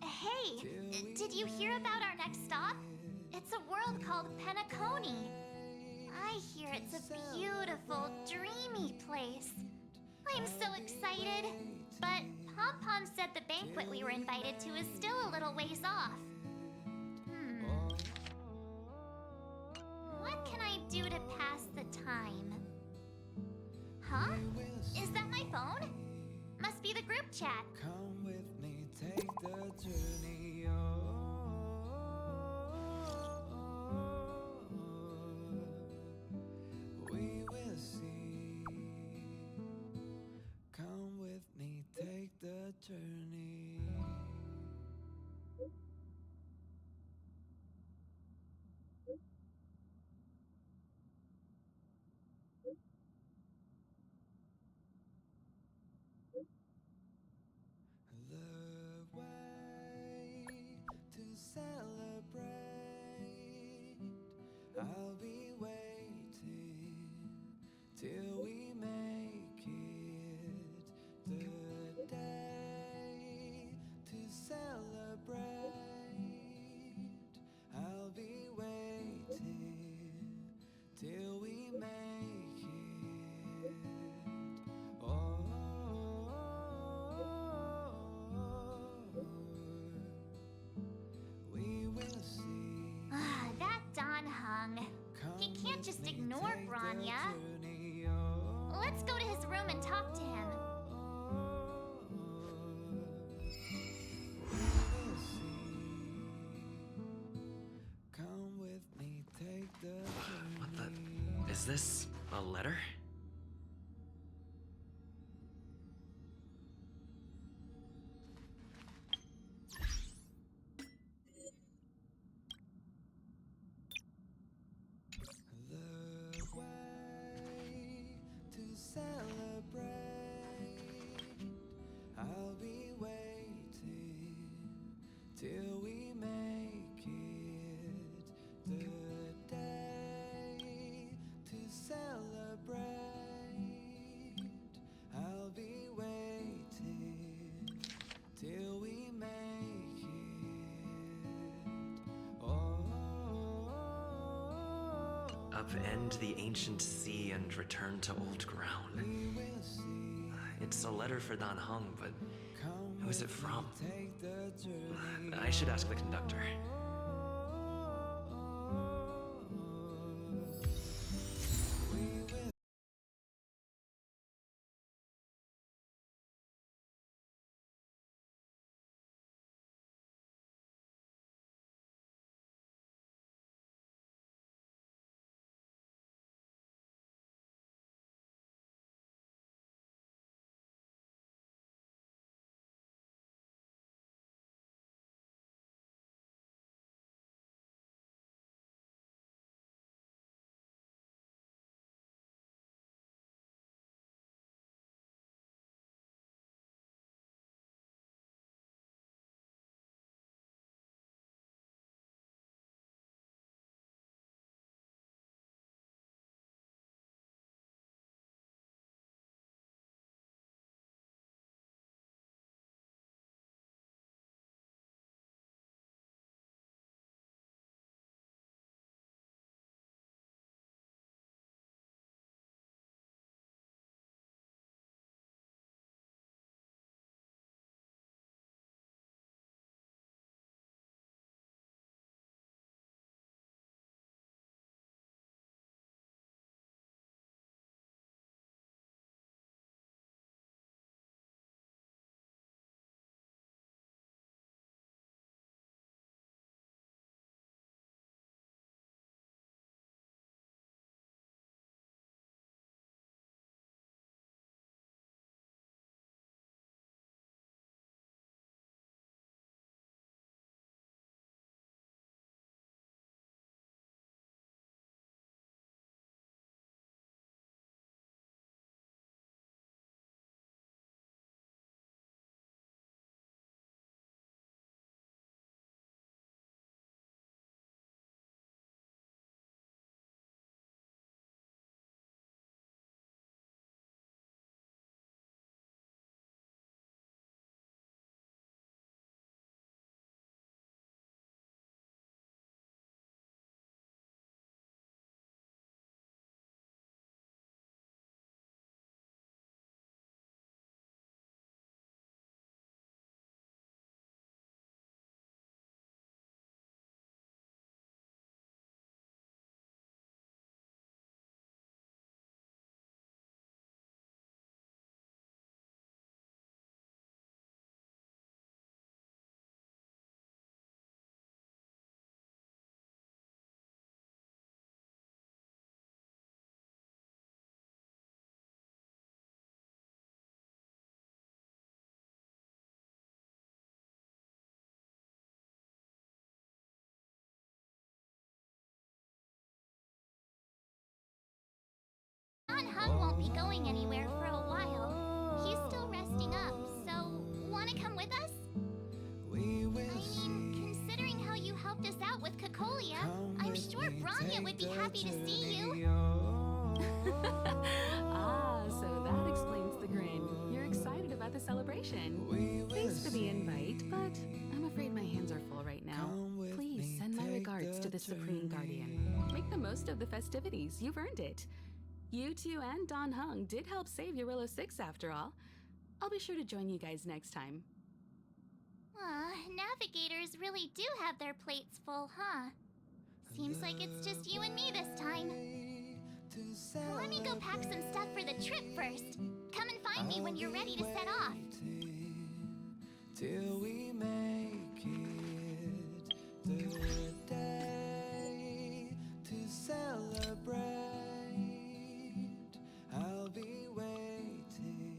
Hey, did you hear about our next stop? It's a world called Penacony. I hear it's a beautiful, dreamy place. I'm so excited. But Pom-Pom said the banquet we were invited to is still a little ways off. What can I do to pass the time? Huh? Is that my phone? Must be the group chat. Come with me, take the journey. We will see. Come with me, take the journey. The way to celebrate. I'll be waiting till we make it. The day to celebrate. I'll be waiting till we make it. Oh, we will see. That Don Hung. He can't just ignore Grania. Let's go to his room and talk to him. Come with me, take the journey. What the? Is this a letter? The way to celebrate. I'll be waiting till we make it. The day to celebrate. I'll be waiting till we make it. Oh, Upend the ancient sea and return to old ground. we will see. It's a letter for Don Hung, but Come who is it from? take the journey. I should ask the conductor. going anywhere for a while. He's still resting up, so wanna come with us? We will I mean, considering how you helped us out with Cocolia, I'm sure Bronya would be happy to see you. Ah, so that explains the grin. You're excited about the celebration. Thanks for the invite, but I'm afraid my hands are full right now. Please send my regards to the Supreme Guardian. Make the most of the festivities. You've earned it. You two and Don Hung did help save Jarilo-6 after all. I'll be sure to join you guys next time. Navigators really do have their plates full, huh? Seems like it's just you and me this time. Let me go pack some stuff for the trip first. Come and find me when you're ready to set off. Till we make it the day to celebrate. I'll be waiting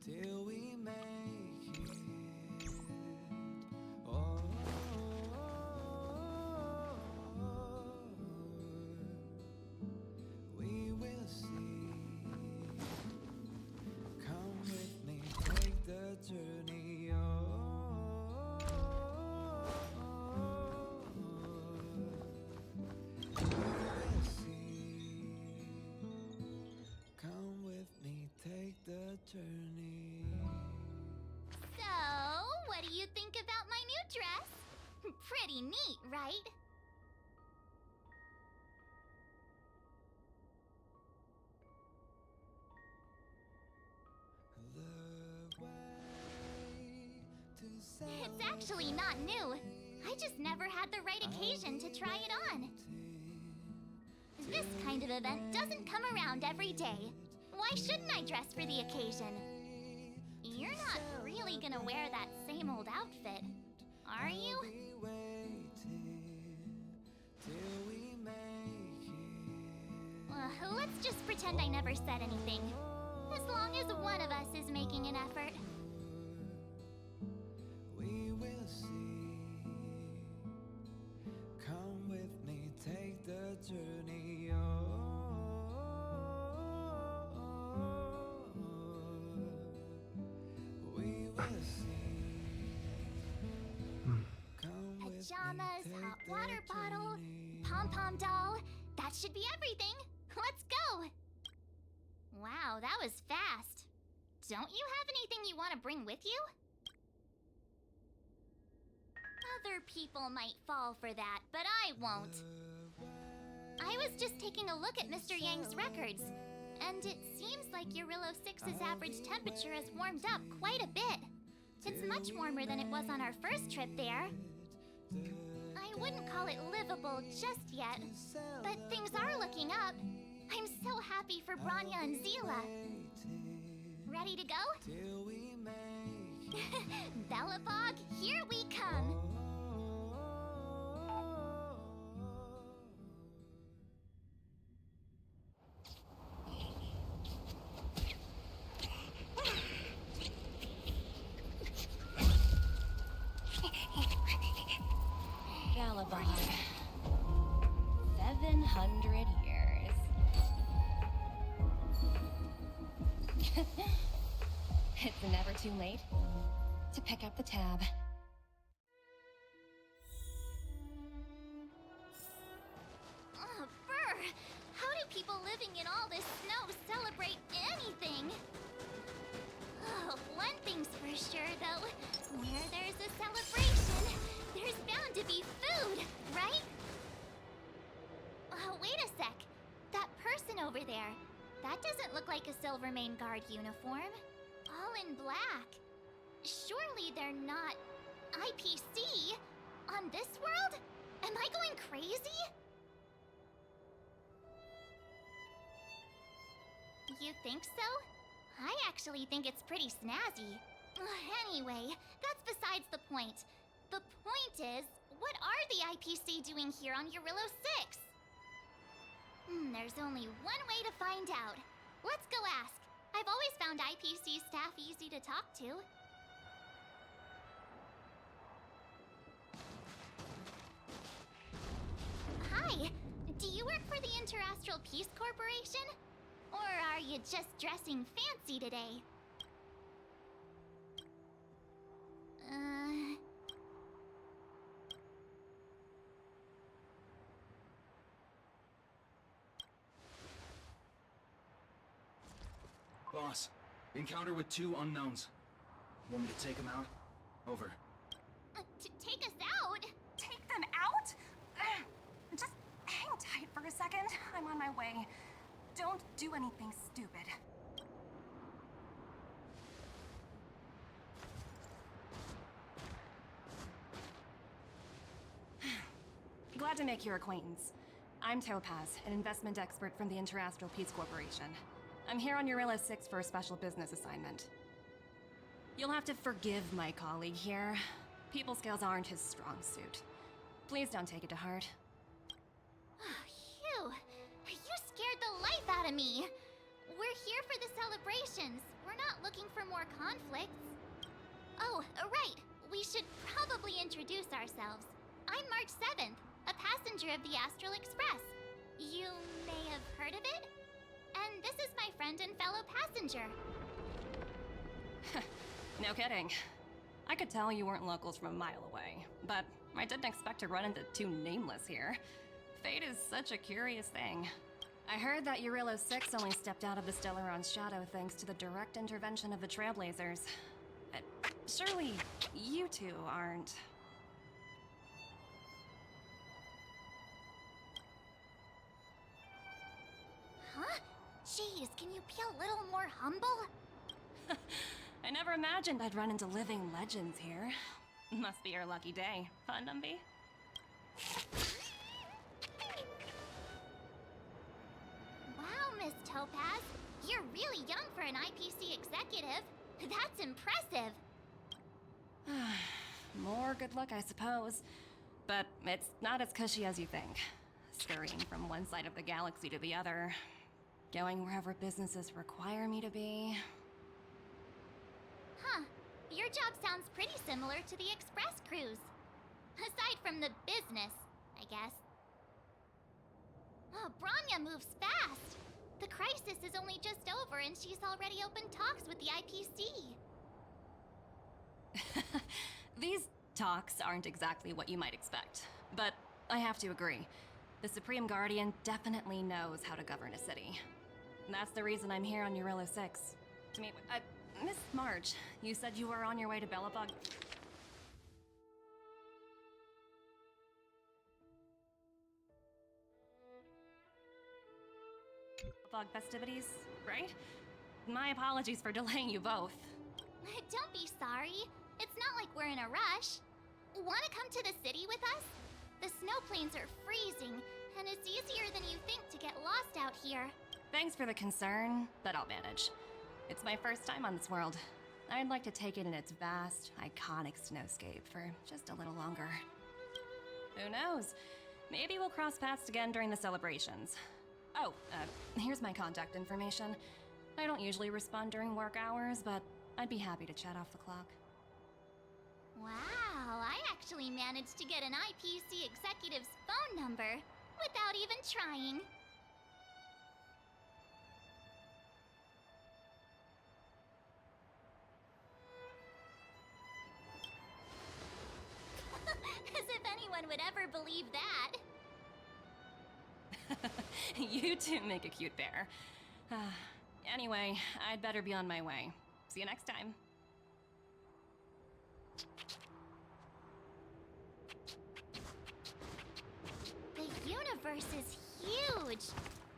till we make it. Oh, we will see. Come with me, take the journey. Oh, we will see. Come with me, take the journey. So, what do you think about my new dress? Pretty neat, right? The way to It's actually not new. I just never had the right occasion to try it on. This kind of event doesn't come around every day. Why shouldn't I dress for the occasion? You're not really gonna wear that same old outfit, are you? be waiting till we make it. Let's just pretend I never said anything. As long as one of us is making an effort. We will see. Come with me, take the journey. Oh, we will see. Come with Pajamas, me, take hot the water bottle, journey. pom-pom doll. That should be everything. Let's go. Wow, that was fast. Don't you have anything you want to bring with you? Other people might fall for that, but I won't. I was just taking a look at Mr. Yang's records, and it seems like Jarilo-6's average temperature has warmed up quite a bit. It's much warmer than it was on our first trip there. I wouldn't call it livable just yet, but things are looking up. I'm so happy for Bronya and Zila. Ready to go? Till we make Bellabog, here we come! Jarilo-Vi. 700 years. It's never too late to pick up the tab. Oh, brr! How do people living in all this snow celebrate anything? Oh, one thing's for sure, though. Where there's a celebration, there's bound to be food, right? Oh, wait a sec. That person over there, that doesn't look like a Silvermane Guard uniform. All in black. Surely they're not IPC on this world? Am I going crazy? You think so? I actually think it's pretty snazzy. Anyway, that's besides the point. The point is, what are the IPC doing here on Jarilo-6? There's only one way to find out. Let's go ask. I've always found IPC staff easy to talk to. Hi, do you work for the Interastral Peace Corporation? Or are you just dressing fancy today? Boss, encounter with 2 unknowns. Want me to take them out? Over. Take us out? Take them out? Ugh. Just hang tight for a second. I'm on my way. Don't do anything stupid. Glad to make your acquaintance. I'm Topaz, an investment expert from the Interastral Peace Corporation. I'm here on Jarilo-6 for a special business assignment. You'll have to forgive my colleague here. People skills aren't his strong suit. Please don't take it to heart. Phew! You scared the life out of me! We're here for the celebrations. We're not looking for more conflicts. Oh, right. We should probably introduce ourselves. I'm March 7th, a passenger of the Astral Express. You may have heard of it? And this is my friend and fellow passenger. No kidding. I could tell you weren't locals from a mile away, but I didn't expect to run into 2 nameless here. Fate is such a curious thing. I heard that Jarilo-6 only stepped out of the Stellaron's shadow thanks to the direct intervention of the Trailblazers. Surely, you 2 aren't... Huh? Jeez, can you be a little more humble? I never imagined I'd run into living legends here. Must be your lucky day, huh, Numby? Wow, Miss Topaz. You're really young for an IPC executive. That's impressive. More good luck, I suppose. But it's not as cushy as you think. Scurrying from one side of the galaxy to the other. Going wherever businesses require me to be. Huh. Your job sounds pretty similar to the express cruise. Aside from the business, I guess. Oh, Branya moves fast. The crisis is only just over and she's already opened talks with the IPC. These talks aren't exactly what you might expect. But I have to agree. The Supreme Guardian definitely knows how to govern a city. And that's the reason I'm here on Jarilo-6. To meet with... Miss March, you said you were on your way to Belobog... Belobog festivities, right? My apologies for delaying you both. Don't be sorry. It's not like we're in a rush. Want to come to the city with us? The snow plains are freezing, and it's easier than you think to get lost out here. Thanks for the concern, but I'll manage. It's my first time on this world. I'd like to take it in its vast, iconic snowscape for just a little longer. Who knows? Maybe we'll cross paths again during the celebrations. Oh, here's my contact information. I don't usually respond during work hours, but I'd be happy to chat off the clock. Wow, I actually managed to get an IPC executive's phone number without even trying. As if anyone would ever believe that. You two make a cute pair. Anyway, I'd better be on my way. See you next time. The universe is huge,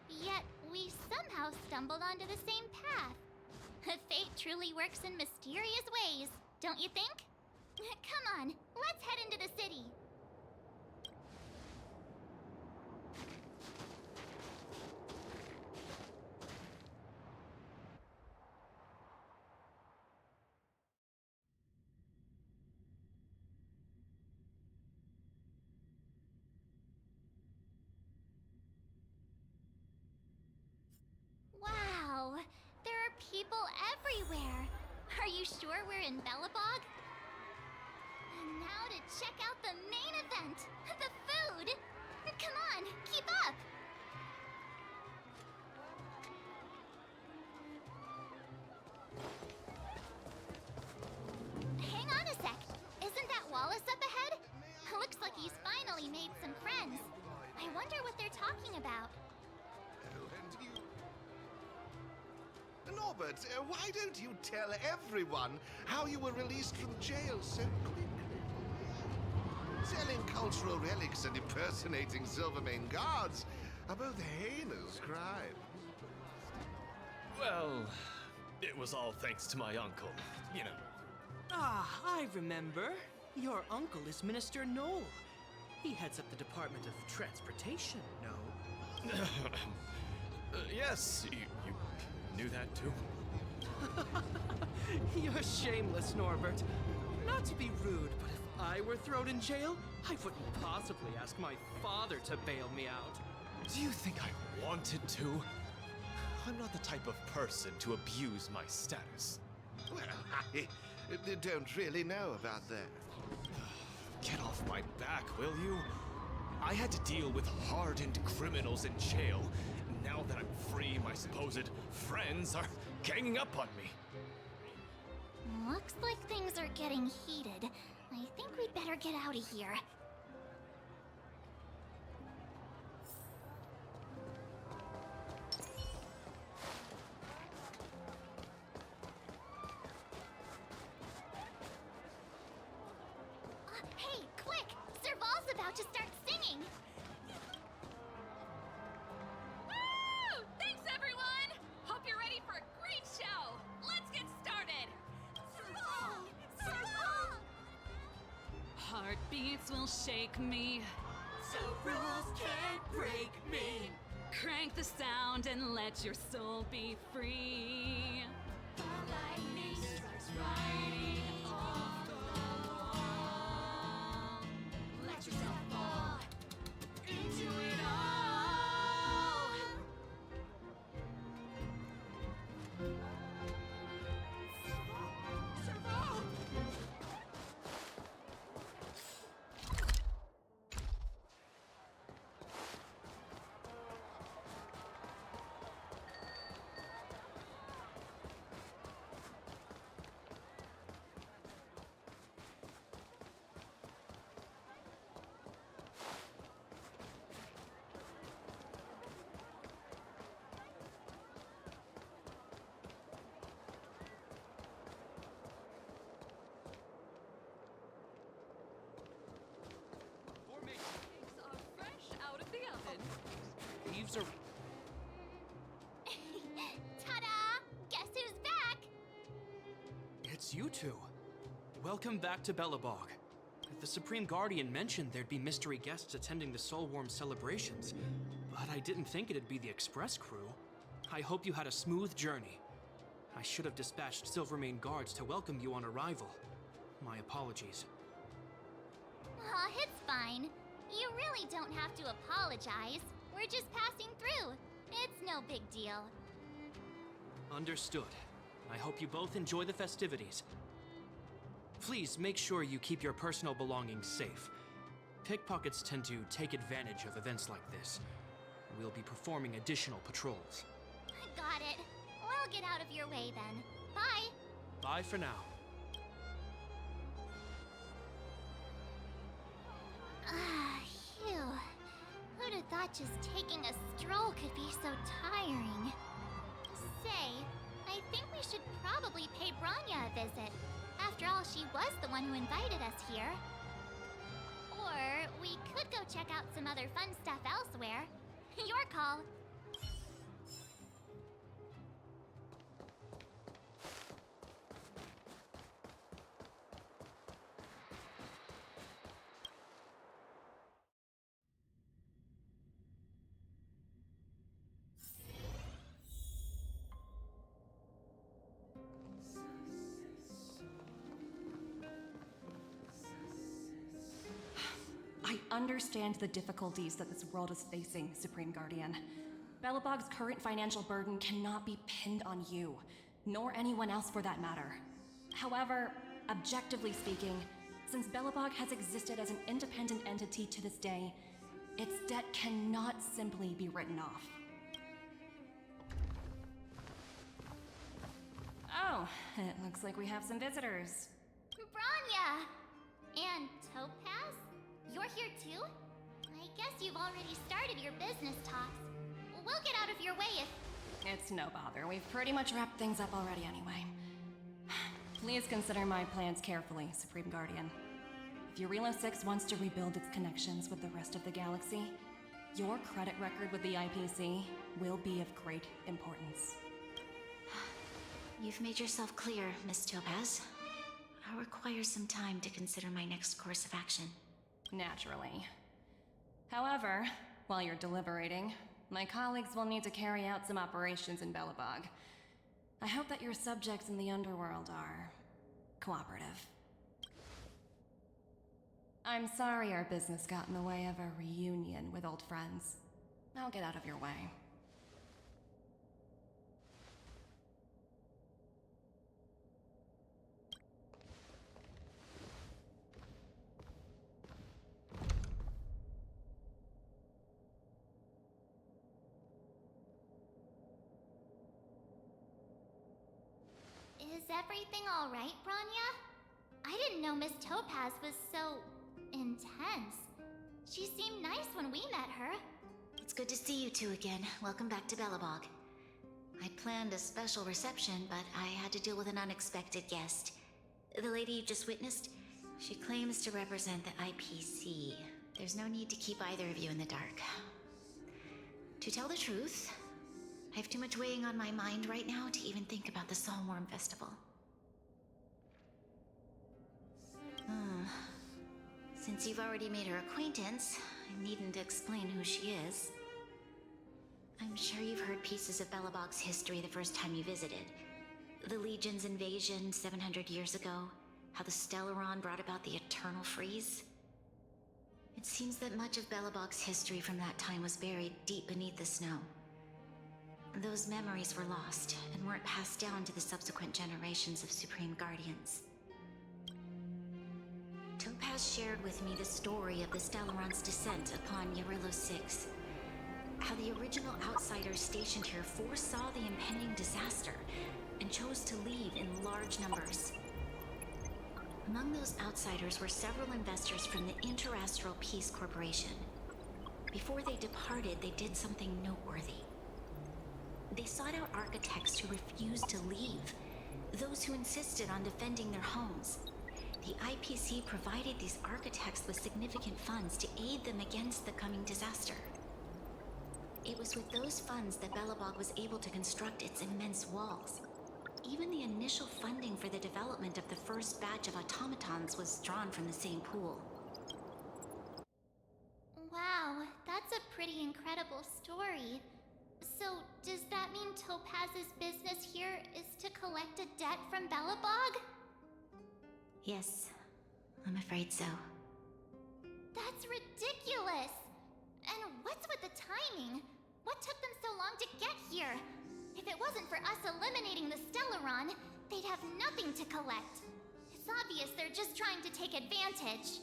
yet we somehow stumbled onto the same path. Fate truly works in mysterious ways, don't you think? Come on, let's head into the city. Wow, there are people everywhere. Are you sure we're in Belobog? And now to check out the main event, the food. Come on, keep up. palace up ahead? Looks like he's finally made some friends. I wonder what they're talking about. Norbert, why don't you tell everyone how you were released from jail so quickly? Selling cultural relics and impersonating Silvermane guards are both heinous crimes. Well, it was all thanks to my uncle, you know. Ah, I remember. Your uncle is Minister Knoll. He heads up the Department of Transportation, no? Yes, you knew that too? You're shameless, Norbert. Not to be rude, but if I were thrown in jail, I wouldn't possibly ask my father to bail me out. Do you think I wanted to? I'm not the type of person to abuse my status. Well, I don't really know about that. Get off my back, will you? I had to deal with hardened criminals in jail. Now that I'm free, my supposed friends are ganging up on me. Looks like things are getting heated. I think we'd better get out of here. Hey, quick! Serval's about to start singing! Woo! Thanks, everyone! Hope you're ready for a great show! Let's get started! Serval! Serval! Heartbeats will shake me. So rules can't break me. Crank the sound and let your soul be free. Lightning strikes right off the wall. Let yourself fall into it all. Serval! Eggs are fresh out of the oven. Thieves are... Ta-da! Guess who's back? It's you two. Welcome back to Belobog. The Supreme Guardian mentioned there'd be mystery guests attending the Soulworm celebrations, but I didn't think it'd be the Express crew. I hope you had a smooth journey. I should have dispatched Silvermane guards to welcome you on arrival. My apologies. Aw, it's fine. You really don't have to apologize. We're just passing through. It's no big deal. Understood. I hope you both enjoy the festivities. Please make sure you keep your personal belongings safe. Pickpockets tend to take advantage of events like this. We'll be performing additional patrols. Got it. We'll get out of your way then. Bye. Bye for now. Ah, phew. Who'd have thought just taking a stroll could be so tiring? Say, I think we should probably pay Branya a visit. After all, she was the one who invited us here. Or we could go check out some other fun stuff elsewhere. Your call. I understand the difficulties that this world is facing, Supreme Guardian. Belobog's current financial burden cannot be pinned on you, nor anyone else for that matter. However, objectively speaking, since Belobog has existed as an independent entity to this day, its debt cannot simply be written off. Oh, it looks like we have some visitors. Branya! And Topaz? You're here too? I guess you've already started your business talks. We'll get out of your way if... It's no bother. We've pretty much wrapped things up already anyway. Please consider my plans carefully, Supreme Guardian. If Jarilo-6 wants to rebuild its connections with the rest of the galaxy, your credit record with the IPC will be of great importance. You've made yourself clear, Miss Topaz. I'll require some time to consider my next course of action. Naturally. However, while you're deliberating, my colleagues will need to carry out some operations in Belobog. I hope that your subjects in the underworld are cooperative. I'm sorry our business got in the way of a reunion with old friends. I'll get out of your way. Is everything alright, Bronya? I didn't know Miss Topaz was so... intense. She seemed nice when we met her. It's good to see you two again. Welcome back to Belobog. I planned a special reception, but I had to deal with an unexpected guest. The lady you just witnessed, she claims to represent the IPC. There's no need to keep either of you in the dark. To tell the truth, I have too much weighing on my mind right now to even think about the Soulworm Festival. Since you've already made her acquaintance, I needn't explain who she is. I'm sure you've heard pieces of Belobog's history the first time you visited. The Legion's invasion 700 years ago, how the Stellaron brought about the Eternal Freeze. It seems that much of Belobog's history from that time was buried deep beneath the snow. Those memories were lost and weren't passed down to the subsequent generations of Supreme Guardians. Topaz shared with me the story of the Stellaron's descent upon Jarilo-6. How the original outsiders stationed here foresaw the impending disaster and chose to leave in large numbers. Among those outsiders were several investors from the Interastral Peace Corporation. Before they departed, they did something noteworthy. They sought out architects who refused to leave, those who insisted on defending their homes. The IPC provided these architects with significant funds to aid them against the coming disaster. It was with those funds that Belobog was able to construct its immense walls. Even the initial funding for the development of the first batch of automatons was drawn from the same pool. Wow, that's a pretty incredible story. So, does that mean Topaz's business here is to collect a debt from Belobog? Yes, I'm afraid so. That's ridiculous! And what's with the timing? What took them so long to get here? If it wasn't for us eliminating the Stellaron, they'd have nothing to collect. It's obvious they're just trying to take advantage.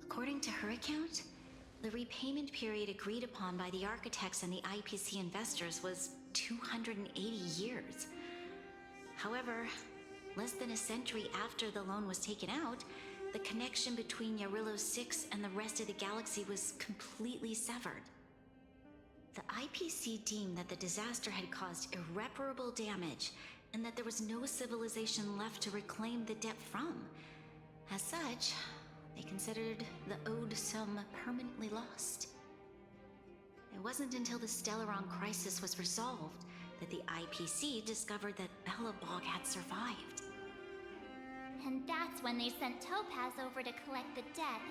According to her account, the repayment period agreed upon by the architects and the IPC investors was 280 years. However, less than a century after the loan was taken out, the connection between Jarilo-6 and the rest of the galaxy was completely severed. The IPC deemed that the disaster had caused irreparable damage and that there was no civilization left to reclaim the debt from. As such, they considered the owed sum permanently lost. It wasn't until the Stellaron crisis was resolved that the IPC discovered that Belobog had survived. And that's when they sent Topaz over to collect the debt.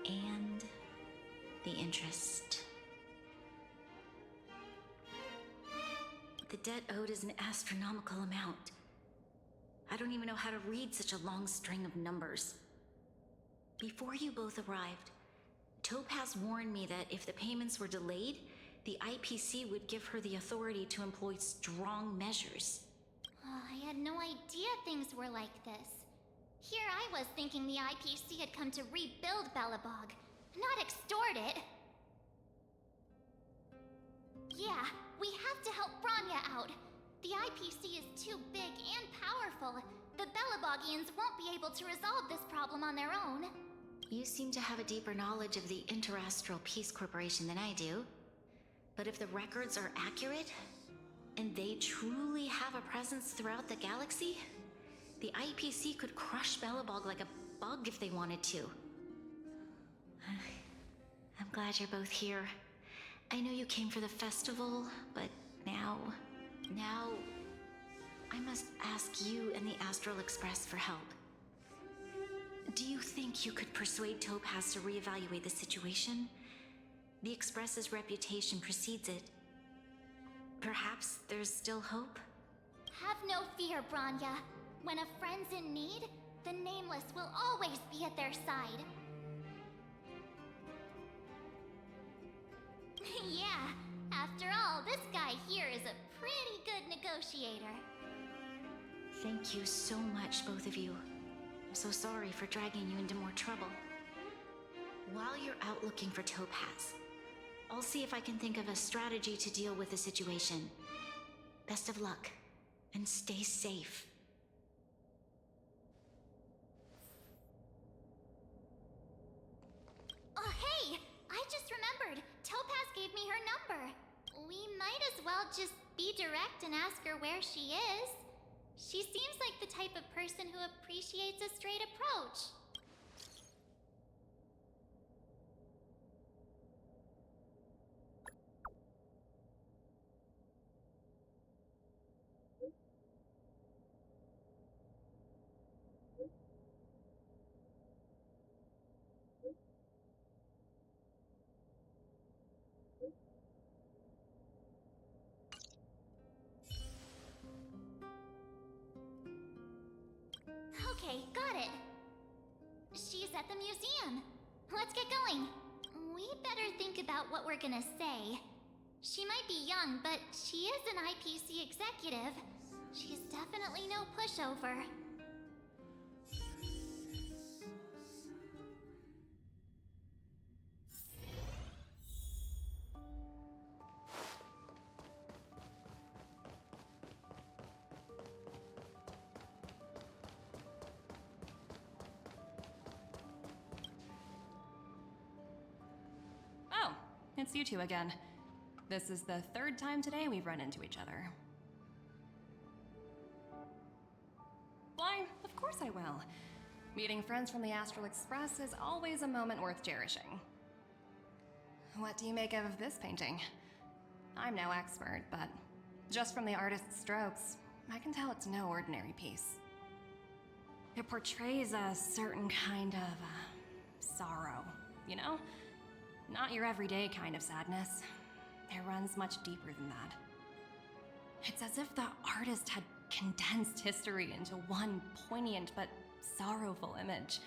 And the interest. The debt owed is an astronomical amount. I don't even know how to read such a long string of numbers. Before you both arrived, Topaz warned me that if the payments were delayed, the IPC would give her the authority to employ strong measures. Oh, I had no idea things were like this. Here I was thinking the IPC had come to rebuild Belobog, not extort it. Yeah, we have to help Bronya out. The IPC is too big and powerful. The Belabogians won't be able to resolve this problem on their own. You seem to have a deeper knowledge of the Interastral Peace Corporation than I do. But if the records are accurate, and they truly have a presence throughout the galaxy, the IPC could crush Belobog like a bug if they wanted to. I'm glad you're both here. I know you came for the festival, but now I must ask you and the Astral Express for help. Do you think you could persuade Topaz to reevaluate the situation? The Express's reputation precedes it. Perhaps there's still hope? Have no fear, Branya. When a friend's in need, the Nameless will always be at their side. Yeah, after all, this guy here is a pretty good negotiator. Thank you so much, both of you. I'm so sorry for dragging you into more trouble. While you're out looking for Topaz, I'll see if I can think of a strategy to deal with the situation. Best of luck, and stay safe. Oh, hey! I just remembered. Topaz gave me her number. We might as well just be direct and ask her where she is. She seems like the type of person who appreciates a straight approach. Okay, got it. She's at the museum. Let's get going. We better think about what we're gonna say. She might be young, but she is an IPC executive. She's definitely no pushover. Oh, it's you two again. This is the third time today we've run into each other. Why, of course I will. Meeting friends from the Astral Express is always a moment worth cherishing. What do you make of this painting? I'm no expert, but just from the artist's strokes, I can tell it's no ordinary piece. It portrays a certain kind of sorrow, you know? Not your everyday kind of sadness. It runs much deeper than that. It's as if the artist had condensed history into one poignant but sorrowful image.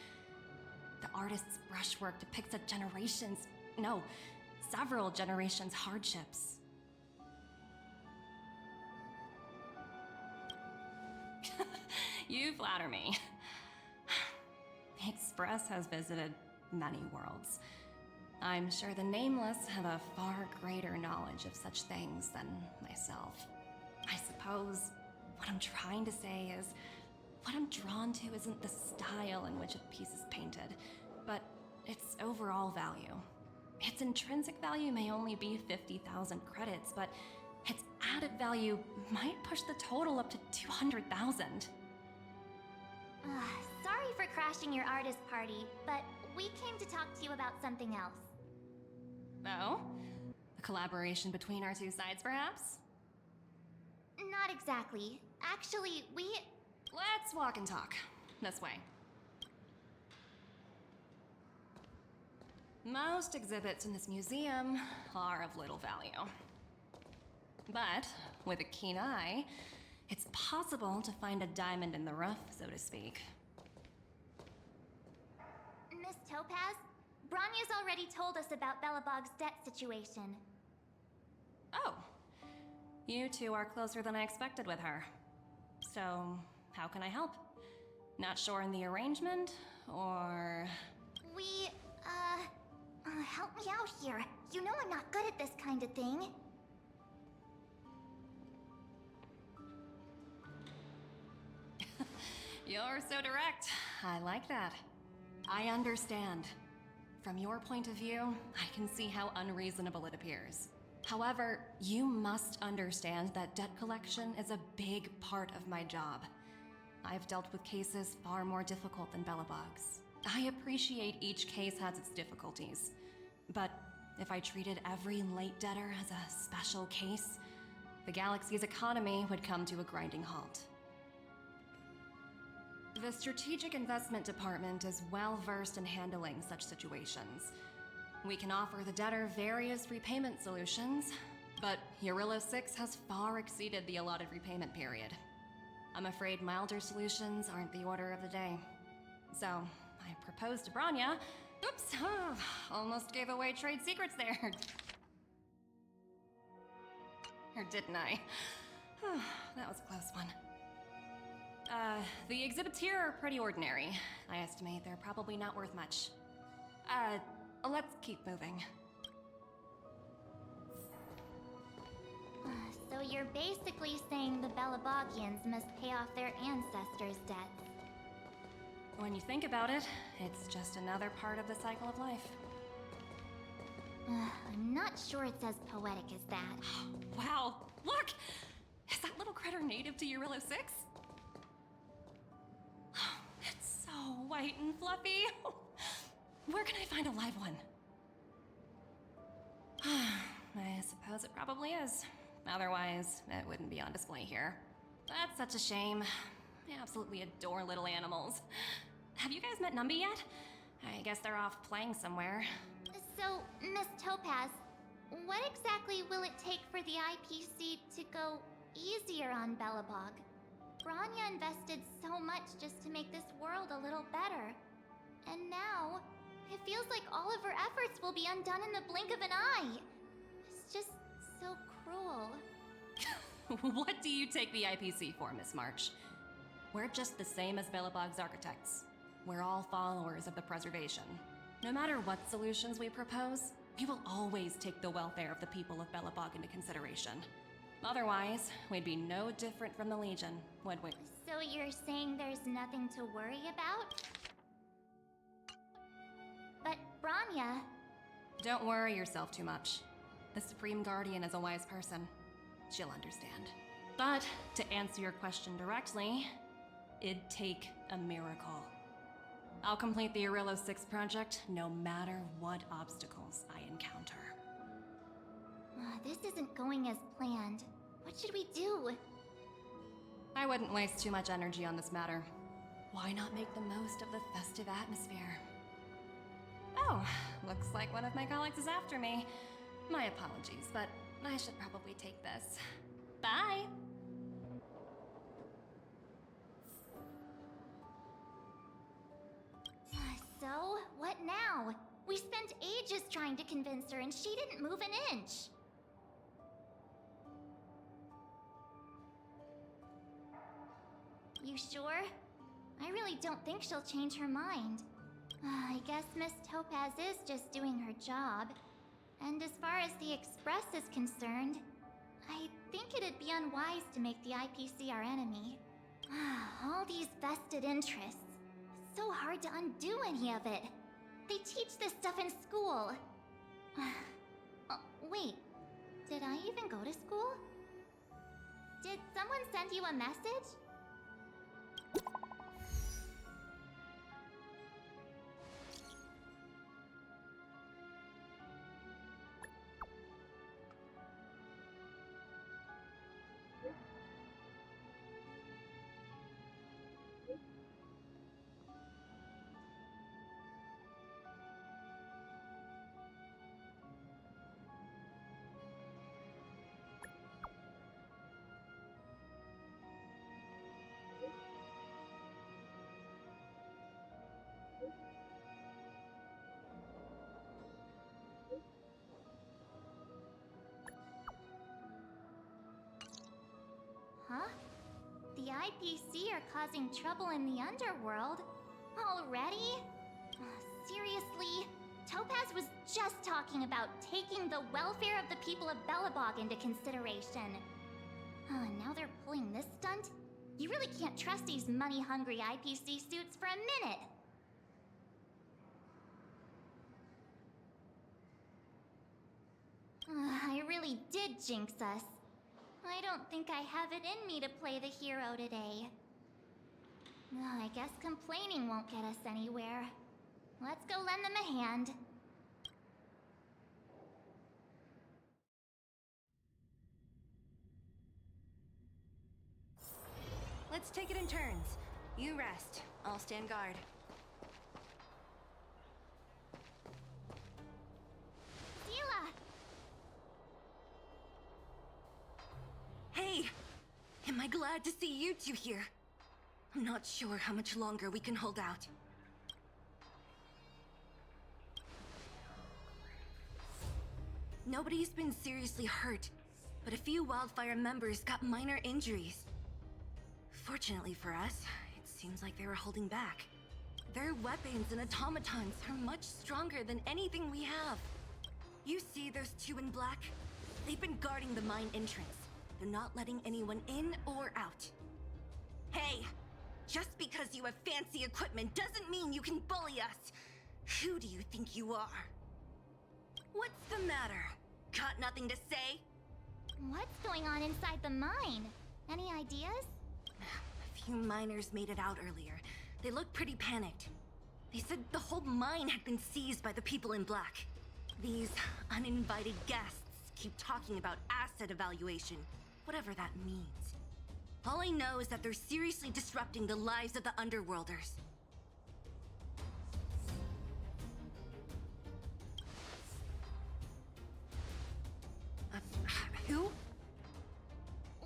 The artist's brushwork depicts several generations' hardships. You flatter me. The Express has visited many worlds. I'm sure the Nameless have a far greater knowledge of such things than myself. I suppose what I'm trying to say is, what I'm drawn to isn't the style in which a piece is painted, but its overall value. Its intrinsic value may only be 50,000 credits, but its added value might push the total up to 200,000. Sorry for crashing your artist party, but we came to talk to you about something else. Oh? A collaboration between our two sides, perhaps? Not exactly. Actually, Let's walk and talk. This way. Most exhibits in this museum are of little value. But with a keen eye, it's possible to find a diamond in the rough, so to speak. Miss Topaz, Branya's already told us about Belobog's debt situation. Oh. You two are closer than I expected with her. So, how can I help? Not sure in the arrangement, or... Help me out here. You know I'm not good at this kind of thing. You're so direct. I like that. I understand. From your point of view, I can see how unreasonable it appears. However, you must understand that debt collection is a big part of my job. I've dealt with cases far more difficult than Belobog's. I appreciate each case has its difficulties, but if I treated every late debtor as a special case, the galaxy's economy would come to a grinding halt. The Strategic Investment Department is well versed in handling such situations. We can offer the debtor various repayment solutions, but Jarilo-6 has far exceeded the allotted repayment period. I'm afraid milder solutions aren't the order of the day. So, I proposed to Branya. Oops, almost gave away trade secrets there. Or didn't I? That was a close one. The exhibits here are pretty ordinary. I estimate they're probably not worth much. Let's keep moving. So you're basically saying the Belabogians must pay off their ancestors' debts. When you think about it, it's just another part of the cycle of life. I'm not sure it's as poetic as that. Wow, look! Is that little critter native to Jarilo-6? It's so white and fluffy. Where can I find a live one? I suppose it probably is. Otherwise, it wouldn't be on display here. That's such a shame. I absolutely adore little animals. Have you guys met Numby yet? I guess they're off playing somewhere. So, Miss Topaz, what exactly will it take for the IPC to go easier on Belobog? Branya invested so much just to make this world a little better. And now, it feels like all of her efforts will be undone in the blink of an eye. It's just so cruel. What do you take the IPC for, Miss March? We're just the same as Belobog's architects. We're all followers of the preservation. No matter what solutions we propose, we will always take the welfare of the people of Belobog into consideration. Otherwise, we'd be no different from the Legion, would we? So you're saying there's nothing to worry about? But Branya... Don't worry yourself too much. The Supreme Guardian is a wise person. She'll understand. But, to answer your question directly, it'd take a miracle. I'll complete the Jarilo-6 project no matter what obstacles I encounter. This isn't going as planned. What should we do? I wouldn't waste too much energy on this matter. Why not make the most of the festive atmosphere? Oh, looks like one of my colleagues is after me. My apologies, but I should probably take this. Bye! So, what now? We spent ages trying to convince her and she didn't move an inch. You sure? I really don't think she'll change her mind. I guess Miss Topaz is just doing her job. And as far as the Express is concerned, I think it'd be unwise to make the IPC our enemy. All these vested interests. It's so hard to undo any of it. They teach this stuff in school. Wait, did I even go to school? Did someone send you a message? Huh? The IPC are causing trouble in the underworld? Already? Seriously? Topaz was just talking about taking the welfare of the people of Belobog into consideration. Now they're pulling this stunt? You really can't trust these money-hungry IPC suits for a minute. I really did jinx us. I don't think I have it in me to play the hero today. I guess complaining won't get us anywhere. Let's go lend them a hand. Let's take it in turns. You rest. I'll stand guard. Sela! Hey! Am I glad to see you two here? I'm not sure how much longer we can hold out. Nobody's been seriously hurt, but a few Wildfire members got minor injuries. Fortunately for us, it seems like they were holding back. Their weapons and automatons are much stronger than anything we have. You see those two in black? They've been guarding the mine entrance. They're not letting anyone in or out. Hey! Just because you have fancy equipment doesn't mean you can bully us! Who do you think you are? What's the matter? Got nothing to say? What's going on inside the mine? Any ideas? A few miners made it out earlier. They looked pretty panicked. They said the whole mine had been seized by the people in black. These uninvited guests keep talking about asset evaluation, whatever that means. All I know is that they're seriously disrupting the lives of the Underworlders. Who?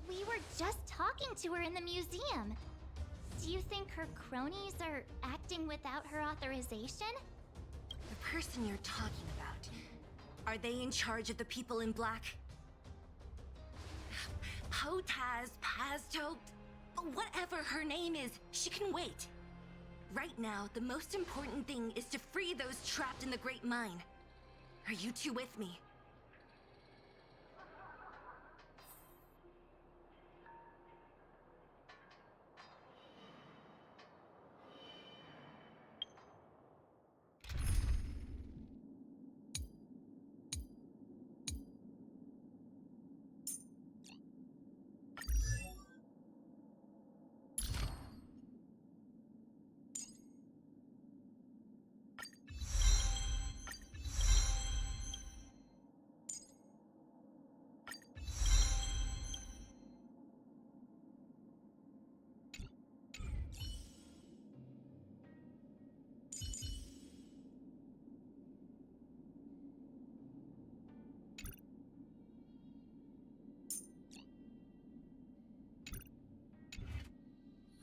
We were just talking to her in the museum. Do you think her cronies are acting without her authorization? The person you're talking about, are they in charge of the people in black? Potaz, Pazto, whatever her name is, she can wait. Right now, the most important thing is to free those trapped in the Great Mine. Are you two with me?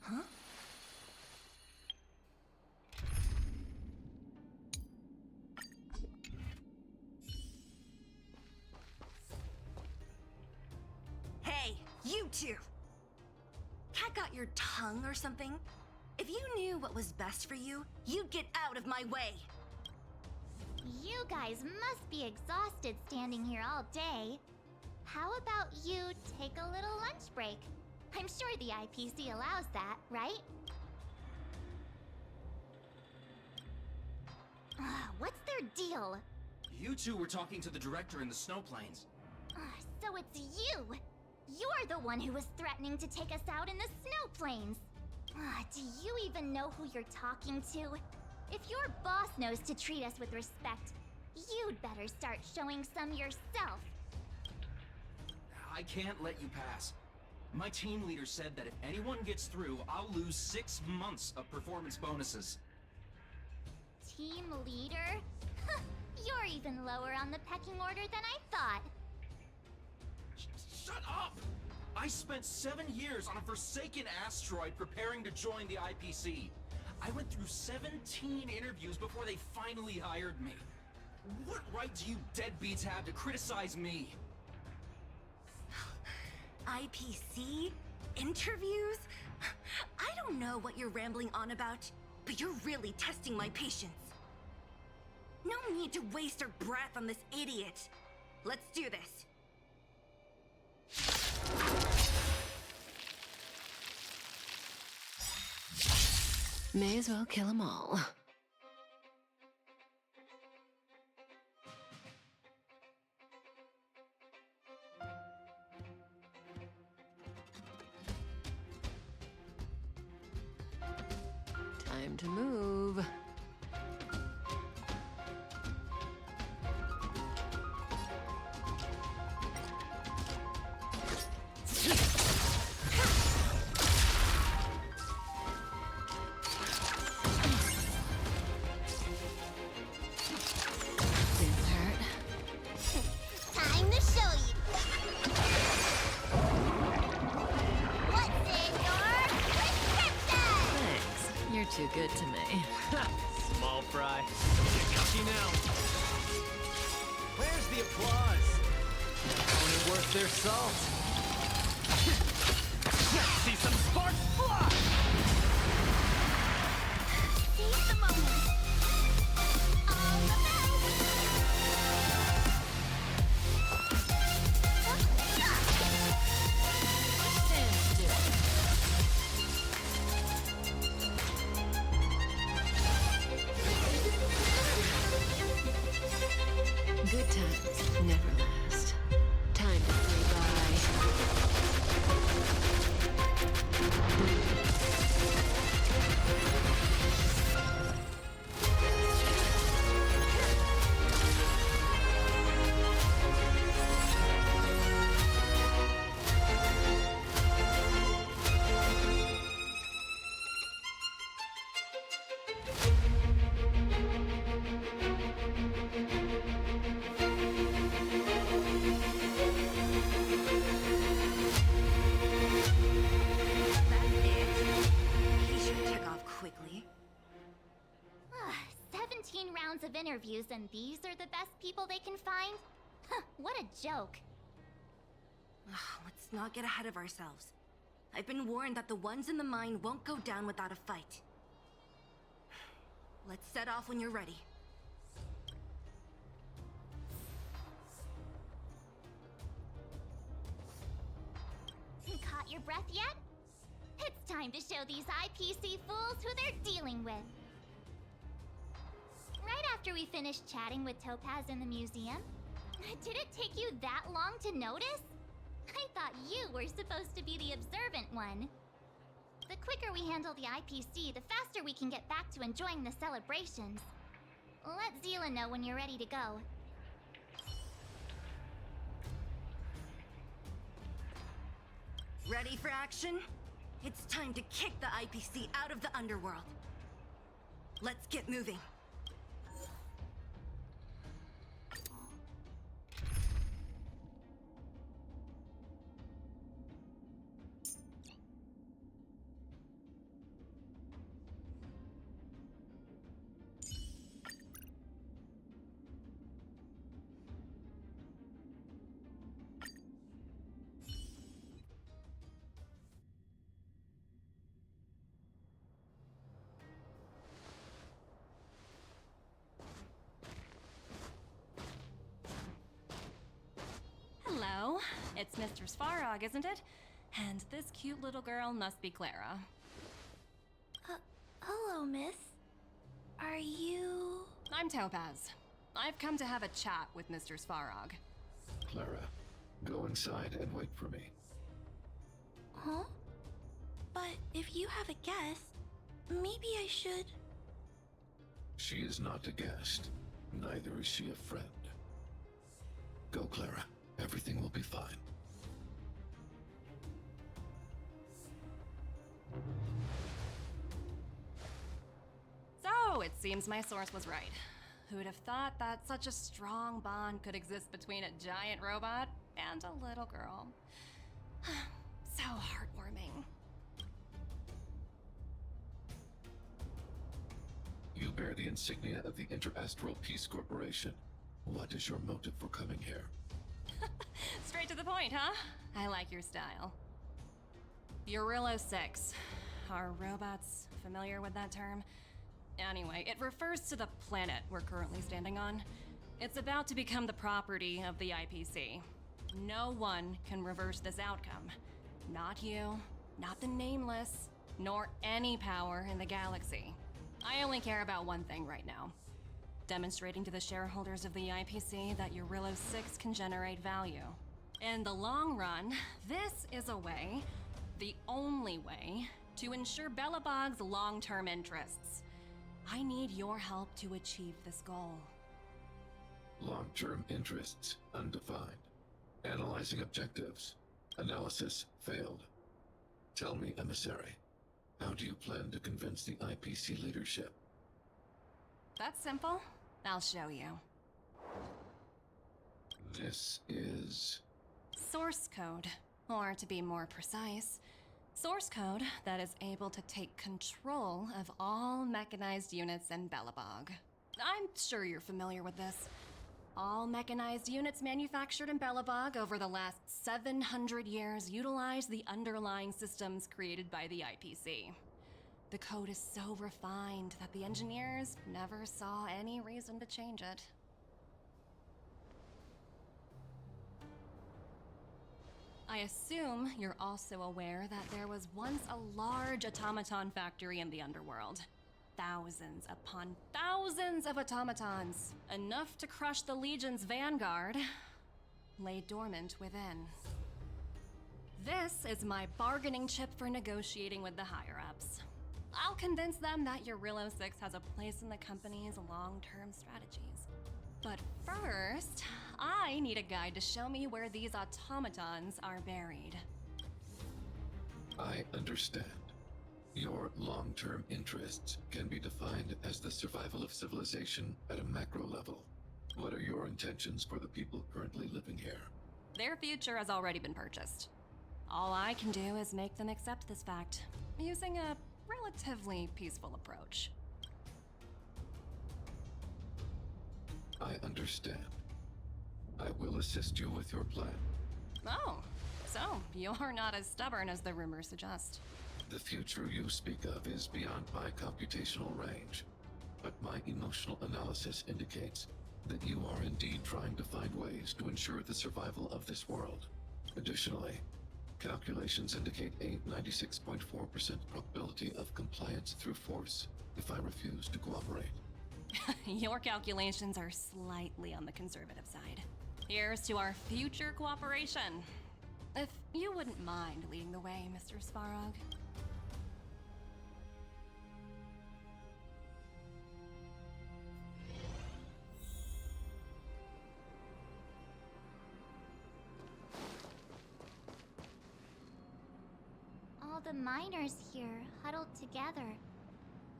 Huh? Hey, you two! Cat got your tongue or something? If you knew what was best for you, you'd get out of my way! You guys must be exhausted standing here all day. How about you take a little lunch break? I'm sure the IPC allows that, right? What's their deal? You two were talking to the director in the snow plains. So it's you! You're the one who was threatening to take us out in the snow plains! Do you even know who you're talking to? If your boss knows to treat us with respect, you'd better start showing some yourself. I can't let you pass. My team leader said that if anyone gets through, I'll lose 6 months of performance bonuses. Team leader? You're even lower on the pecking order than I thought. Shut up! I spent 7 years on a forsaken asteroid preparing to join the IPC. I went through 17 interviews before they finally hired me. What right do you deadbeats have to criticize me? IPC? Interviews? I don't know what you're rambling on about, but you're really testing my patience. No need to waste our breath on this idiot. Let's do this. 「May as well kill them all. Time to move. Didn't hurt. Time to show you. What's in your prescription? Thanks. You're too good to me. Small fry. Get cocky now. Where's the applause? Only worth their salt. Let's see some sparks fly! Seize the moment. All the Stand still. Good times never last. Time to say bye. He should check off quickly. 17 rounds of interviews, and these are the best people they can find? Huh, what a joke. Let's not get ahead of ourselves. I've been warned that the ones in the mine won't go down without a fight. Let's set off when you're ready. Caught your breath yet? It's time to show these IPC fools who they're dealing with. Right after we finished chatting with Topaz in the museum, did it take you that long to notice? I thought you were supposed to be the observant one. The quicker we handle the IPC, the faster we can get back to enjoying the celebrations. Let Zila know when you're ready to go. Ready for action? It's time to kick the IPC out of the underworld. Let's get moving. Hello, it's Mr. Svarog, isn't it? And this cute little girl must be Clara. Hello, miss. Are you... I'm Topaz. I've come to have a chat with Mr. Svarog. Clara, go inside and wait for me. Huh? But if you have a guest, maybe I should... She is not a guest. Neither is she a friend. Go, Clara. Everything will be fine. So, it seems my source was right. Who would have thought that such a strong bond could exist between a giant robot and a little girl? So heartwarming. You bear the insignia of the Interastral Peace Corporation. What is your motive for coming here? Straight to the point, huh? I like your style. Jarilo-Vi. Are robots familiar with that term? Anyway, it refers to the planet we're currently standing on. It's about to become the property of the IPC. No one can reverse this outcome. Not you, not the Nameless, nor any power in the galaxy. I only care about one thing right now. Demonstrating to the shareholders of the IPC that Jarilo-6 can generate value. In the long run, this is a way, the only way, to ensure Belobog's long-term interests. I need your help to achieve this goal. Long-term interests undefined. Analyzing objectives. Analysis failed. Tell me, emissary, how do you plan to convince the IPC leadership? That's simple. I'll show you. This is... Source code. Or to be more precise, source code that is able to take control of all mechanized units in Belobog. I'm sure you're familiar with this. All mechanized units manufactured in Belobog over the last 700 years utilize the underlying systems created by the IPC. The code is so refined that the engineers never saw any reason to change it. I assume you're also aware that there was once a large automaton factory in the underworld. Thousands upon thousands of automatons, enough to crush the Legion's vanguard, lay dormant within. This is my bargaining chip for negotiating with the higher-ups. I'll convince them that Jarilo-6 has a place in the company's long-term strategies. But first, I need a guide to show me where these automatons are buried. I understand. Your long-term interests can be defined as the survival of civilization at a macro level. What are your intentions for the people currently living here? Their future has already been purchased. All I can do is make them accept this fact, using a relatively peaceful approach. I understand. I will assist you with your plan. Oh, so you're not as stubborn as the rumors suggest. The future you speak of is beyond my computational range, but my emotional analysis indicates that you are indeed trying to find ways to ensure the survival of this world. Additionally, calculations indicate a 96.4% probability of compliance through force if I refuse to cooperate. Your calculations are slightly on the conservative side. Here's to our future cooperation. If you wouldn't mind leading the way, Mr. Svarog. All the miners here, huddled together.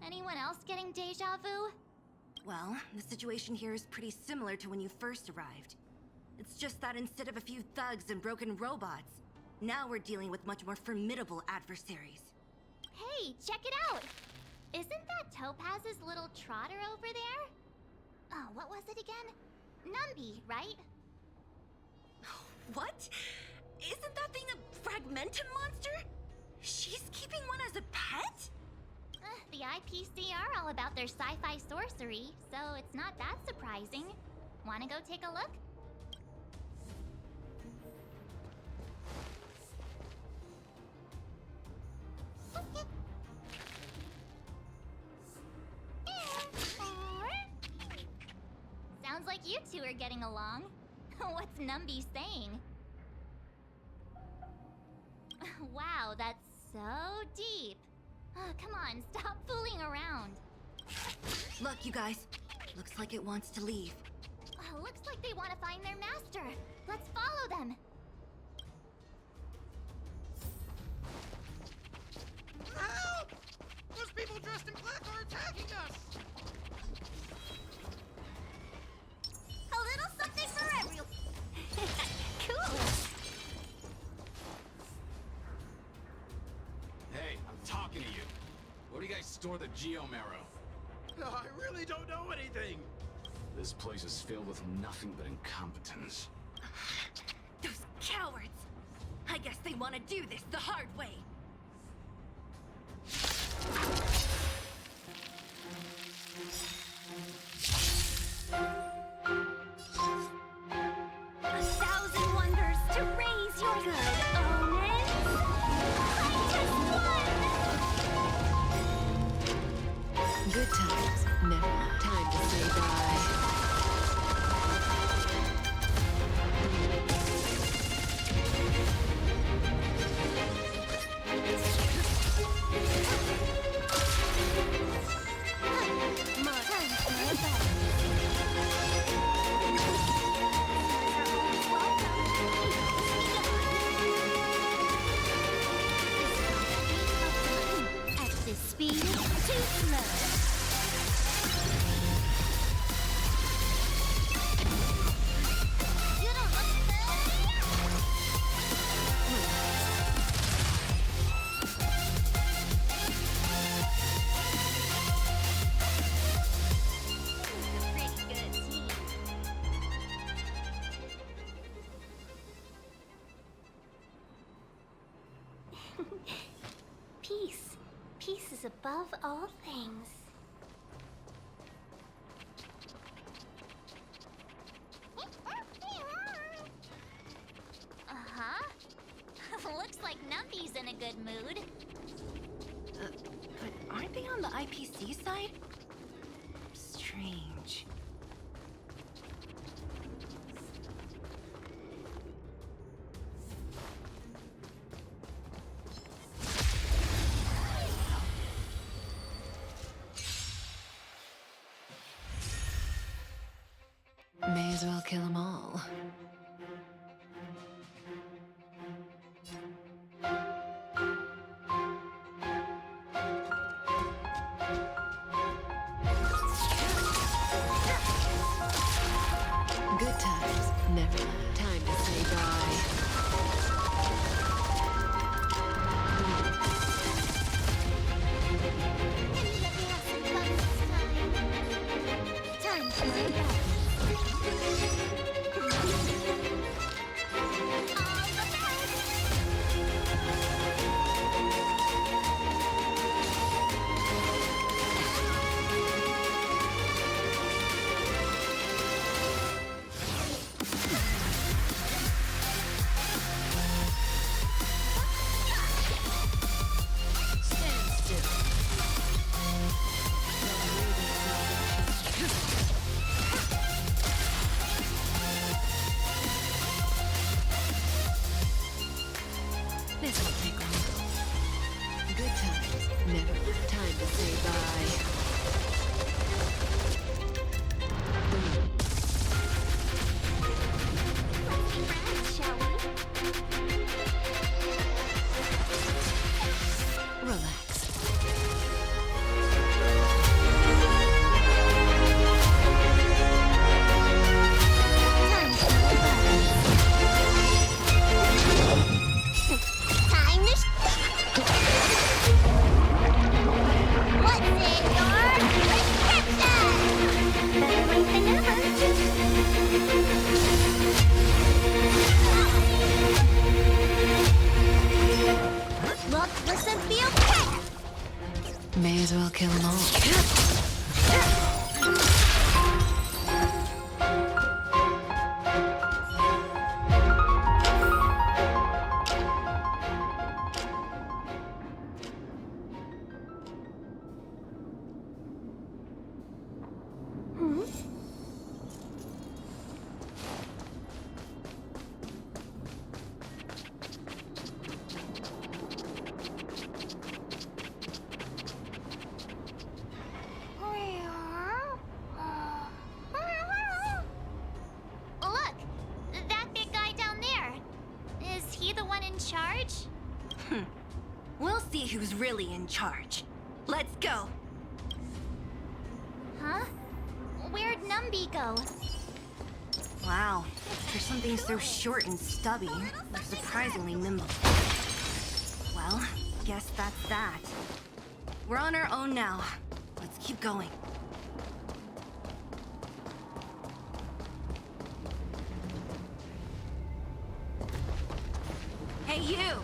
Anyone else getting deja vu? Well, the situation here is pretty similar to when you first arrived. It's just that instead of a few thugs and broken robots, now we're dealing with much more formidable adversaries. Hey, check it out! Isn't that Topaz's little trotter over there? Oh, what was it again? Numby, right? What? Isn't that thing a fragmentum monster? She's keeping one as a pet? The IPC are all about their sci-fi sorcery, so it's not that surprising. Wanna go take a look? Sounds like you two are getting along. What's Numby saying? Wow, that's so deep. Oh, come on, stop fooling around. Look, you guys. Looks like it wants to leave. Looks like they want to find their master. Let's follow them. Help! Those people dressed in black are attacking us! A little something for everyone. Cool. Hey, I'm talking to you. Where do you guys store the Geomarrow? I really don't know anything! This place is filled with nothing but incompetence. Those cowards! I guess they want to do this the hard way. A thousand wonders to raise your good omens. I just won! Good times. Never. Time to say bye. At this speed, too slow. You don't look pretty good team. Peace. Peace is above all things. Uh-huh. Looks like Numby's in a good mood. But aren't they on the IPC side? Strange. May as well kill them all. Good times. Never. Time to say bye. Time for my best. This will take long. Good times. Never. Time to say bye. Let's be friends, shall we? Relax. Time to What's in your prescription? Better late than never. Look, listen, feel, kick! May as well kill them all. Look, that big guy down there. Is he the one in charge? We'll see who's really in charge. Let's go. Huh? Where'd Numby go? Wow, for something so short and stubby, they're surprisingly nimble. Well, guess that's that. We're on our own now. Let's keep going. Hey, you!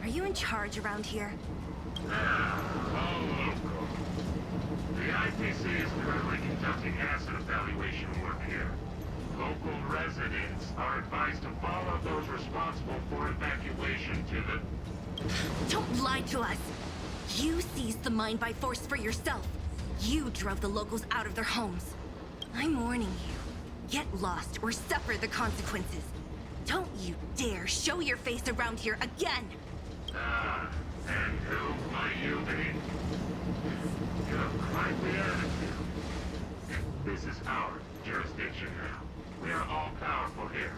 Are you in charge around here? The IPC is currently conducting asset evaluation work here. Local residents are advised to follow those responsible for evacuation to the... Don't lie to us! You seized the mine by force for yourself. You drove the locals out of their homes. I'm warning you. Get lost or suffer the consequences. Don't you dare show your face around here again! And who might you be? You have quite the attitude. This is our jurisdiction now. We are all powerful here.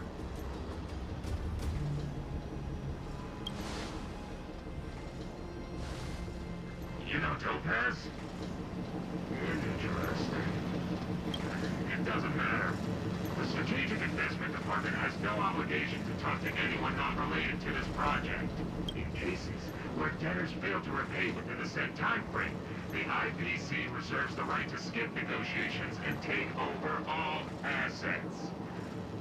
You know Topaz? Interesting. It doesn't matter. The Strategic Investment Department has no obligation to talk to anyone not related to this project. In cases where debtors fail to repay within the set time frame, the IPC reserves the right to skip negotiations and take over all assets.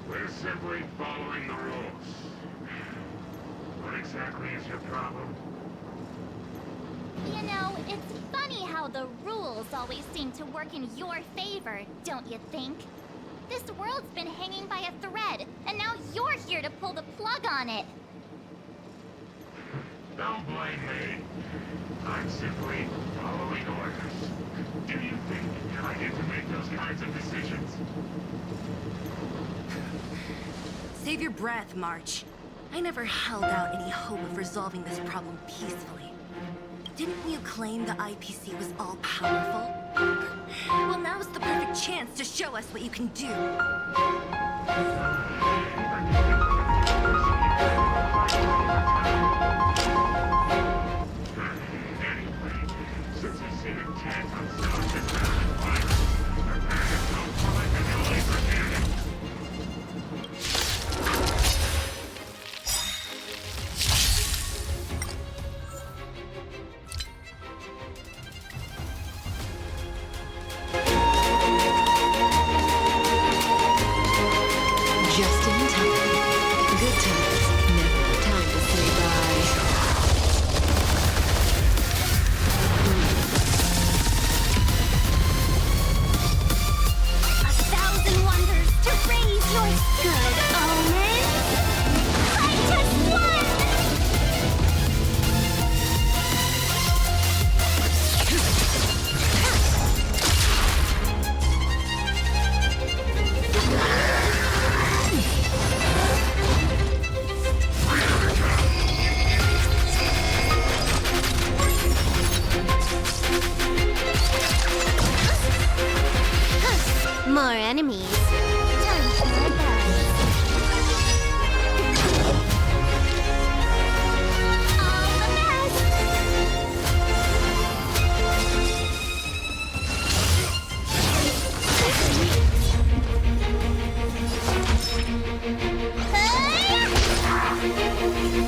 We're simply following the rules. What exactly is your problem? You know, it's funny how the rules always seem to work in your favor, don't you think? This world's been hanging by a thread, and now you're here to pull the plug on it. Don't blame me. I'm simply following orders. Do you think I get to make those kinds of decisions? Save your breath, March. I never held out any hope of resolving this problem peacefully. Didn't you claim the IPC was all-powerful? Well, now's the perfect chance to show us what you can do. Anyway, since you seem intent on selling this massive virus, prepare yourself for like a laser cannon. Just in time. Good times. Never a time to say bye. A thousand wonders to raise your good omen. I just won! More enemies. Time for a buzz. All the best!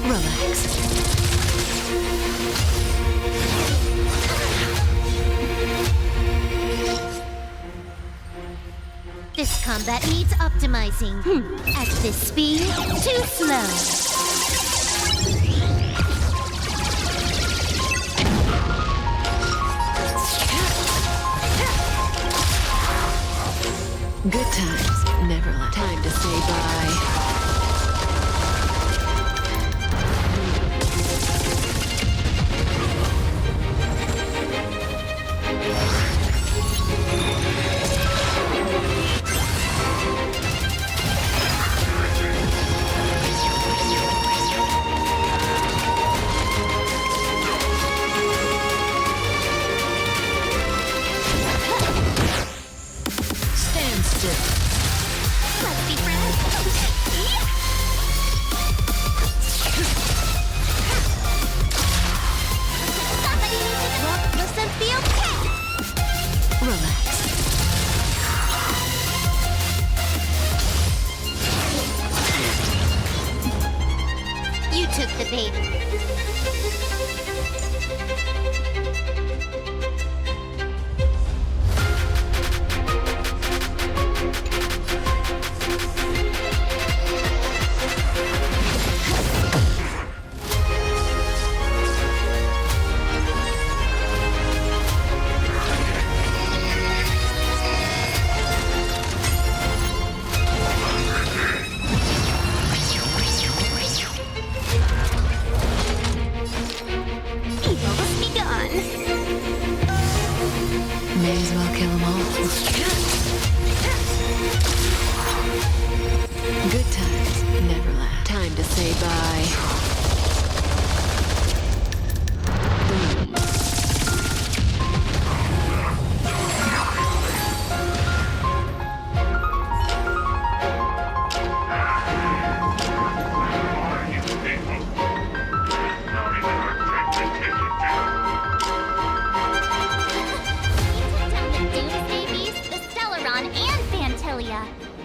Relax. This combat needs optimizing. At this speed, too slow. Good times. Never a time to say bye. Stand still. Let's be friends. Somebody needs to look, listen, feel, kick. Relax. You took the bait. May as well kill them all. Good times never last. Time to say bye.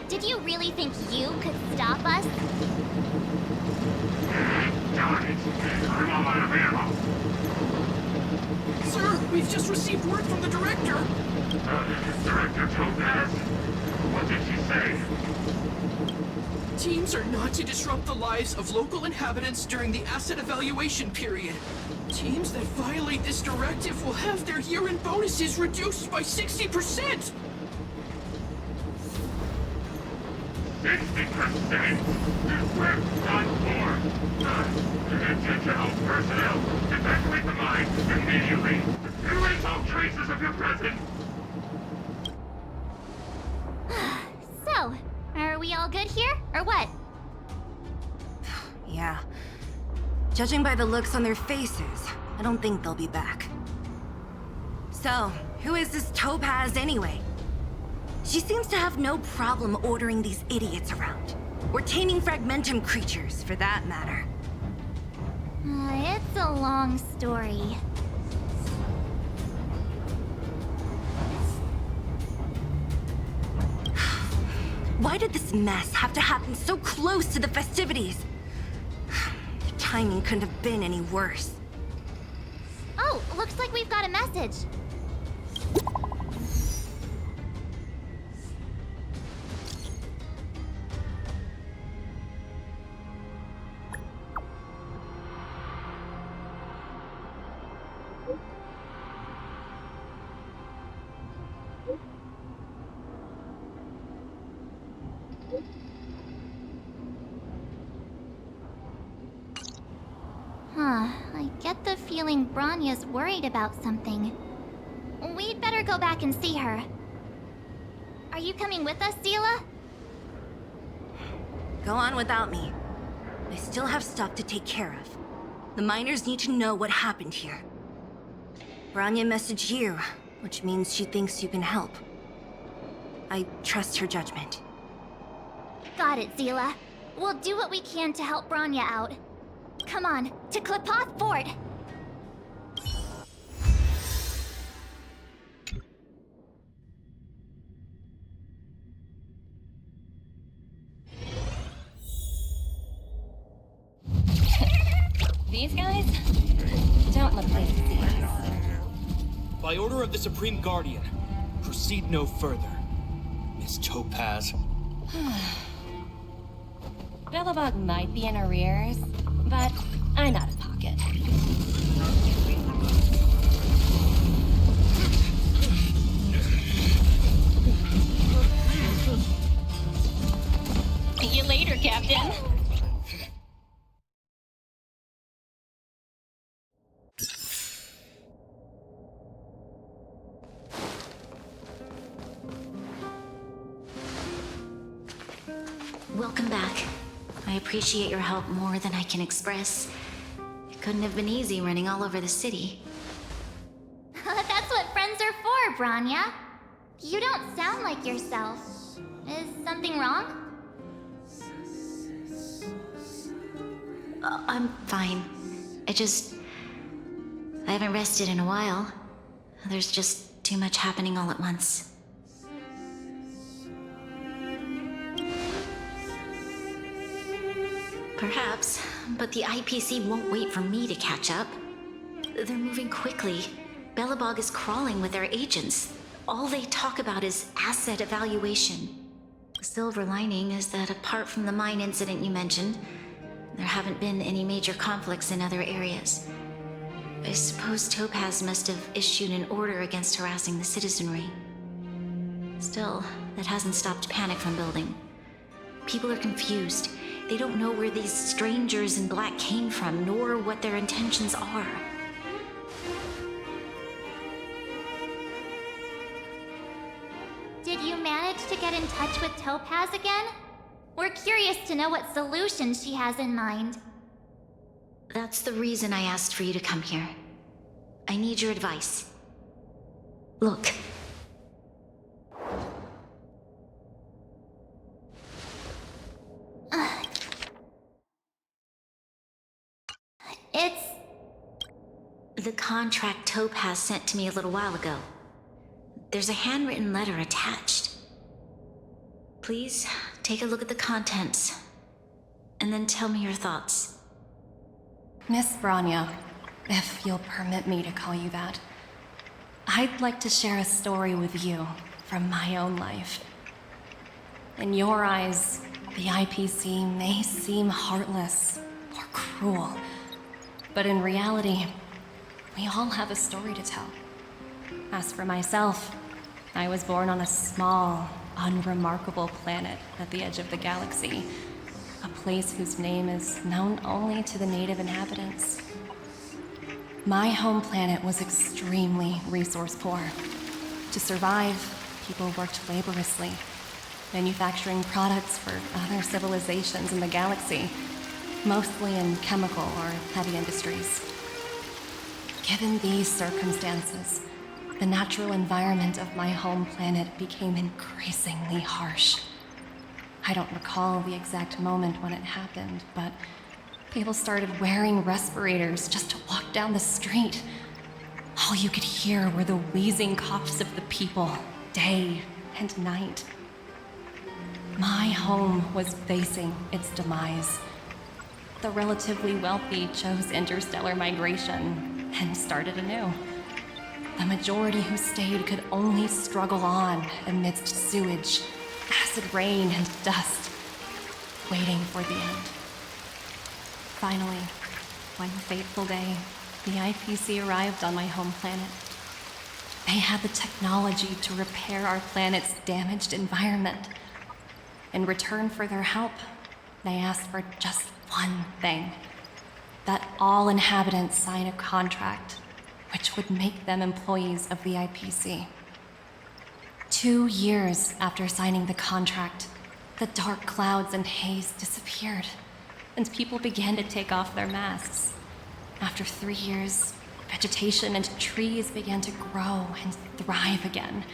Did you really think you could stop us? Darn it! I'm all out of ammo! Sir, we've just received word from the director! Director Topaz? What did she say? Teams are not to disrupt the lives of local inhabitants during the asset evaluation period. Teams that violate this directive will have their year-end bonuses reduced by 60%! 60%? We're done for! Attention all personnel! Evacuate the mine immediately! Erase all traces of your presence! So, are we all good here, or what? Yeah. Judging by the looks on their faces, I don't think they'll be back. So, who is this Topaz anyway? She seems to have no problem ordering these idiots around. Or taming fragmentum creatures, for that matter. It's a long story. Why did this mess have to happen so close to the festivities? The timing couldn't have been any worse. Oh, looks like we've got a message. I get the feeling Bronya's worried about something. We'd better go back and see her. Are you coming with us, Seela? Go on without me. I still have stuff to take care of. The miners need to know what happened here. Bronya messaged you, which means she thinks you can help. I trust her judgment. Got it, Seela. We'll do what we can to help Bronya out. Come on, to Klipoth Fort! These guys don't look like thieves. By order of the Supreme Guardian, proceed no further, Miss Topaz. Belobog might be in arrears, but I'm out of pocket. See you later, Captain. Welcome back. I appreciate your help more than I can express. It couldn't have been easy running all over the city. That's what friends are for, Bronya. You don't sound like yourself. Is something wrong? I'm fine. I haven't rested in a while. There's just too much happening all at once. Perhaps, but the IPC won't wait for me to catch up. They're moving quickly. Belobog is crawling with their agents. All they talk about is asset evaluation. The silver lining is that apart from the mine incident you mentioned, there haven't been any major conflicts in other areas. I suppose Topaz must have issued an order against harassing the citizenry. Still, that hasn't stopped panic from building. People are confused. They don't know where these strangers in black came from, nor what their intentions are. managed to get in touch with Topaz again? We're curious to know what solutions she has in mind. That's the reason I asked for you to come here. I need your advice. Look. It's... The contract Topaz sent to me a little while ago. There's a handwritten letter attached. Please take a look at the contents, and then tell me your thoughts. Miss Branya, if you'll permit me to call you that, I'd like to share a story with you from my own life. In your eyes, the IPC may seem heartless or cruel, but in reality, we all have a story to tell. As for myself, I was born on a small, unremarkable planet at the edge of the galaxy, a place whose name is known only to the native inhabitants. My home planet was extremely resource poor. To survive, people worked laboriously, manufacturing products for other civilizations in the galaxy, mostly in chemical or heavy industries. Given these circumstances, the natural environment of my home planet became increasingly harsh. I don't recall the exact moment when it happened, but people started wearing respirators just to walk down the street. All you could hear were the wheezing coughs of the people, day and night. My home was facing its demise. The relatively wealthy chose interstellar migration and started anew. The majority who stayed could only struggle on amidst sewage, acid rain, and dust, waiting for the end. Finally, one fateful day, the IPC arrived on my home planet. They had the technology to repair our planet's damaged environment. In return for their help, they asked for just one thing: that all inhabitants sign a contract which would make them employees of the IPC. 2 years after signing the contract, the dark clouds and haze disappeared, and people began to take off their masks. After 3 years, vegetation and trees began to grow and thrive again.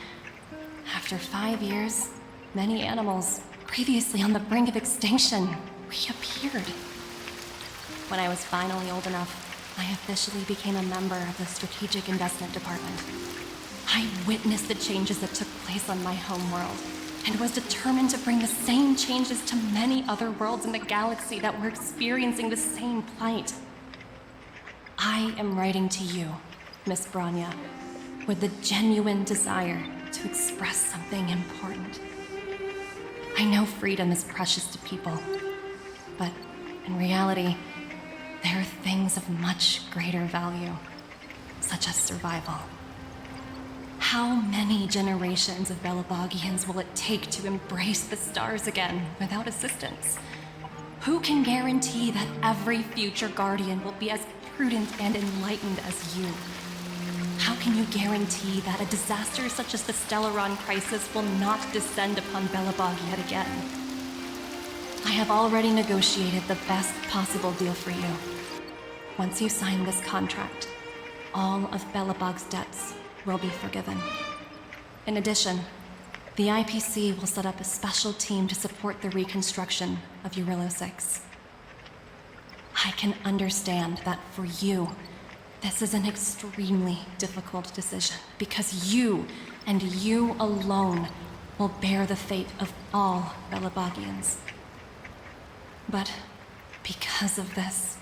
After 5 years, many animals, previously on the brink of extinction, reappeared. When I was finally old enough, I officially became a member of the Strategic Investment Department. I witnessed the changes that took place on my homeworld, and was determined to bring the same changes to many other worlds in the galaxy that were experiencing the same plight. I am writing to you, Miss Branya, with the genuine desire to express something important. I know freedom is precious to people, but in reality, there are things of much greater value, such as survival. How many generations of Belabogians will it take to embrace the stars again without assistance? Who can guarantee that every future Guardian will be as prudent and enlightened as you? How can you guarantee that a disaster such as the Stellaron crisis will not descend upon Belobog yet again? I have already negotiated the best possible deal for you. Once you sign this contract, all of Belobog's debts will be forgiven. In addition, the IPC will set up a special team to support the reconstruction of Jarilo-6. I can understand that for you, this is an extremely difficult decision, because you, and you alone, will bear the fate of all Belabogians. But because of this,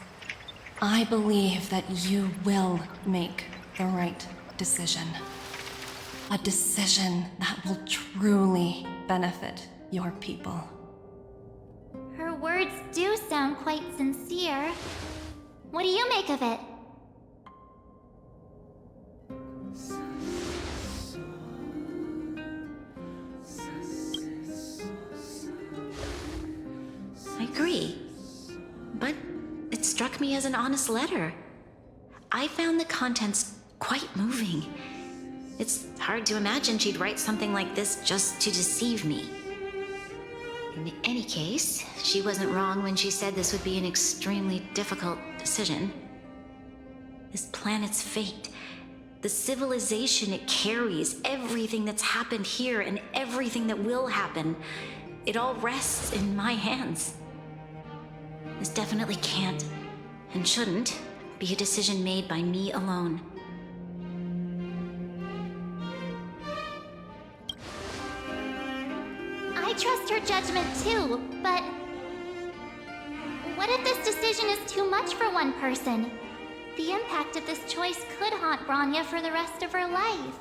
I believe that you will make the right decision. A decision that will truly benefit your people. Her words do sound quite sincere. What do you make of it? I agree. But it struck me as an honest letter. I found the contents quite moving. It's hard to imagine she'd write something like this just to deceive me. In any case, she wasn't wrong when she said this would be an extremely difficult decision. This planet's fate, the civilization it carries, everything that's happened here and everything that will happen, it all rests in my hands. This definitely can't, and shouldn't, be a decision made by me alone. I trust her judgment too, but what if this decision is too much for one person? The impact of this choice could haunt Bronya for the rest of her life.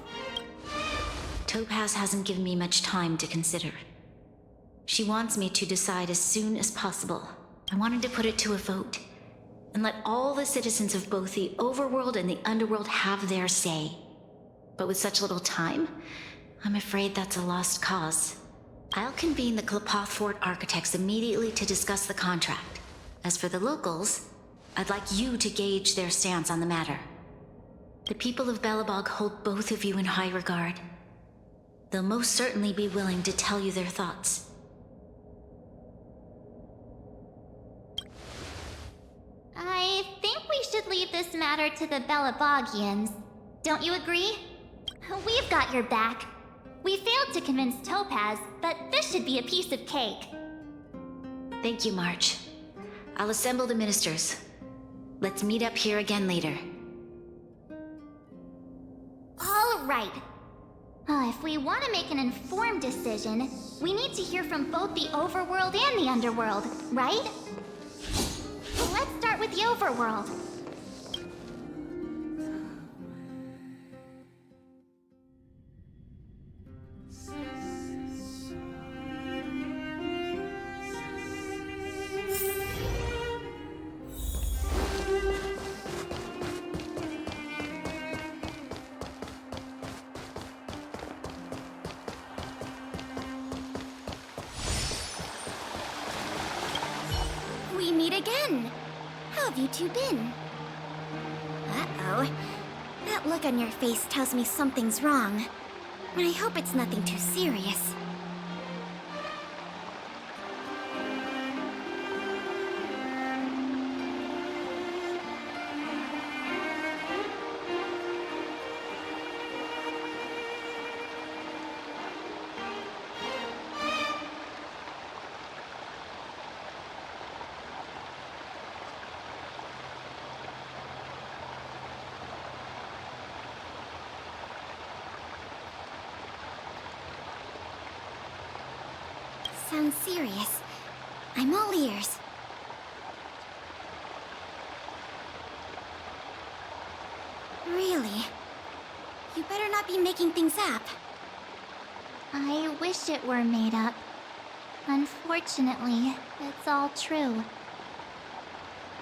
Topaz hasn't given me much time to consider. She wants me to decide as soon as possible. I wanted to put it to a vote, and let all the citizens of both the overworld and the underworld have their say. But with such little time, I'm afraid that's a lost cause. I'll convene the Klapoth Fort architects immediately to discuss the contract. As for the locals, I'd like you to gauge their stance on the matter. The people of Belobog hold both of you in high regard. They'll most certainly be willing to tell you their thoughts. I think we should leave this matter to the Belabogians. Don't you agree? We've got your back. We failed to convince Topaz, but this should be a piece of cake. Thank you, March. I'll assemble the ministers. Let's meet up here again later. All right. If we want to make an informed decision, we need to hear from both the overworld and the underworld, right? Let's start with the overworld. We meet again. How have you two been? Uh-oh. That look on your face tells me something's wrong. I hope it's nothing too serious. Sounds serious. I'm all ears. Really? You better not be making things up. I wish it were made up. Unfortunately, it's all true.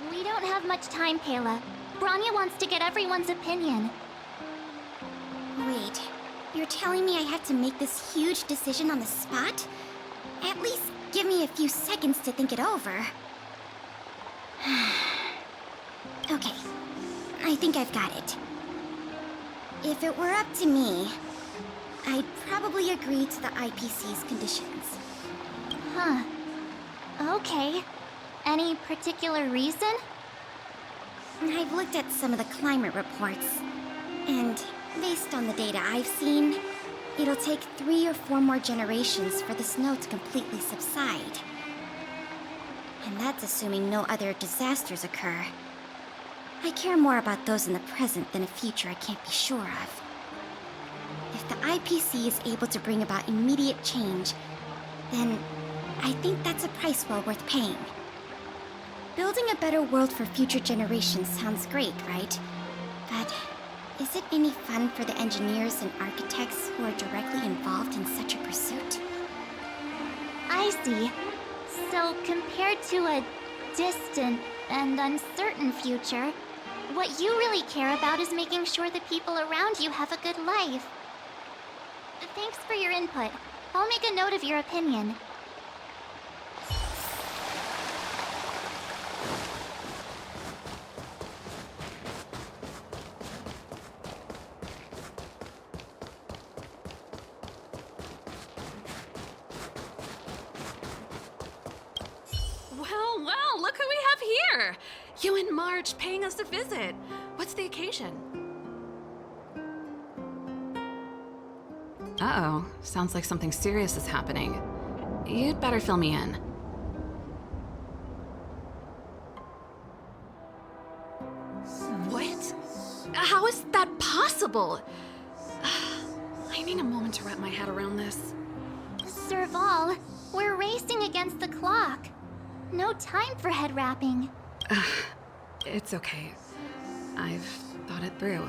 We don't have much time, Pela. Bronya wants to get everyone's opinion. Wait, you're telling me I have to make this huge decision on the spot? At least give me a few seconds to think it over. Okay, I think I've got it. If it were up to me, I'd probably agree to the IPC's conditions. Huh. Okay. Any particular reason? I've looked at some of the climate reports, and based on the data I've seen, it'll take 3 or 4 more generations for the snow to completely subside. And that's assuming no other disasters occur. I care more about those in the present than a future I can't be sure of. If the IPC is able to bring about immediate change, then I think that's a price well worth paying. Building a better world for future generations sounds great, right? But is it any fun for the engineers and architects who are directly involved in such a pursuit? I see. So compared to a distant and uncertain future, what you really care about is making sure the people around you have a good life. Thanks for your input. I'll make a note of your opinion. here! You and March paying us a visit. What's the occasion? Uh-oh. Sounds like something serious is happening. You'd better fill me in. What? How is that possible? I need a moment to wrap my head around this. Serval, we're racing against the clock. No time for head wrapping. It's okay. I've thought it through.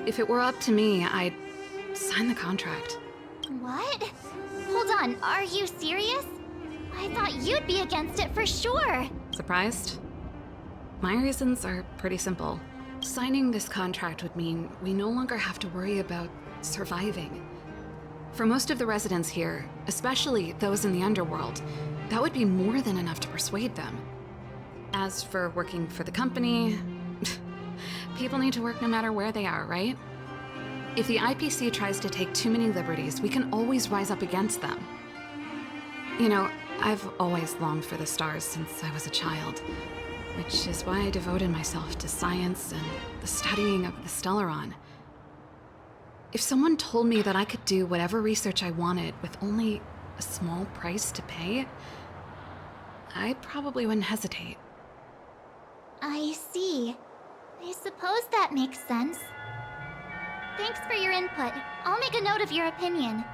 If it were up to me, I'd sign the contract. What? Hold on, are you serious? I thought you'd be against it for sure. Surprised? My reasons are pretty simple. Signing this contract would mean we no longer have to worry about surviving. For most of the residents here, especially those in the underworld, that would be more than enough to persuade them. As for working for the company, people need to work no matter where they are, right? If the IPC tries to take too many liberties, we can always rise up against them. You know, I've always longed for the stars since I was a child, which is why I devoted myself to science and the studying of the Stellaron. If someone told me that I could do whatever research I wanted with only a small price to pay, I probably wouldn't hesitate. I see. I suppose that makes sense. Thanks for your input. I'll make a note of your opinion.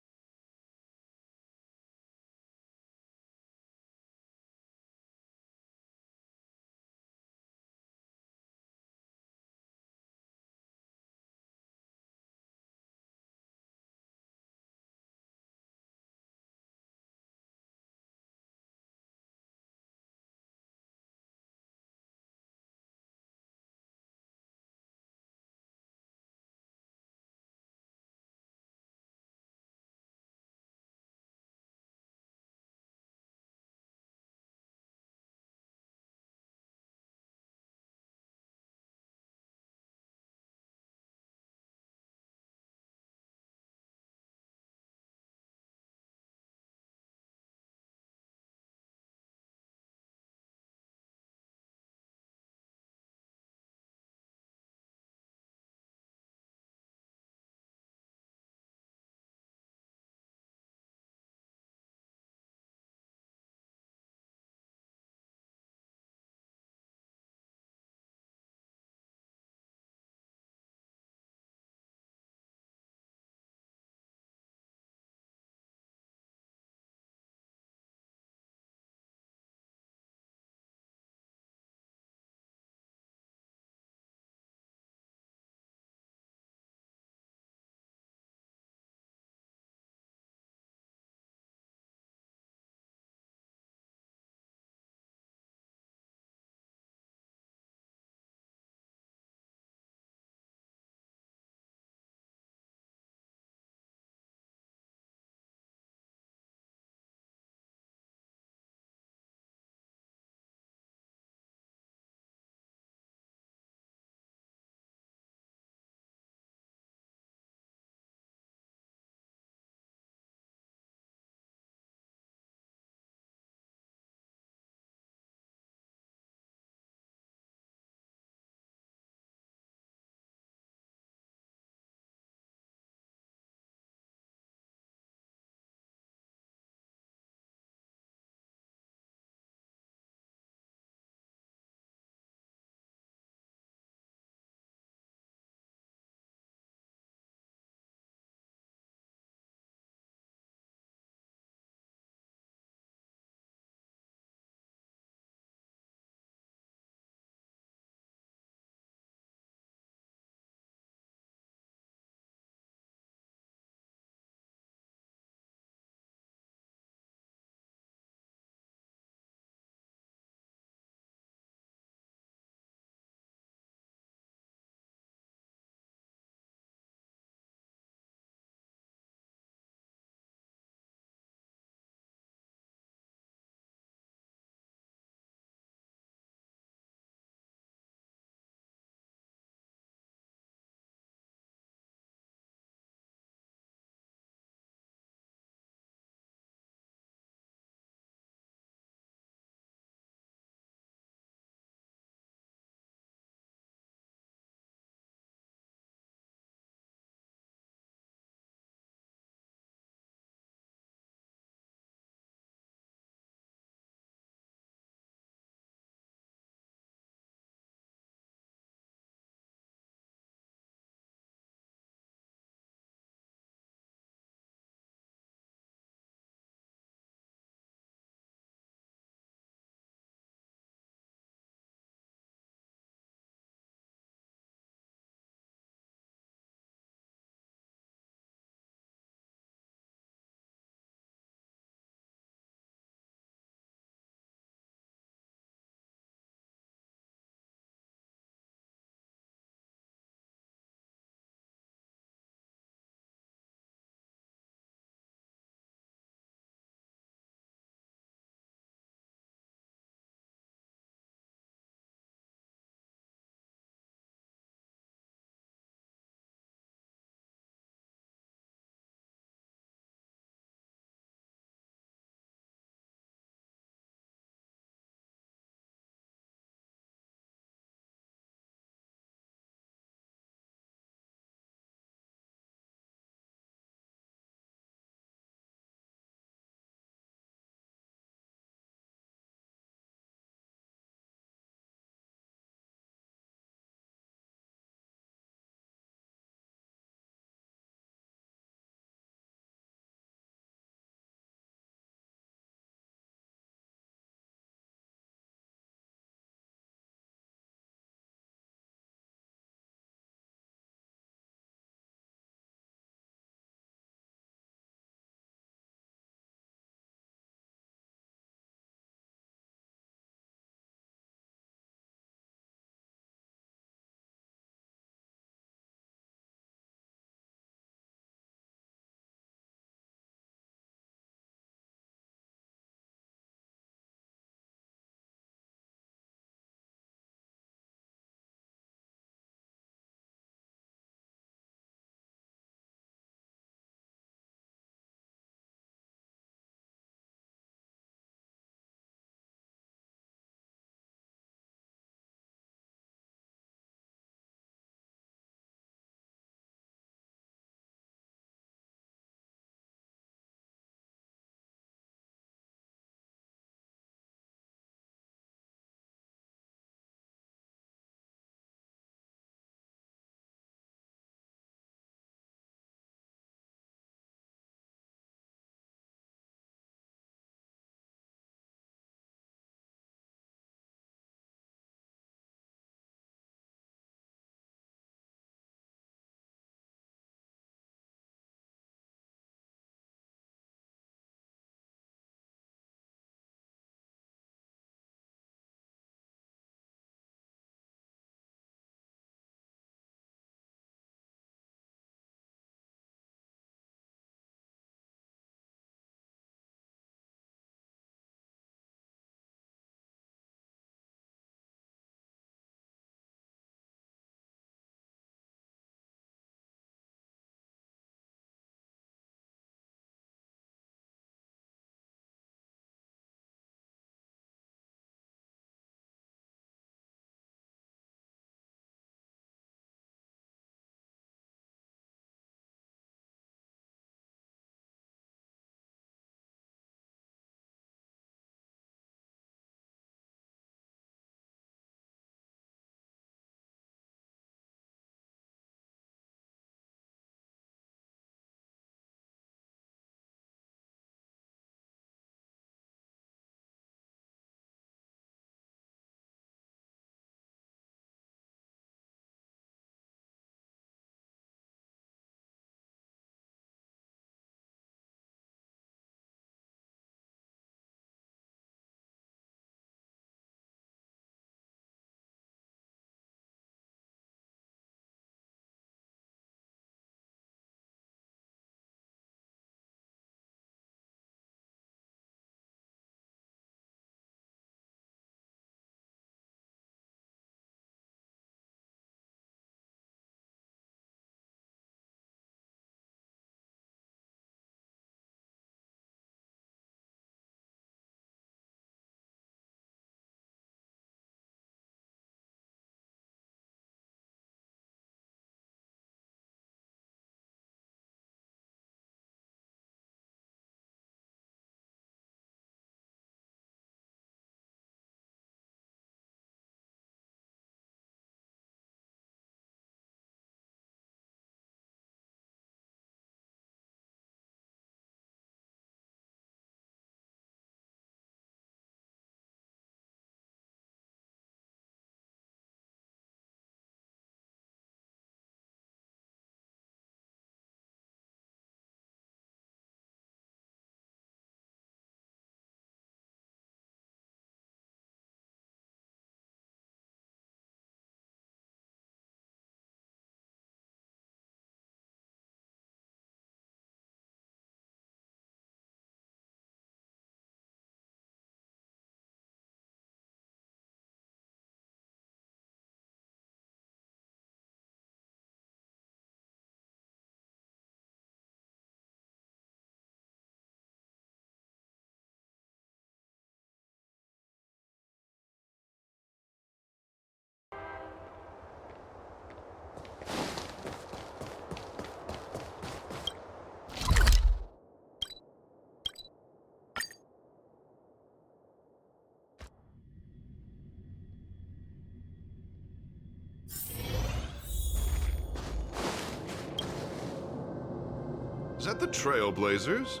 that the Trailblazers?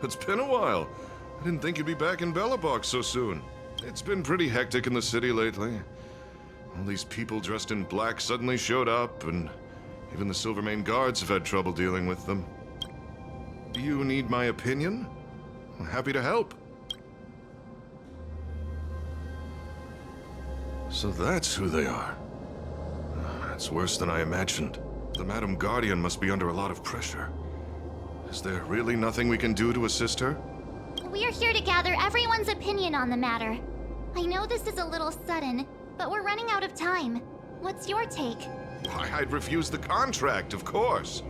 It's been a while. I didn't think you'd be back in Belobog so soon. It's been pretty hectic in the city lately. All these people dressed in black suddenly showed up, and even the Silvermane guards have had trouble dealing with them. Do you need my opinion? I'm happy to help. So that's who they are. It's worse than I imagined. The Madam Guardian must be under a lot of pressure. Is there really nothing we can do to assist her? We're here to gather everyone's opinion on the matter. I know this is a little sudden, but we're running out of time. What's your take? Why, I'd refuse the contract, of course.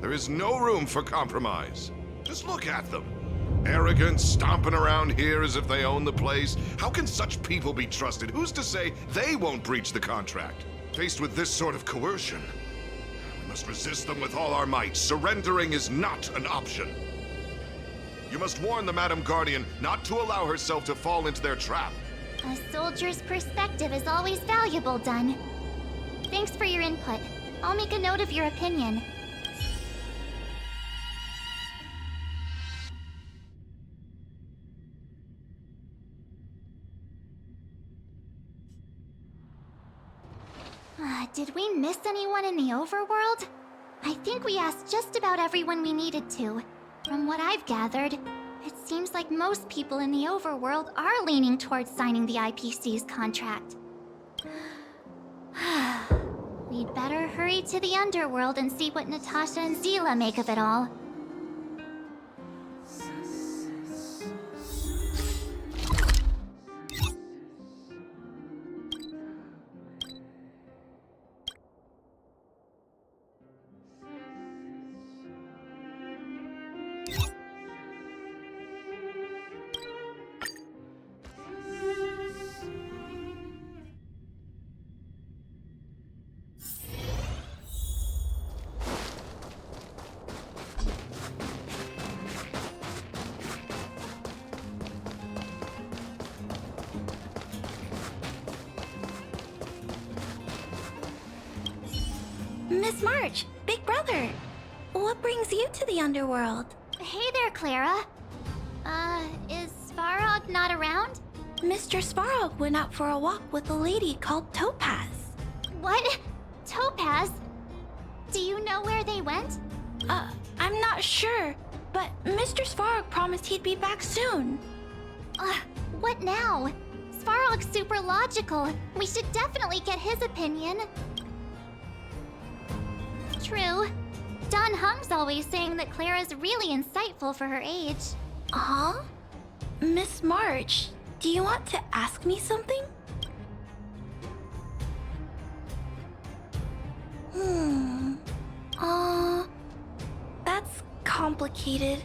There is no room for compromise. Just look at them. Arrogant, stomping around here as if they own the place. How can such people be trusted? Who's to say they won't breach the contract? Faced with this sort of coercion, we must resist them with all our might. Surrendering is not an option. You must warn the Madam Guardian not to allow herself to fall into their trap. A soldier's perspective is always valuable, Dun. Thanks for your input. I'll make a note of your opinion. Did we miss anyone in the overworld? I think we asked just about everyone we needed to. From what I've gathered, it seems like most people in the overworld are leaning towards signing the IPC's contract. We'd better hurry to the underworld and see what Natasha and Zila make of it all. Miss March, Big Brother, what brings you to the underworld? Hey there, Clara. Is Svarog not around? Mr. Svarog went out for a walk with a lady called Topaz. What? Topaz? Do you know where they went? I'm not sure, but Mr. Svarog promised he'd be back soon. What now? Svarog's super logical. We should definitely get his opinion. True. Don Hung's always saying that Clara's really insightful for her age. Huh? Miss March, do you want to ask me something? That's complicated.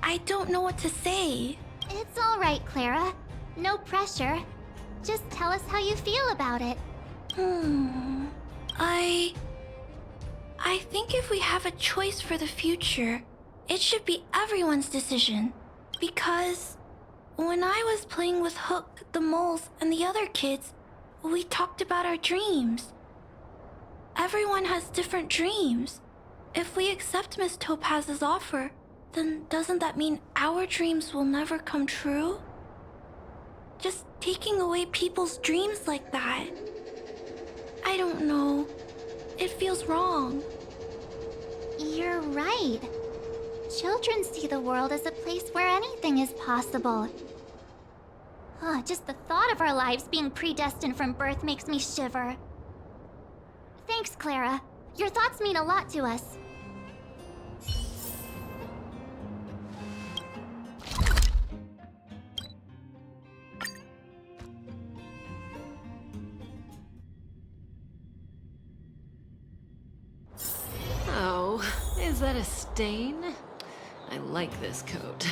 I don't know what to say. It's all right, Clara. No pressure. Just tell us how you feel about it. I think if we have a choice for the future, it should be everyone's decision. Because when I was playing with Hook, the moles, and the other kids, we talked about our dreams. Everyone has different dreams. If we accept Miss Topaz's offer, then doesn't that mean our dreams will never come true? Just taking away people's dreams like that. I don't know. It feels wrong. You're right. Children see the world as a place where anything is possible. Just the thought of our lives being predestined from birth makes me shiver. Thanks, Clara. Your thoughts mean a lot to us. Oh, is that a stain? I like this coat.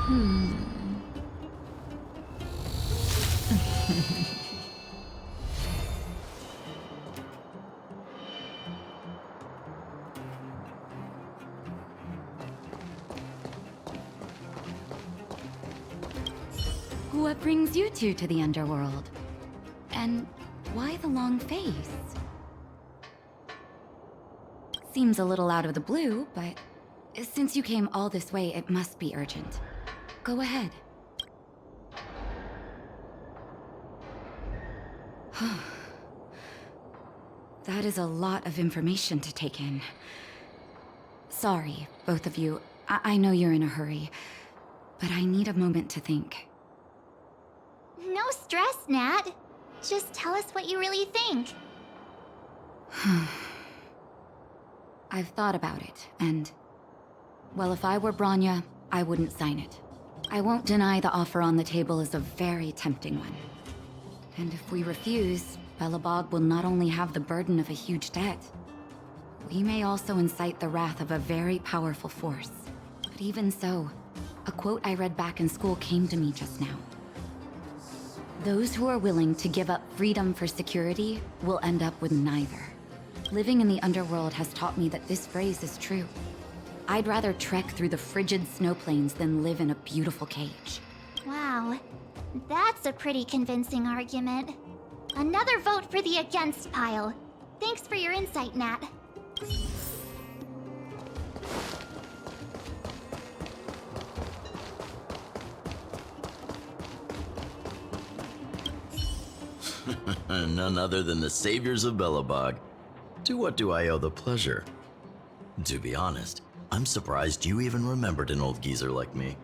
What brings you two to the underworld? And why the long face? Seems a little out of the blue, but since you came all this way, it must be urgent. Go ahead. That is a lot of information to take in. Sorry, both of you. I know you're in a hurry, but I need a moment to think. No stress, Nat. Just tell us what you really think. I've thought about it, and... well, if I were Bronya, I wouldn't sign it. I won't deny the offer on the table is a very tempting one. And if we refuse, Belobog will not only have the burden of a huge debt, we may also incite the wrath of a very powerful force. But even so, a quote I read back in school came to me just now. Those who are willing to give up freedom for security will end up with neither. Living in the underworld has taught me that this phrase is true. I'd rather trek through the frigid snow plains than live in a beautiful cage. Wow, that's a pretty convincing argument. Another vote for the against pile. Thanks for your insight, Nat. None other than the saviors of Belobog. To what do I owe the pleasure? To be honest, I'm surprised you even remembered an old geezer like me.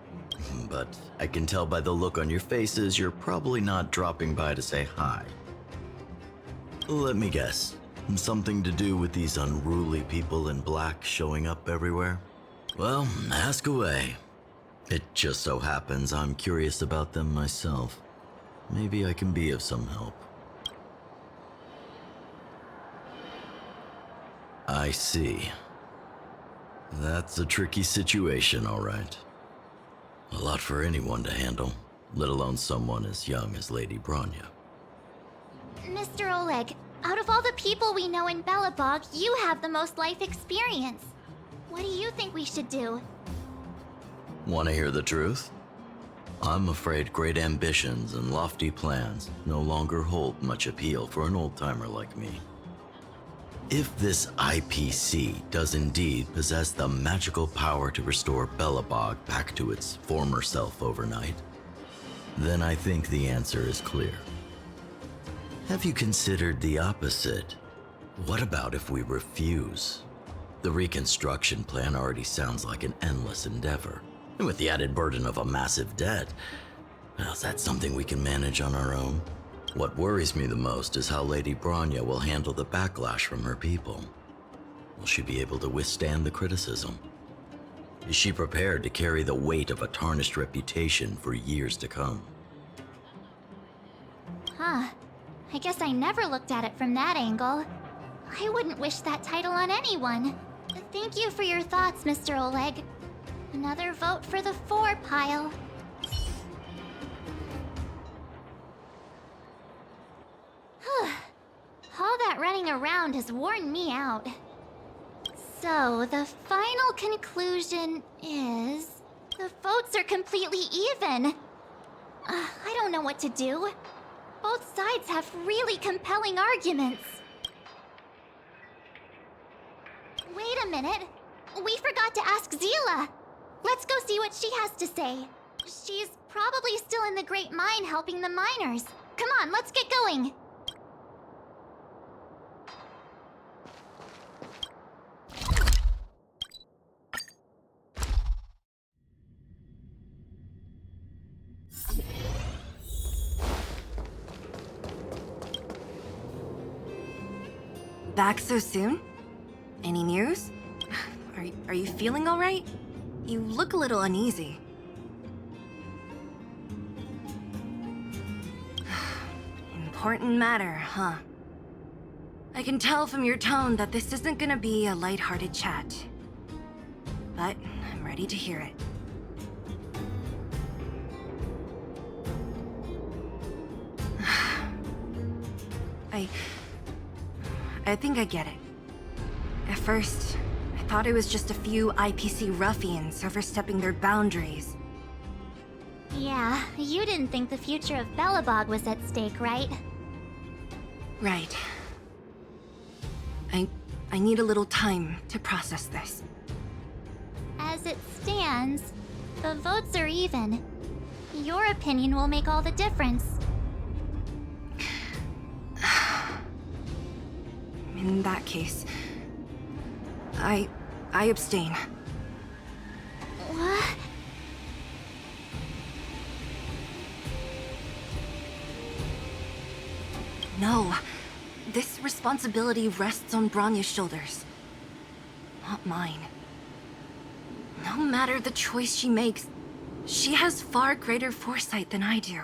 But I can tell by the look on your faces you're probably not dropping by to say hi. Let me guess. Something to do with these unruly people in black showing up everywhere? Well, ask away. It just so happens I'm curious about them myself. Maybe I can be of some help. I see. That's a tricky situation, all right. A lot for anyone to handle, let alone someone as young as Lady Bronya. Mr. Oleg, out of all the people we know in Belobog, you have the most life experience. What do you think we should do? Want to hear the truth? I'm afraid great ambitions and lofty plans no longer hold much appeal for an old-timer like me. If this IPC does indeed possess the magical power to restore Belobog back to its former self overnight, then I think the answer is clear. Have you considered the opposite? What about if we refuse? The reconstruction plan already sounds like an endless endeavor. And with the added burden of a massive debt, well, is that something we can manage on our own? What worries me the most is how Lady Bronya will handle the backlash from her people. Will she be able to withstand the criticism? Is she prepared to carry the weight of a tarnished reputation for years to come? Huh. I guess I never looked at it from that angle. I wouldn't wish that title on anyone. Thank you for your thoughts, Mr. Oleg. Another vote for the 4 pile. All that running around has worn me out. So, the final conclusion is... the votes are completely even. I don't know what to do. Both sides have really compelling arguments. Wait a minute. We forgot to ask Zila. Let's go see what she has to say. She's probably still in the Great Mine helping the miners. Come on, let's get going. Back so soon? Any news? Are you feeling all right? You look a little uneasy. Important matter, huh? I can tell from your tone that this isn't gonna be a lighthearted chat. But I'm ready to hear it. I think I get it. At first, I thought it was just a few IPC ruffians overstepping their boundaries. Yeah, you didn't think the future of Belobog was at stake, right? Right. I need a little time to process this. As it stands, the votes are even. Your opinion will make all the difference. In that case, I abstain. What? No. This responsibility rests on Bronya's shoulders. Not mine. No matter the choice she makes, she has far greater foresight than I do.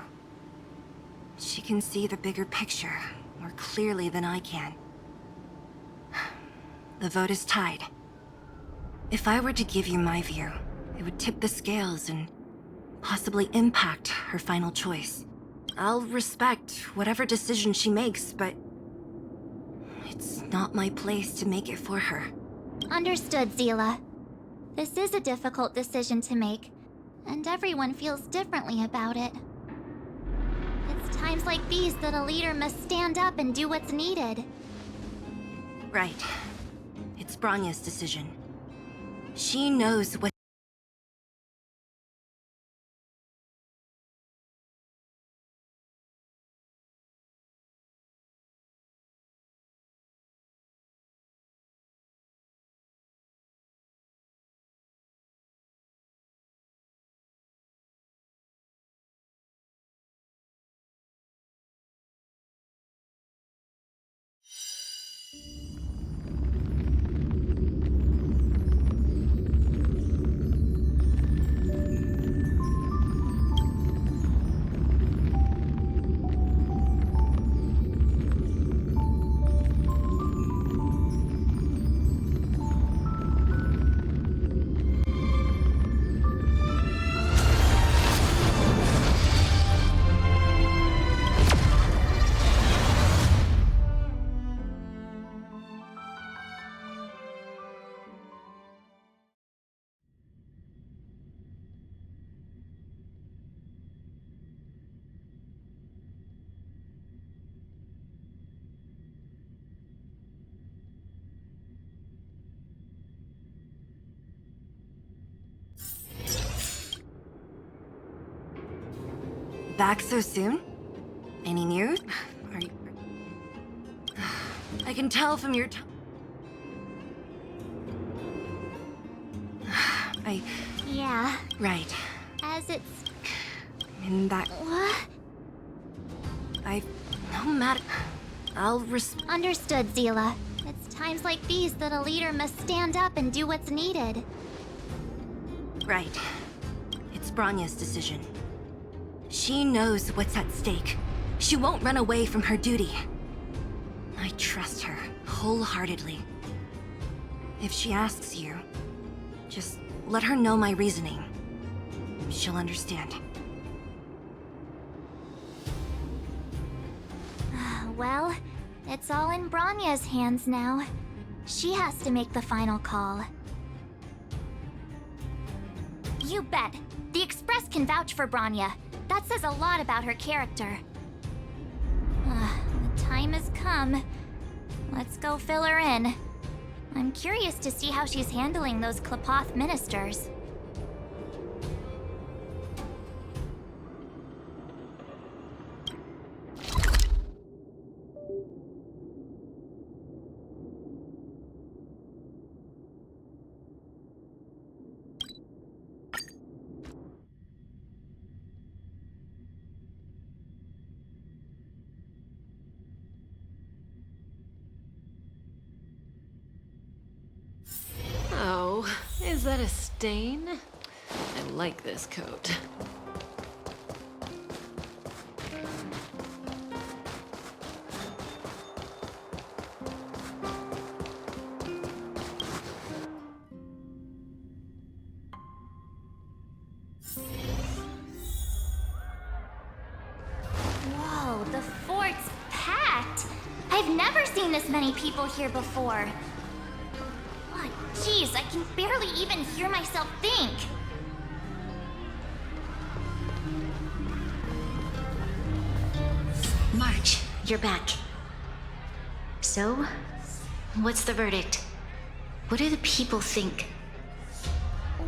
She can see the bigger picture more clearly than I can. The vote is tied. If I were to give you my view, it would tip the scales and possibly impact her final choice. I'll respect whatever decision she makes, but it's not my place to make it for her. Understood, Zila. This is a difficult decision to make, and everyone feels differently about it. It's times like these that a leader must stand up and do what's needed. Right. It's Bronya's decision. She knows what... Back so soon? Any news? Are you... I can tell from your Yeah. Right. As it's... In that... What? No matter... I'll Understood, Zila. It's times like these that a leader must stand up and do what's needed. Right. It's Bronya's decision. She knows what's at stake. She won't run away from her duty. I trust her wholeheartedly. If she asks you, just let her know my reasoning. She'll understand. Well, it's all in Bronya's hands now. She has to make the final call. You bet. The Express can vouch for Bronya. That says a lot about her character. The time has come. Let's go fill her in. I'm curious to see how she's handling those Klapoth ministers. Oh, is that a stain? I like this coat. Whoa, the fort's packed! I've never seen this many people here before. Oh, jeez, I can barely even hear myself think. March, you're back. So, what's the verdict? What do the people think?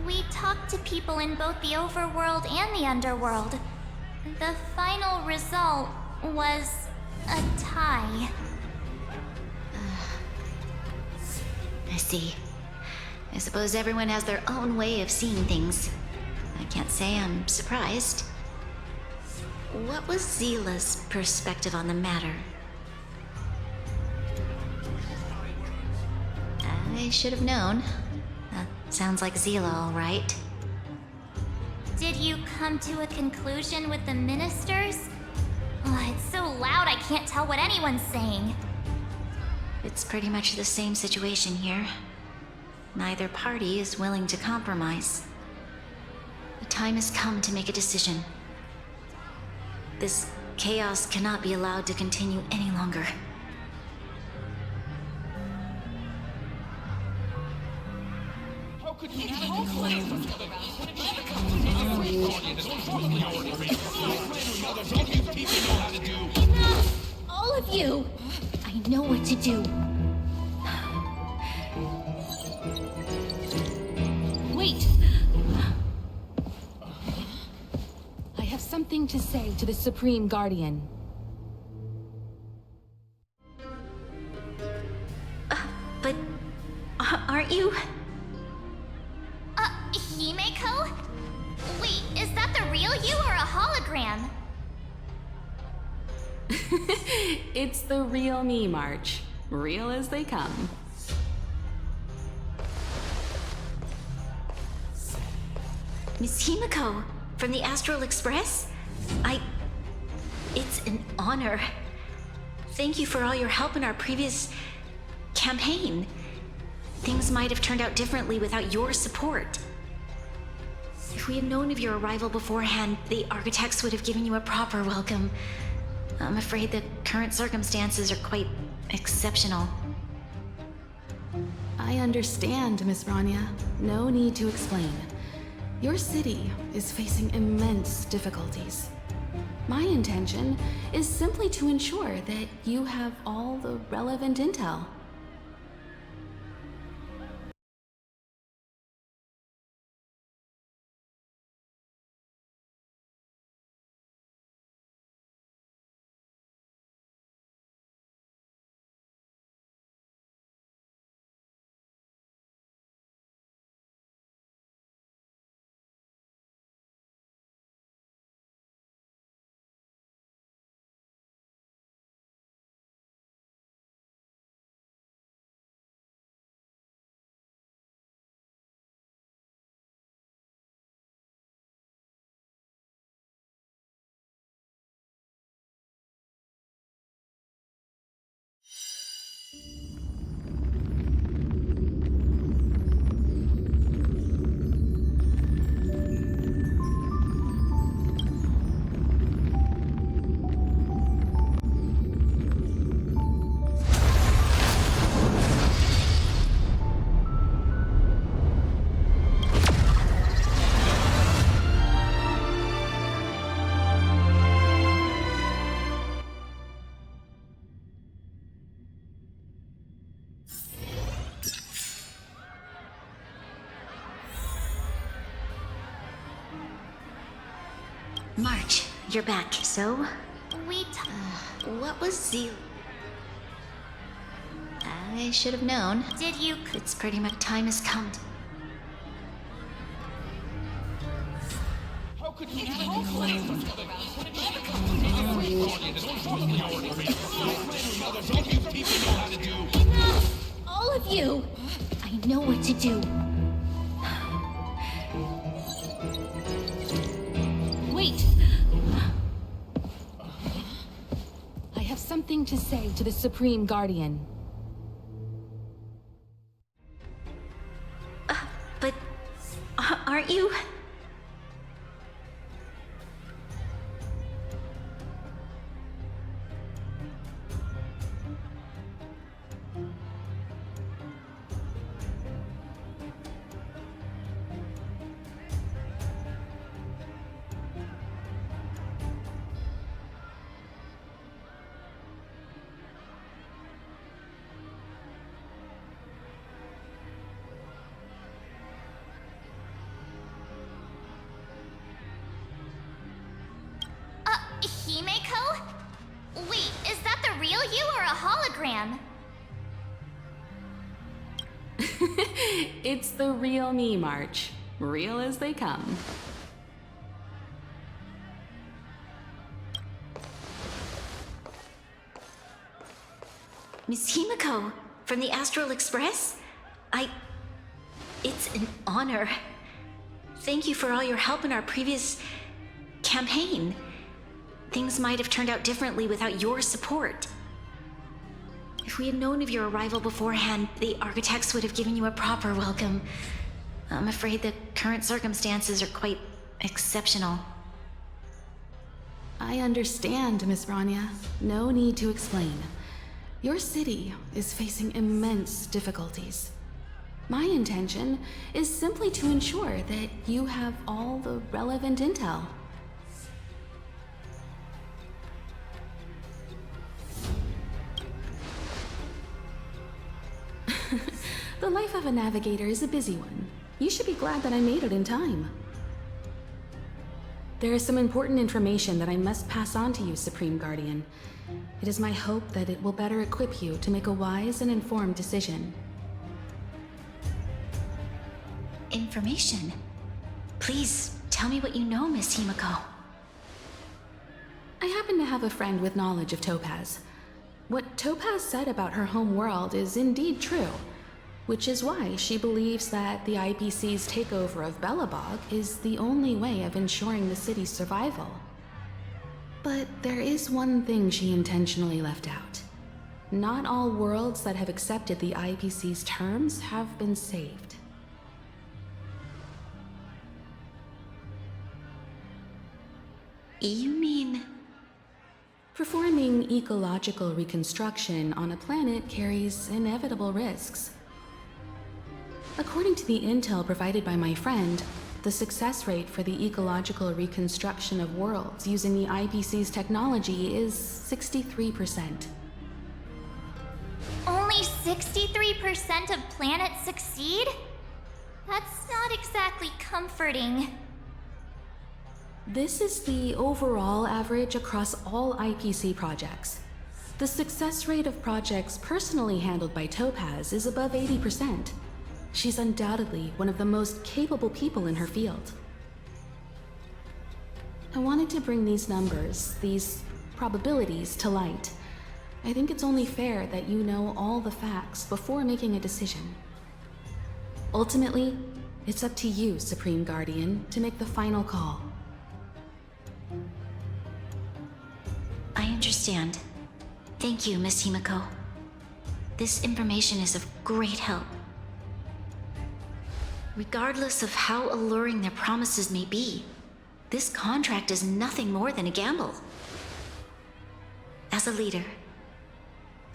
We talked to people in both the overworld and the underworld. The final result was a tie. I see. I suppose everyone has their own way of seeing things. I can't say I'm surprised. What was Zila's perspective on the matter? I should have known. That sounds like Zila, all right. Did you come to a conclusion with the ministers? Oh, it's so loud I can't tell what anyone's saying. It's pretty much the same situation here. Neither party is willing to compromise. The time has come to make a decision. This chaos cannot be allowed to continue any longer. Enough! All of you! I know what to do. Wait! I have something to say to the Supreme Guardian. But aren't you? Himeko? Wait, is that the real you or a hologram? It's the real me, March. Real as they come. Miss Himeko, from the Astral Express? It's an honor. Thank you for all your help in our previous campaign. Things might have turned out differently without your support. If we had known of your arrival beforehand, the architects would have given you a proper welcome. I'm afraid the current circumstances are quite exceptional. I understand, Miss Rania. No need to explain. Your city is facing immense difficulties. My intention is simply to ensure that you have all the relevant intel. March, you're back. So, what was Zila? I should have known. Did you? It's pretty much time has come. How could you Enough! All of you! I know what to do. Wait! I have something to say to the Supreme Guardian. But aren't you? Himeko? Wait, is that the real you or a hologram? It's the real me, March. Real as they come. Miss Himeko, from the Astral Express? It's an honor. Thank you for all your help in our previous campaign. Things might have turned out differently without your support. If we had known of your arrival beforehand, the architects would have given you a proper welcome. I'm afraid the current circumstances are quite exceptional. I understand, Miss Rania. No need to explain. Your city is facing immense difficulties. My intention is simply to ensure that you have all the relevant intel. The life of a navigator is a busy one. You should be glad that I made it in time. There is some important information that I must pass on to you, Supreme Guardian. It is my hope that it will better equip you to make a wise and informed decision. Information? Please, tell me what you know, Miss Himeko. I happen to have a friend with knowledge of Topaz. What Topaz said about her home world is indeed true, which is why she believes that the IPC's takeover of Belobog is the only way of ensuring the city's survival. But there is one thing she intentionally left out. Not all worlds that have accepted the IPC's terms have been saved. You mean... Performing ecological reconstruction on a planet carries inevitable risks. According to the intel provided by my friend, the success rate for the ecological reconstruction of worlds using the IPC's technology is 63%. Only 63% of planets succeed? That's not exactly comforting. This is the overall average across all IPC projects. The success rate of projects personally handled by Topaz is above 80%. She's undoubtedly one of the most capable people in her field. I wanted to bring these numbers, these probabilities, to light. I think it's only fair that you know all the facts before making a decision. Ultimately, it's up to you, Supreme Guardian, to make the final call. I understand. Thank you, Miss Himeko. This information is of great help. Regardless of how alluring their promises may be, this contract is nothing more than a gamble. As a leader,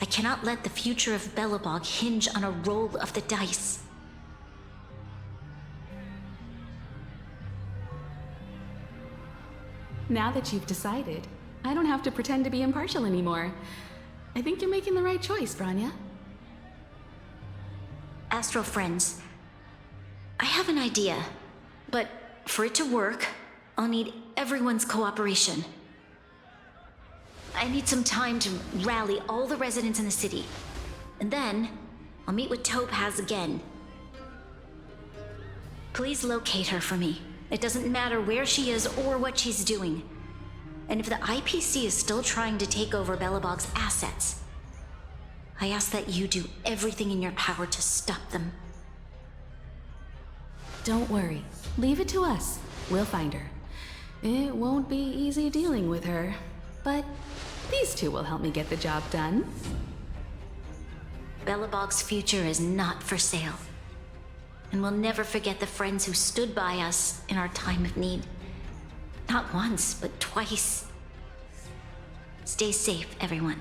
I cannot let the future of Belobog hinge on a roll of the dice. Now that you've decided, I don't have to pretend to be impartial anymore. I think you're making the right choice, Branya. Astral friends, I have an idea, but for it to work, I'll need everyone's cooperation. I need some time to rally all the residents in the city, and then I'll meet with Topaz again. Please locate her for me. It doesn't matter where she is or what she's doing. And if the IPC is still trying to take over Belobog's assets, I ask that you do everything in your power to stop them. Don't worry. Leave it to us. We'll find her. It won't be easy dealing with her, but these two will help me get the job done. Belobog's future is not for sale. And we'll never forget the friends who stood by us in our time of need. Not once, but twice. Stay safe, everyone.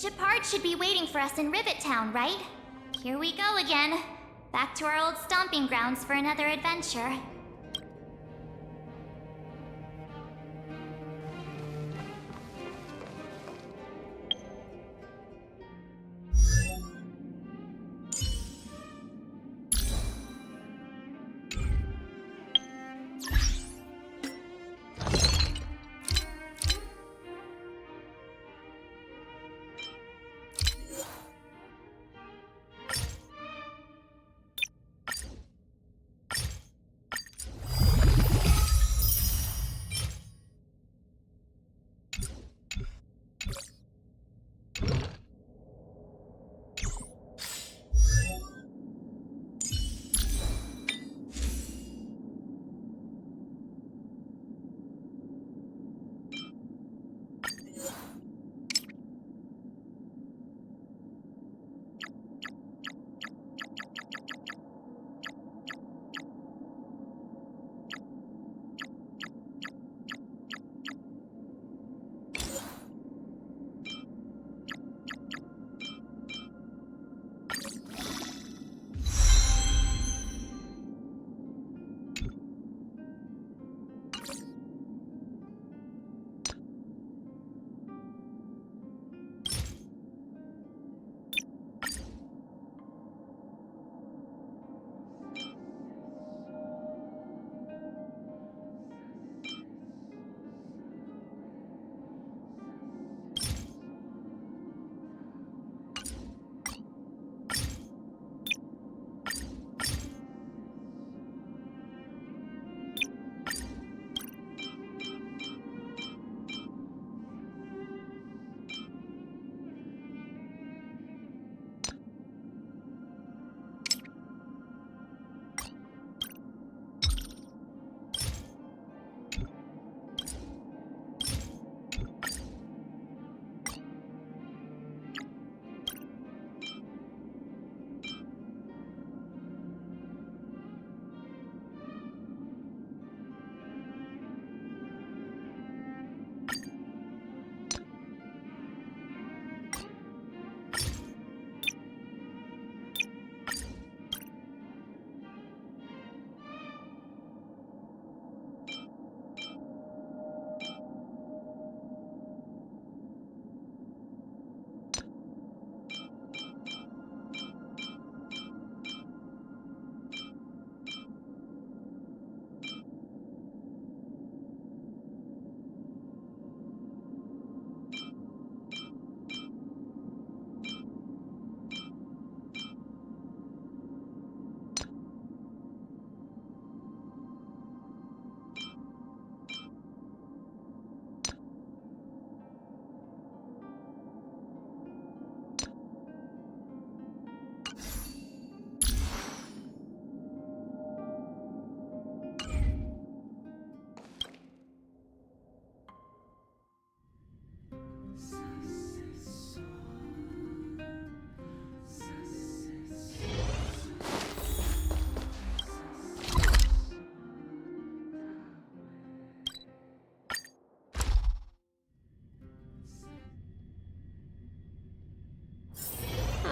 Shepard should be waiting for us in Rivet Town, right? Here we go again. Back to our old stomping grounds for another adventure.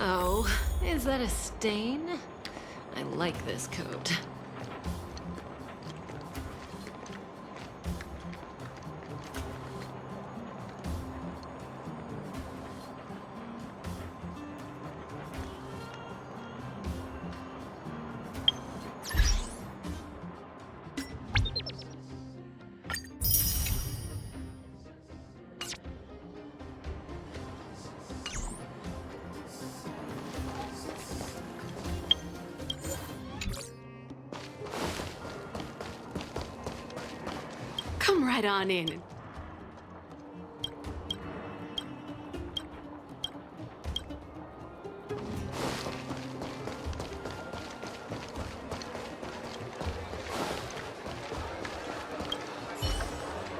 Oh, is that a stain? I like this coat. Come right on in.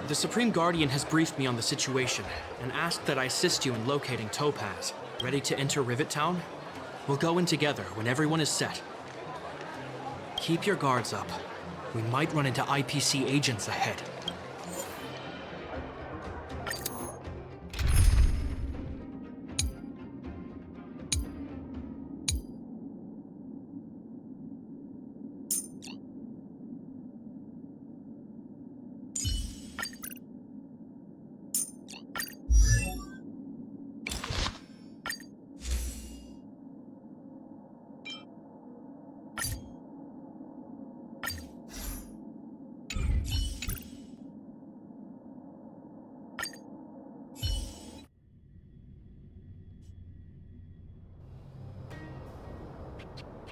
The Supreme Guardian has briefed me on the situation and asked that I assist you in locating Topaz. Ready to enter Rivet Town? We'll go in together when everyone is set. Keep your guards up. We might run into IPC agents ahead.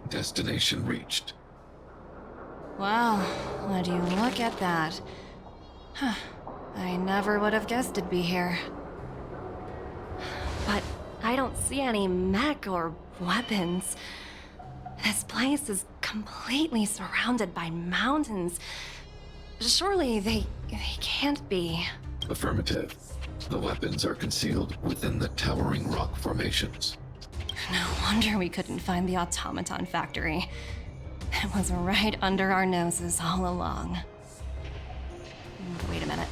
Destination reached. Wow, would you look at that? Huh. I never would have guessed it'd be here. But I don't see any mech or weapons. This place is completely surrounded by mountains. Surely they can't be. Affirmative. The weapons are concealed within the towering rock formations. No wonder we couldn't find the automaton factory. It was right under our noses all along. Wait a minute.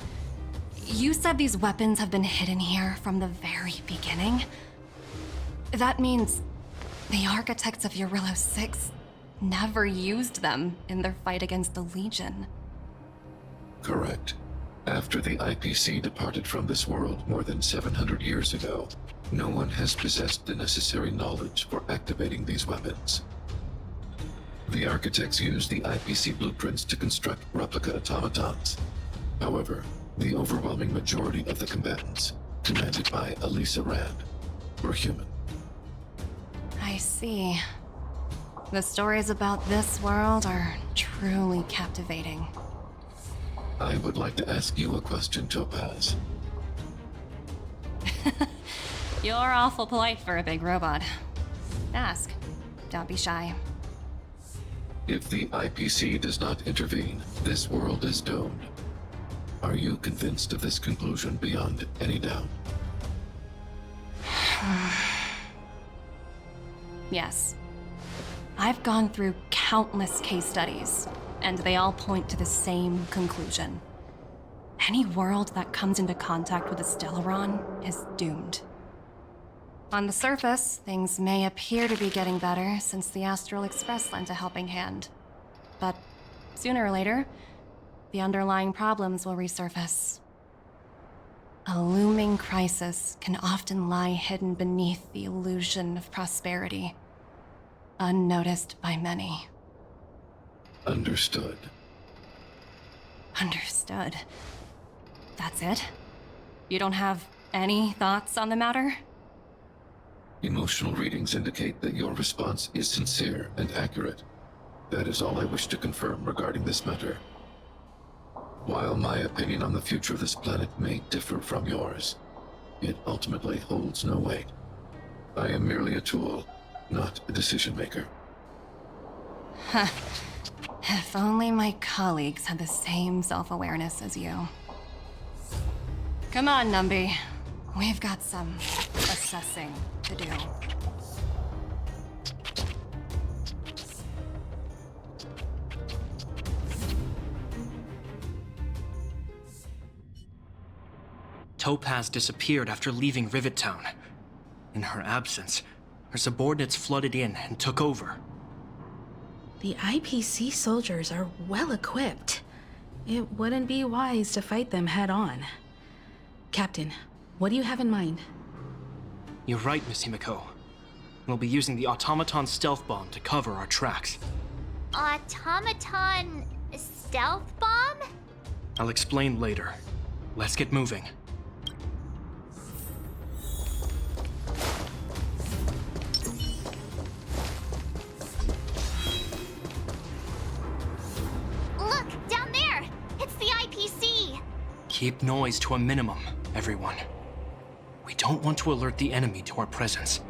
You said these weapons have been hidden here from the very beginning? That means the architects of Jarilo-6 never used them in their fight against the Legion. Correct. After the IPC departed from this world more than 700 years ago, no one has possessed the necessary knowledge for activating these weapons. The architects used the IPC blueprints to construct replica automatons. However, the overwhelming majority of the combatants, commanded by Elisa Rand, were human. I see. The stories about this world are truly captivating. I would like to ask you a question, Topaz. You're awful polite for a big robot. Ask. Don't be shy. If the IPC does not intervene, this world is doomed. Are you convinced of this conclusion beyond any doubt? Yes. I've gone through countless case studies, and they all point to the same conclusion. Any world that comes into contact with a Stellaron is doomed. On the surface, things may appear to be getting better since the Astral Express lent a helping hand. But sooner or later, the underlying problems will resurface. A looming crisis can often lie hidden beneath the illusion of prosperity, unnoticed by many. Understood. Understood. That's it? You don't have any thoughts on the matter? Emotional readings indicate that your response is sincere and accurate. That is all I wish to confirm regarding this matter. While my opinion on the future of this planet may differ from yours, it ultimately holds no weight. I am merely a tool, not a decision maker. Huh. If only my colleagues had the same self-awareness as you. Come on, Numby. We've got some assessing to do. Topaz disappeared after leaving Rivet Town. In her absence, her subordinates flooded in and took over. The IPC soldiers are well equipped. It wouldn't be wise to fight them head on. Captain, what do you have in mind? You're right, Miss Himiko. We'll be using the automaton stealth bomb to cover our tracks. Automaton stealth bomb? I'll explain later. Let's get moving. Look, down there! It's the IPC! Keep noise to a minimum, everyone. We don't want to alert the enemy to our presence.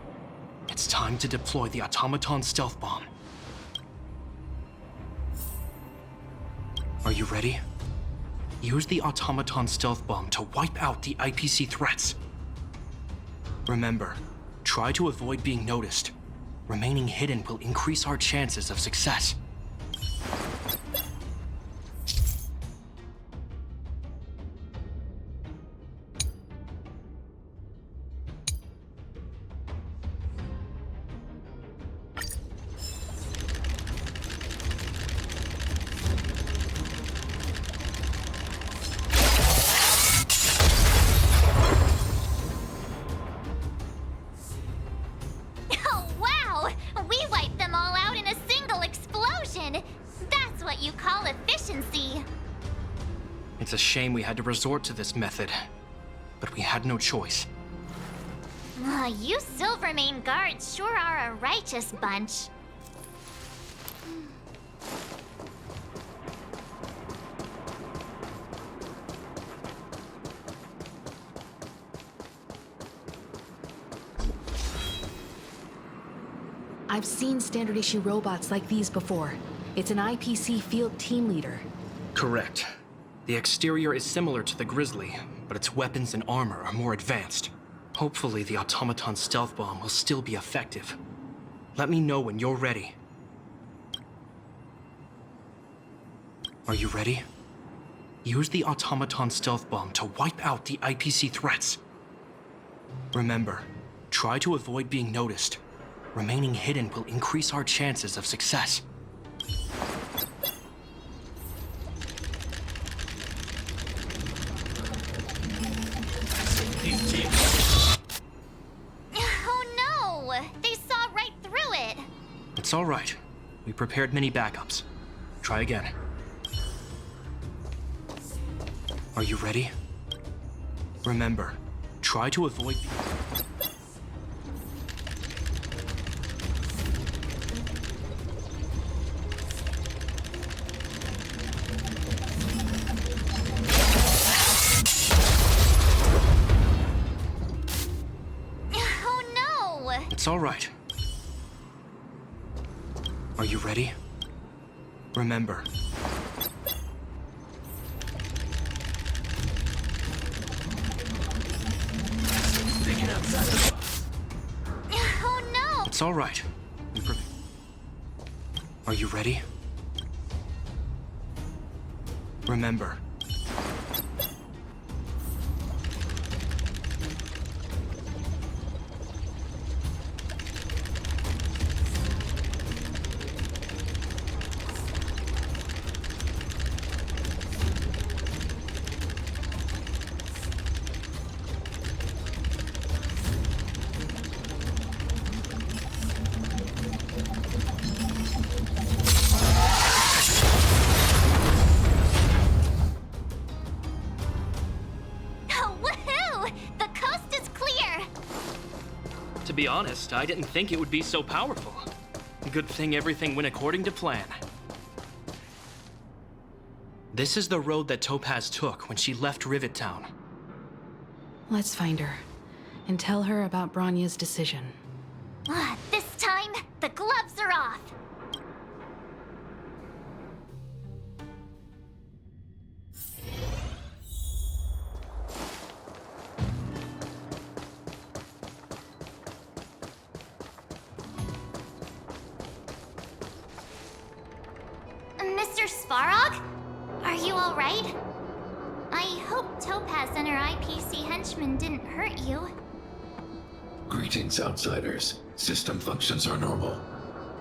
It's time to deploy the automaton stealth bomb. Are you ready? Use the automaton stealth bomb to wipe out the IPC threats. Remember, try to avoid being noticed. Remaining hidden will increase our chances of success. Oh, wow! We wiped them all out in a single explosion! That's what you call efficiency! It's a shame we had to resort to this method, but we had no choice. You Silvermane guards sure are a righteous bunch. I've seen standard issue robots like these before. It's an IPC field team leader. Correct. The exterior is similar to the Grizzly, but its weapons and armor are more advanced. Hopefully the automaton stealth bomb will still be effective. Let me know when you're ready. Are you ready? Use the automaton stealth bomb to wipe out the IPC threats. Remember, try to avoid being noticed. Remaining hidden will increase our chances of success. Oh no! They saw right through it! It's all right. We prepared many backups. Try again. Are you ready? Remember, try to avoid... Oh no! It's all right. Are you ready? Remember. Oh no! It's all right. Are you ready? Remember. To be honest, I didn't think it would be so powerful. Good thing everything went according to plan. This is the road that Topaz took when she left Rivet Town. Let's find her and tell her about Bronya's decision. This time, the gloves are off! Mr. Svarog? Are you alright? I hope Topaz and her IPC henchmen didn't hurt you. Greetings, outsiders. System functions are normal.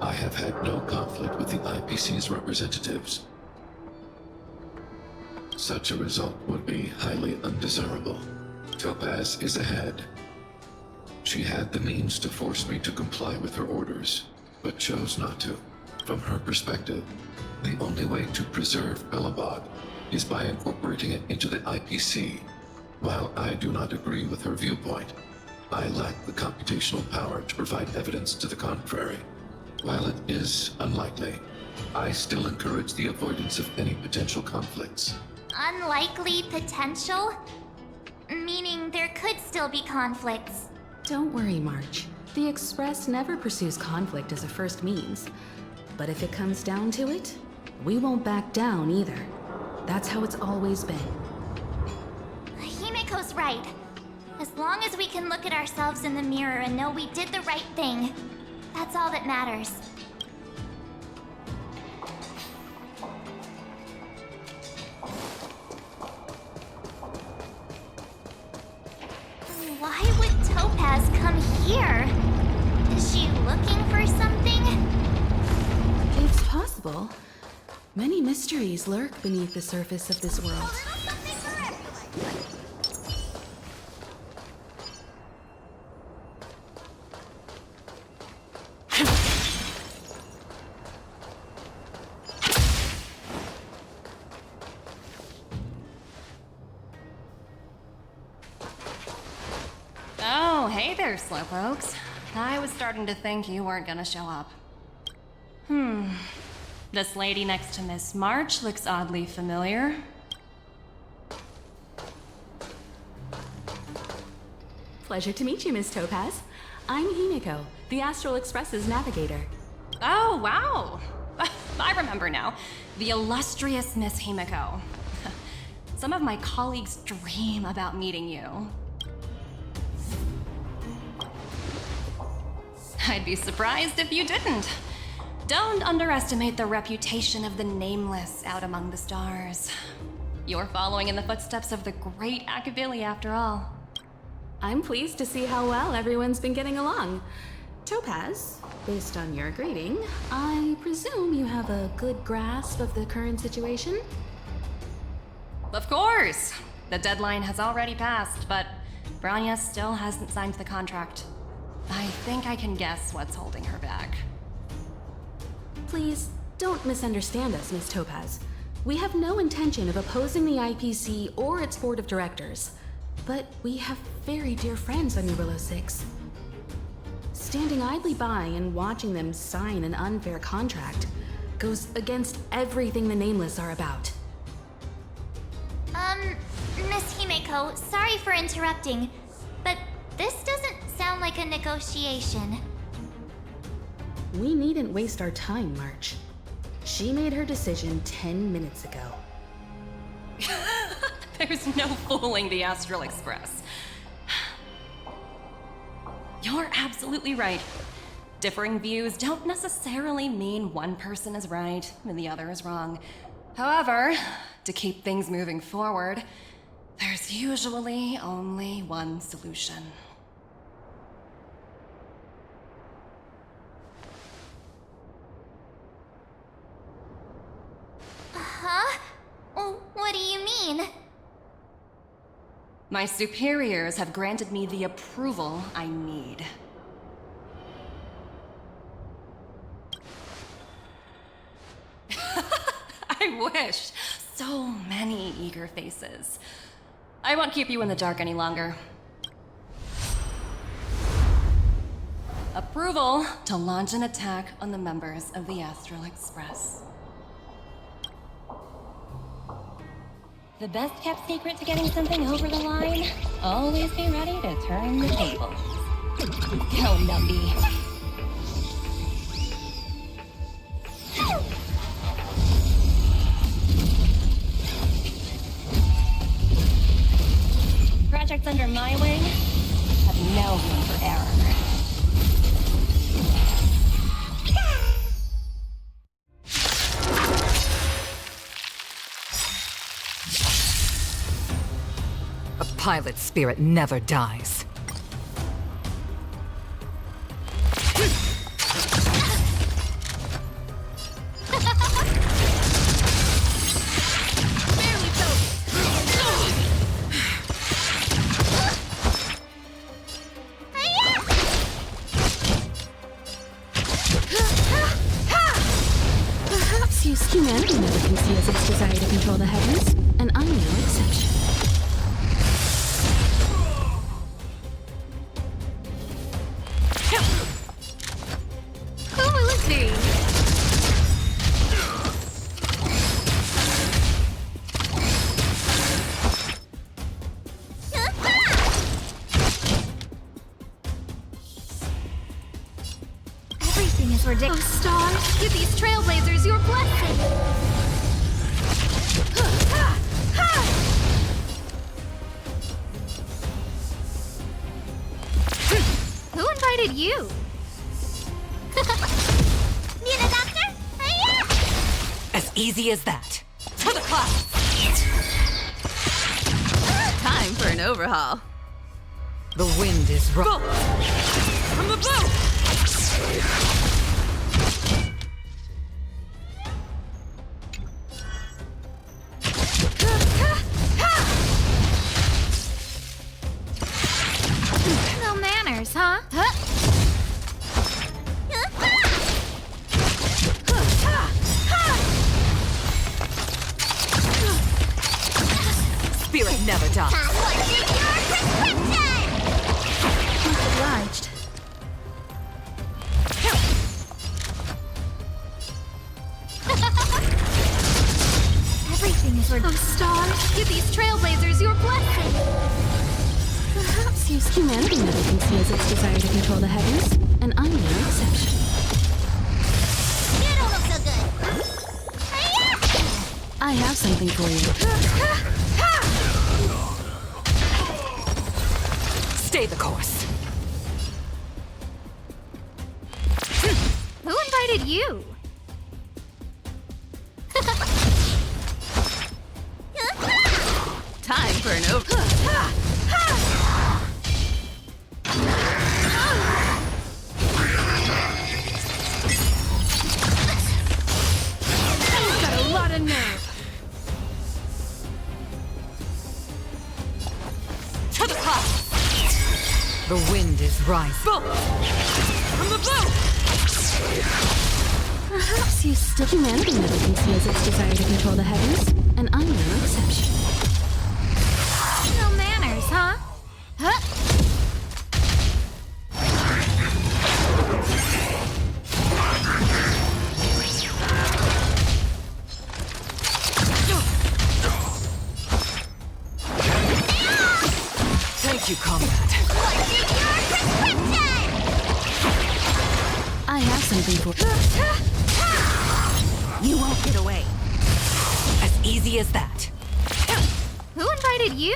I have had no conflict with the IPC's representatives. Such a result would be highly undesirable. Topaz is ahead. She had the means to force me to comply with her orders, but chose not to. From her perspective, the only way to preserve Belobog is by incorporating it into the IPC. While I do not agree with her viewpoint, I lack the computational power to provide evidence to the contrary. While it is unlikely, I still encourage the avoidance of any potential conflicts. Unlikely potential? Meaning there could still be conflicts. Don't worry, March. The Express never pursues conflict as a first means. But if it comes down to it, we won't back down either. That's how it's always been. Himiko's right. As long as we can look at ourselves in the mirror and know we did the right thing, that's all that matters. Why would Topaz come here? Is she looking for something? It's possible. Many mysteries lurk beneath the surface of this world. Oh, hey there, slowpokes. I was starting to think you weren't gonna show up. This lady next to Miss March looks oddly familiar. Pleasure to meet you, Miss Topaz. I'm Himiko, the Astral Express's navigator. Oh, wow. I remember now. The illustrious Miss Himiko. Some of my colleagues dream about meeting you. I'd be surprised if you didn't. Don't underestimate the reputation of the Nameless out among the stars. You're following in the footsteps of the great Akavili, after all. I'm pleased to see how well everyone's been getting along. Topaz, based on your greeting, I presume you have a good grasp of the current situation? Of course! The deadline has already passed, but Branya still hasn't signed the contract. I think I can guess what's holding her back. Please, don't misunderstand us, Miss Topaz. We have no intention of opposing the IPC or its board of directors, but we have very dear friends on Jarilo-6. Standing idly by and watching them sign an unfair contract goes against everything the Nameless are about. Miss Himeko, sorry for interrupting, but this doesn't sound like a negotiation. We needn't waste our time, March. She made her decision 10 minutes ago. There's no fooling the Astral Express. You're absolutely right. Differing views don't necessarily mean one person is right and the other is wrong. However, to keep things moving forward, there's usually only one solution. Huh? What do you mean? My superiors have granted me the approval I need. I wish. So many eager faces. I won't keep you in the dark any longer. Approval to launch an attack on the members of the Astral Express. The best kept secret to getting something over the line? Always be ready to turn the tables. Go, Numbie. Projects under my wing have no room for error. A pilot's spirit never dies. Perhaps use humanity never conceals its desire to control the heavens, and I'm no exception. Who will it be? Everything is ridiculous. Oh, stars, give these trailblazers your blessing. Who invited you? Need a doctor? As easy as that. To the clouds! Time for an overhaul. The wind is rough. From the boat! No manners, huh? Spirit never dies. Much obliged. Everything is ridiculous. Oh, stars, give these trailblazers your blessing. Perhaps Perhaps humanity never conceals its desire to control the heavens, and I'm no exception. You don't look so good. I have something for you. Stay the course. Who invited you? Time for an over. Got a lot of nerve. To the top. The wind is rising. From the boat. Perhaps humanity never conceals its desire to control the heavens, and I'm no exception. No manners, huh? Thank you, comrade. I have something for You won't get away. As easy as that. Who invited you?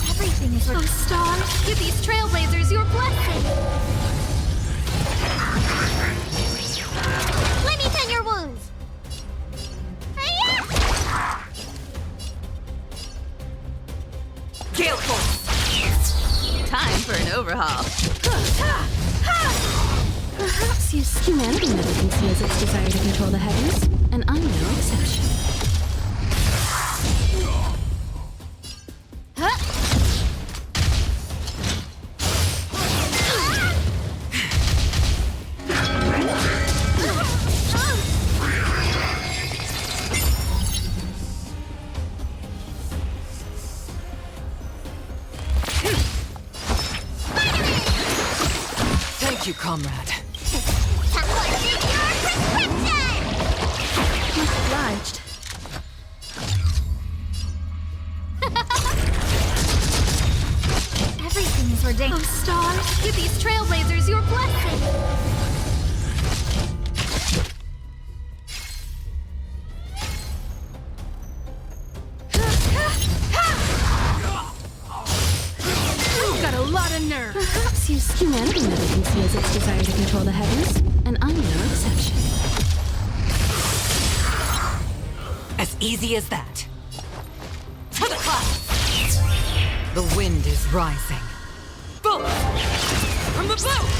Everything is oh, Star, give these trailblazers your blessing. Let me tend your wounds. Gale force. time for an overhaul. Perhaps humanity never conceals its desire to control the heavens, and I'm no exception. Thank you, comrade. Much obliged. Everything is ordained. Oh, Star, give these trailblazers your blessing. Got a lot of nerve. Perhaps humanity never conceals its desire to control the heavens, and I'm no exception. As easy as that. To the clouds! The wind is rising. Boom! From the boat!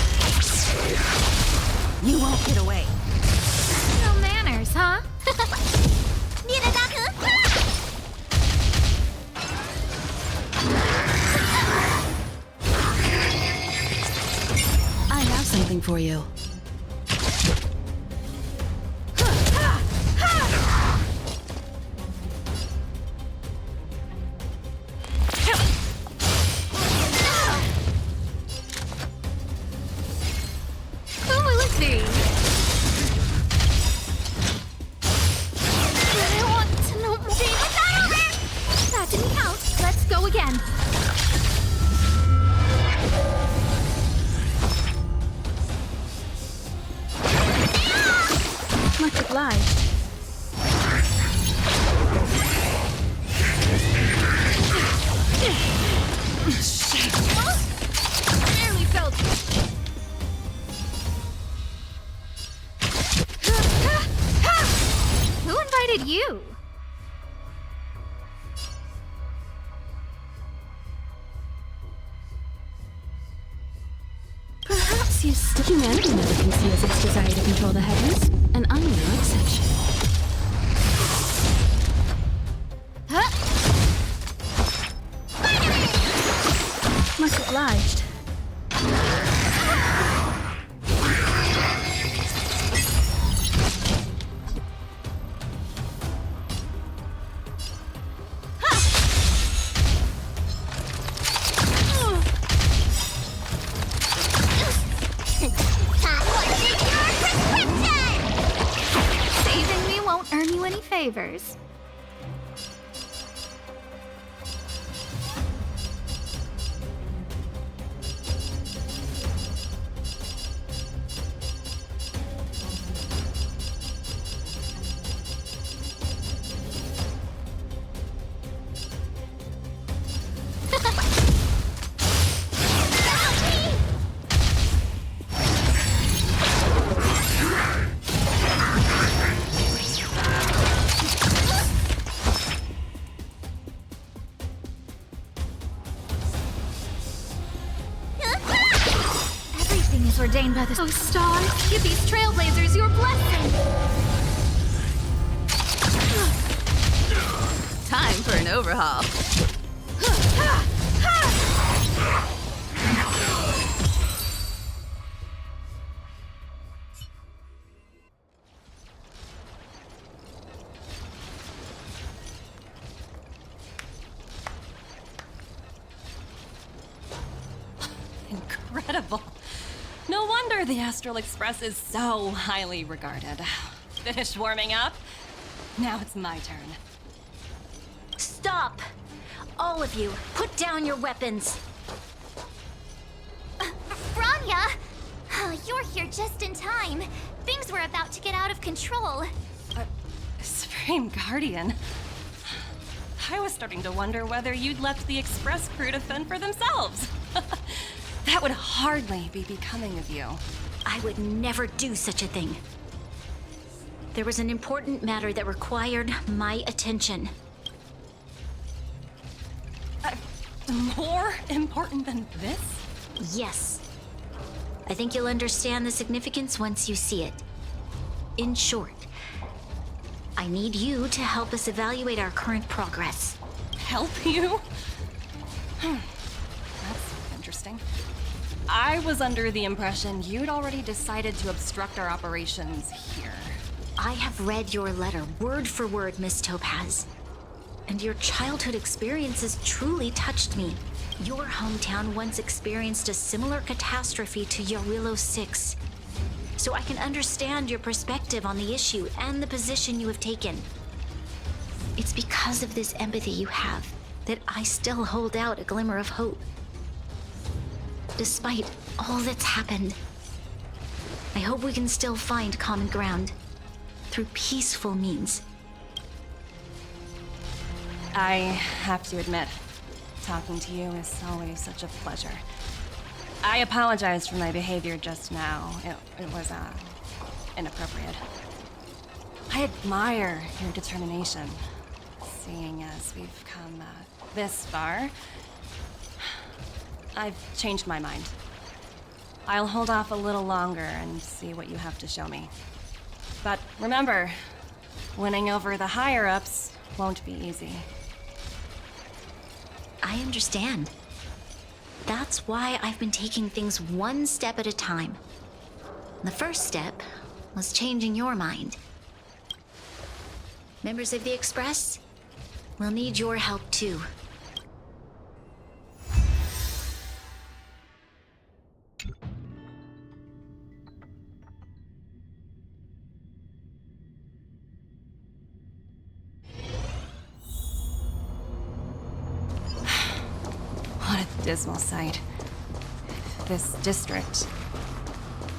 You won't get away. No manners, huh? I have something for you. Who will it be? I want to know more. That didn't count. Let's go again. Much obliged. Barely felt it. Who invited you? Perhaps humanity never conceals its desire to control the heavens, and I'm no exception. Much obliged. Saving me won't earn you any favors. ordained by the stars. Give these trailblazers your blessing. Time for an overhaul. Incredible. No wonder the Astral Express is so highly regarded. Finished warming up? Now it's my turn. Stop! All of you, put down your weapons. Branya! You're here just in time. Things were about to get out of control. Supreme Guardian. I was starting to wonder whether you'd left the Express crew to fend for themselves. That would hardly be becoming of you. I would never do such a thing. There was an important matter that required my attention. More important than this? Yes. I think you'll understand the significance once you see it. In short, I need you to help us evaluate our current progress. Help you? That's interesting. I was under the impression you'd already decided to obstruct our operations here. I have read your letter word for word, Miss Topaz. And your childhood experiences truly touched me. Your hometown once experienced a similar catastrophe to Jarilo-6. So I can understand your perspective on the issue and the position you have taken. It's because of this empathy you have that I still hold out a glimmer of hope. Despite all that's happened, I hope we can still find common ground through peaceful means. I have to admit, talking to you is always such a pleasure. I apologize for my behavior just now. It was, inappropriate. I admire your determination, seeing as we've come, this far. I've changed my mind. I'll hold off a little longer and see what you have to show me. But remember, winning over the higher-ups won't be easy. I understand. That's why I've been taking things one step at a time. The first step was changing your mind. Members of the Express, we'll need your help too. What a dismal sight. This district.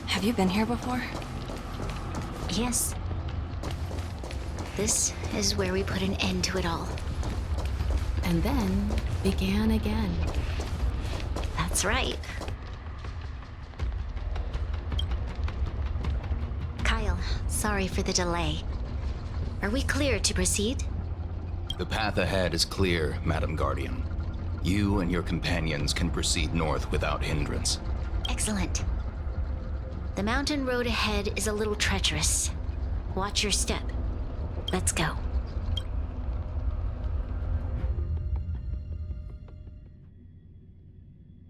Have you been here before? Yes. This is where we put an end to it all. And then began again. That's right. Kyle, sorry for the delay. Are we clear to proceed? The path ahead is clear, Madam Guardian. You and your companions can proceed north without hindrance. Excellent. The mountain road ahead is a little treacherous. Watch your step. Let's go.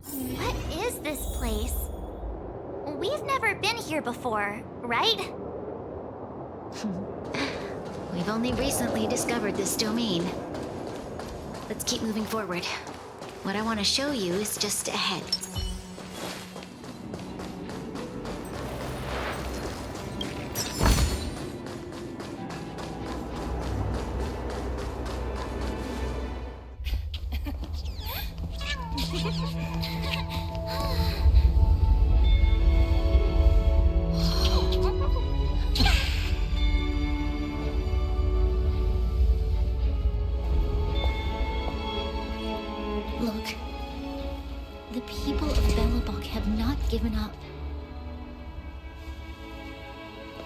What is this place? We've never been here before, right? We've only recently discovered this domain. Let's keep moving forward. What I want to show you is just ahead. Look, the people of Belobog have not given up.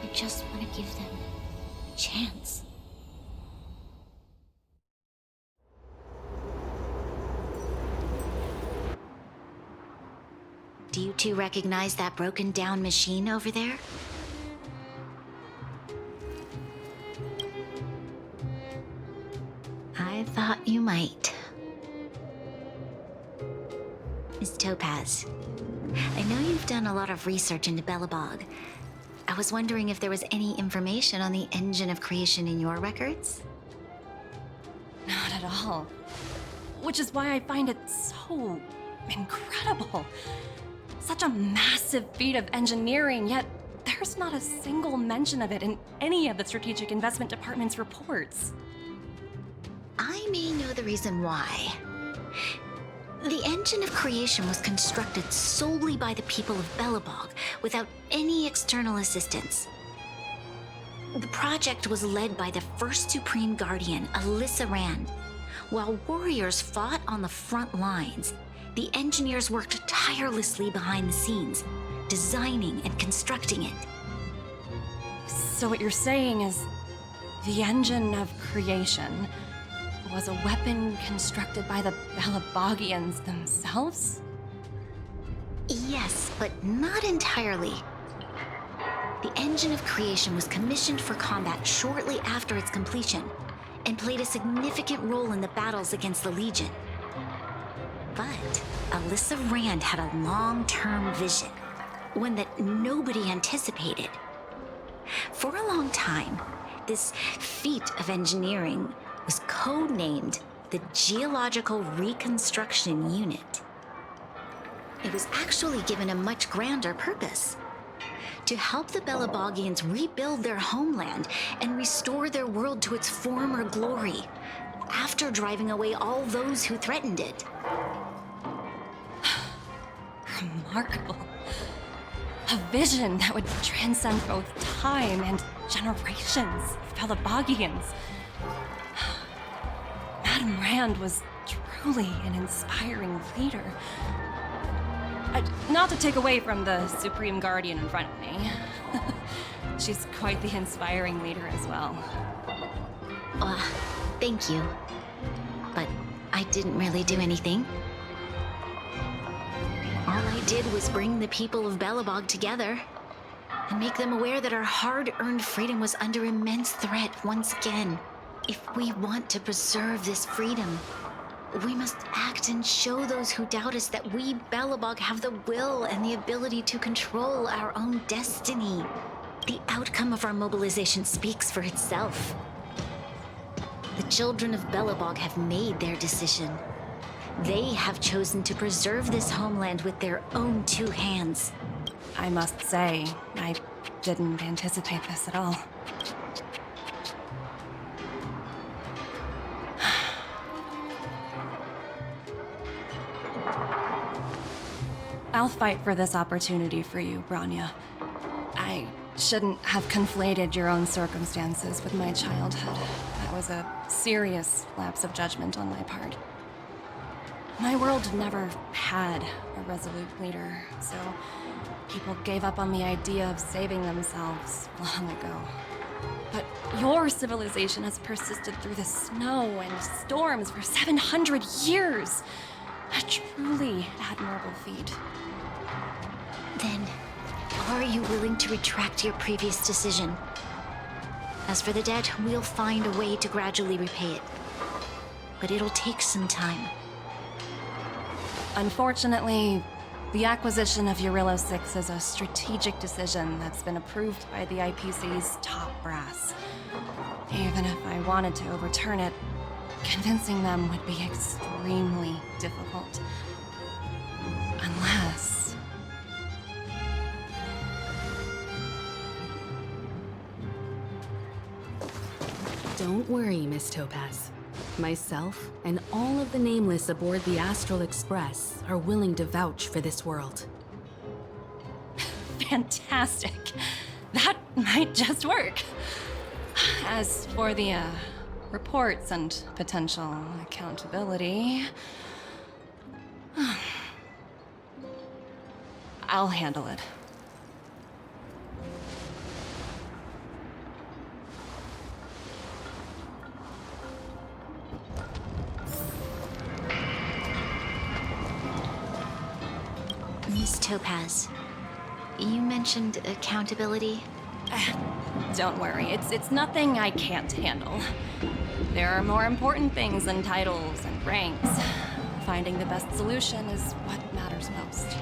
I just want to give them a chance. Do you two recognize that broken down machine over there? I thought you might. Miss Topaz, I know you've done a lot of research into Belobog. I was wondering if there was any information on the engine of creation in your records? Not at all. Which is why I find it so incredible. Such a massive feat of engineering, yet there's not a single mention of it in any of the Strategic Investment Department's reports. I may know the reason why. The engine of creation was constructed solely by the people of Belobog, without any external assistance. The project was led by the first Supreme Guardian, Alyssa Rand. While warriors fought on the front lines, the engineers worked tirelessly behind the scenes, designing and constructing it. So what you're saying is, the engine of creation was a weapon constructed by the Belobogians themselves? Yes, but not entirely. The engine of creation was commissioned for combat shortly after its completion, and played a significant role in the battles against the Legion. But Alyssa Rand had a long-term vision, one that nobody anticipated. For a long time, this feat of engineering was codenamed the Geological Reconstruction Unit. It was actually given a much grander purpose: to help the Belobogians rebuild their homeland and restore their world to its former glory, after driving away all those who threatened it. Remarkable. A vision that would transcend both time and generations of Belobogians. Madame Rand was truly an inspiring leader. Not to take away from the Supreme Guardian in front of me. She's quite the inspiring leader as well. Thank you. But I didn't really do anything. All I did was bring the people of Belobog together and make them aware that our hard-earned freedom was under immense threat once again. If we want to preserve this freedom, we must act and show those who doubt us that we, Belobog, have the will and the ability to control our own destiny. The outcome of our mobilization speaks for itself. The children of Belobog have made their decision. They have chosen to preserve this homeland with their own two hands. I must say, I didn't anticipate this at all. I'll fight for this opportunity for you, Branya. I shouldn't have conflated your own circumstances with my childhood. That was a serious lapse of judgment on my part. My world never had a resolute leader, so people gave up on the idea of saving themselves long ago. But your civilization has persisted through the snow and storms for 700 years. A truly admirable feat. Then, are you willing to retract your previous decision? As for the debt, we'll find a way to gradually repay it. But it'll take some time. Unfortunately, the acquisition of Jarilo-6 is a strategic decision that's been approved by the IPC's top brass. Even if I wanted to overturn it, convincing them would be extremely difficult. Unless... Don't worry, Miss Topaz. Myself and all of the Nameless aboard the Astral Express are willing to vouch for this world. Fantastic. That might just work. As for the, reports and potential accountability... I'll handle it. Miss Topaz, you mentioned accountability. Don't worry, it's nothing I can't handle. There are more important things than titles and ranks. Finding the best solution is what matters most.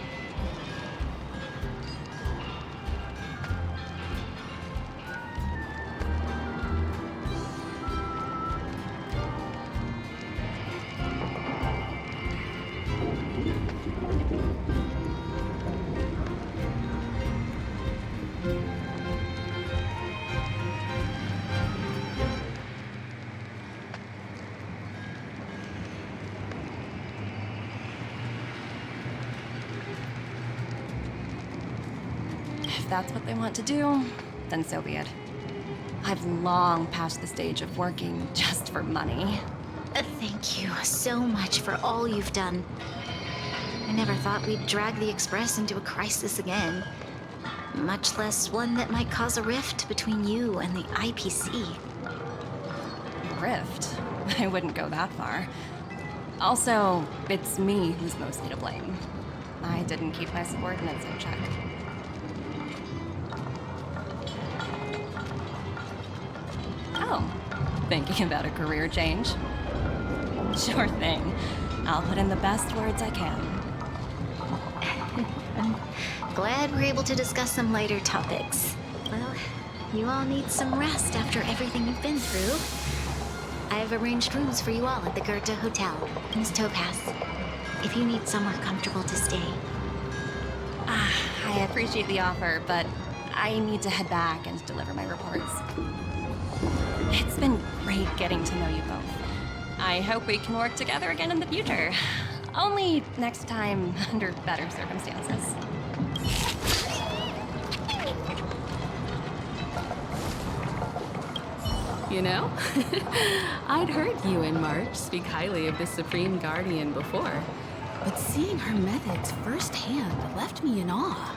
If that's what they want to do, then so be it. I've long passed the stage of working just for money. Thank you so much for all you've done. I never thought we'd drag the Express into a crisis again. Much less one that might cause a rift between you and the IPC. Rift? I wouldn't go that far. Also, it's me who's mostly to blame. I didn't keep my subordinates in check. Oh, thinking about a career change? Sure thing. I'll put in the best words I can. I'm glad we're able to discuss some lighter topics. Well, you all need some rest after everything you've been through. I've arranged rooms for you all at the Goethe Hotel, Miss Topaz, if you need somewhere comfortable to stay. I appreciate the offer, but I need to head back and deliver my reports. It's been great getting to know you both. I hope we can work together again in the future. Only next time under better circumstances. You know, I'd heard you and March speak highly of the Supreme Guardian before, but seeing her methods firsthand left me in awe.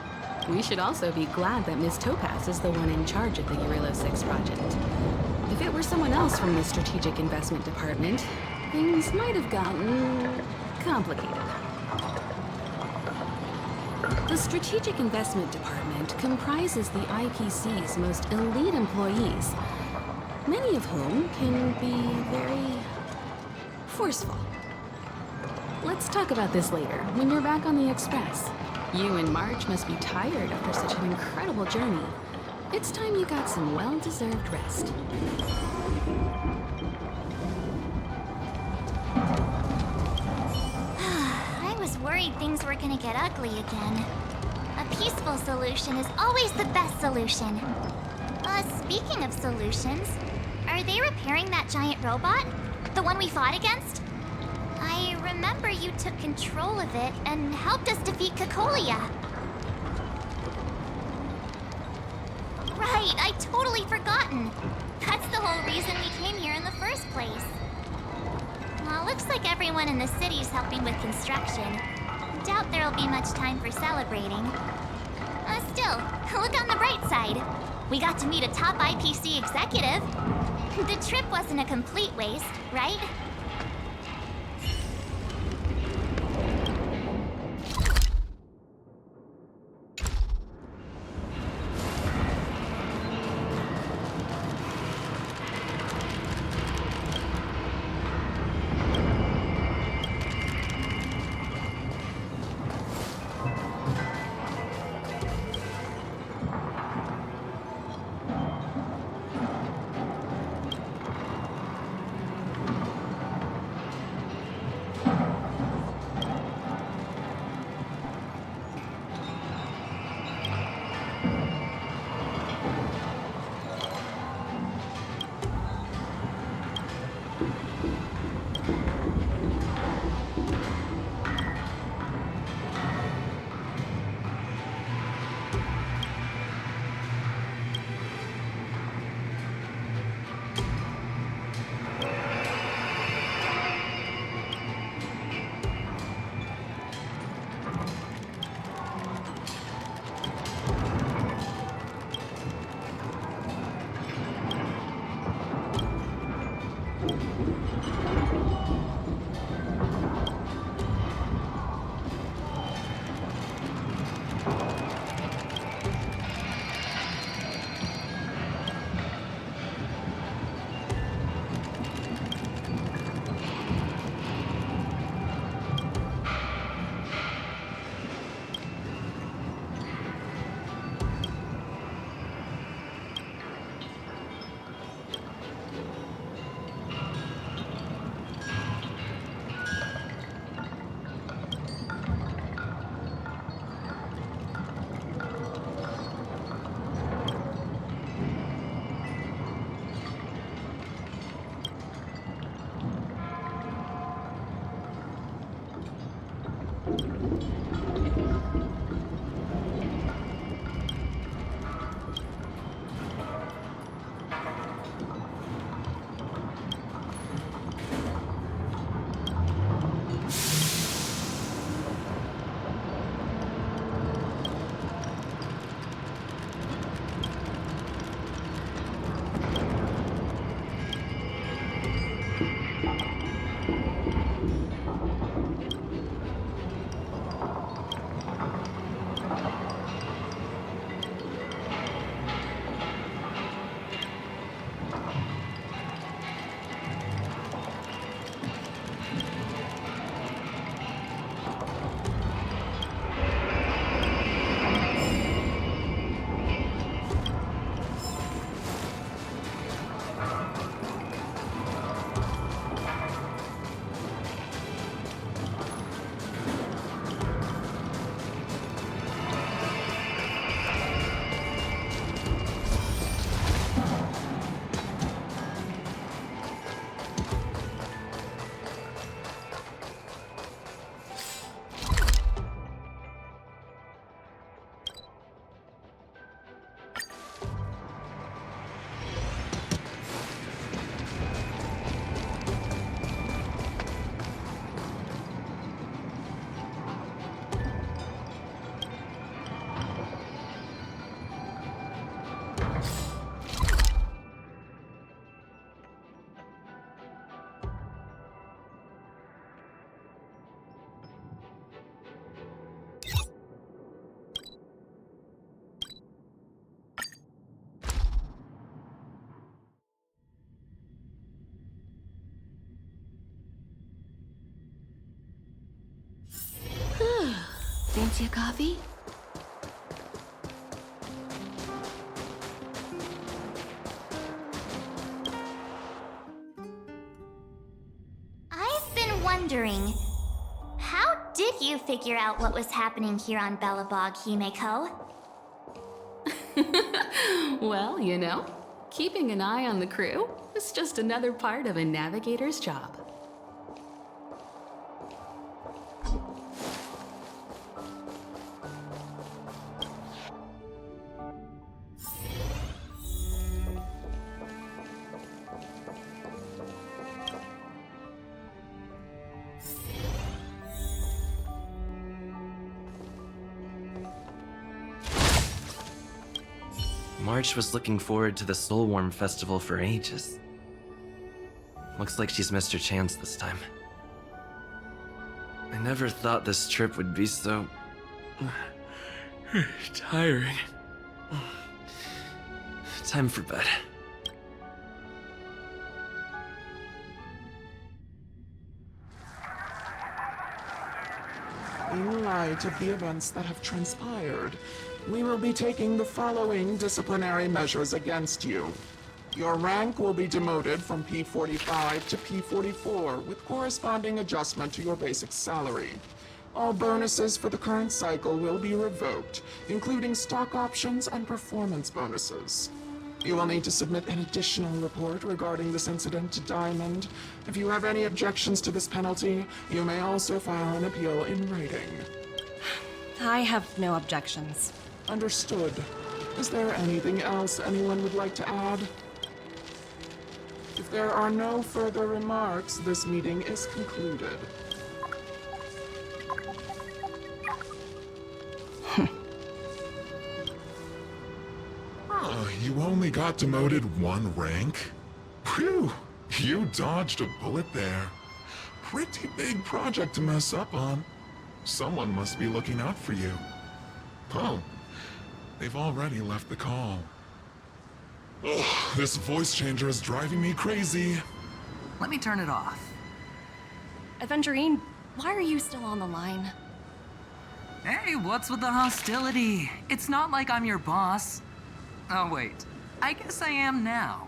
We should also be glad that Miss Topaz is the one in charge of the Jarilo-6 project. If it were someone else from the Strategic Investment Department, things might have gotten complicated. The Strategic Investment Department comprises the IPC's most elite employees, many of whom can be very forceful. Let's talk about this later, when you're back on the Express. You and March must be tired after such an incredible journey. It's time you got some well-deserved rest. I was worried things were gonna get ugly again. A peaceful solution is always the best solution. Speaking of solutions, are they repairing that giant robot? The one we fought against? I remember you took control of it and helped us defeat Cocolia. Right, I totally forgotten. That's the whole reason we came here in the first place. Well, looks like everyone in the city's helping with construction. Doubt there'll be much time for celebrating. Still, look on the bright side. We got to meet a top IPC executive. The trip wasn't a complete waste, right? Fancy a coffee? I've been wondering, how did you figure out what was happening here on Belobog, Himeko? Well, you know, keeping an eye on the crew is just another part of a navigator's job. March was looking forward to the Soulworm Festival for ages. Looks like she's missed her chance this time. I never thought this trip would be so... tiring. Time for bed. In light of the events that have transpired, we will be taking the following disciplinary measures against you. Your rank will be demoted from P45 to P44 with corresponding adjustment to your basic salary. All bonuses for the current cycle will be revoked, including stock options and performance bonuses. You will need to submit an additional report regarding this incident to Diamond. If you have any objections to this penalty, you may also file an appeal in writing. I have no objections. Understood. Is there anything else anyone would like to add? If there are no further remarks, this meeting is concluded. You only got demoted one rank? Phew, you dodged a bullet there. Pretty big project to mess up on. Someone must be looking out for you. Oh, they've already left the call. Ugh, this voice changer is driving me crazy. Let me turn it off. Aventurine, why are you still on the line? Hey, what's with the hostility? It's not like I'm your boss. Oh, wait. I guess I am now.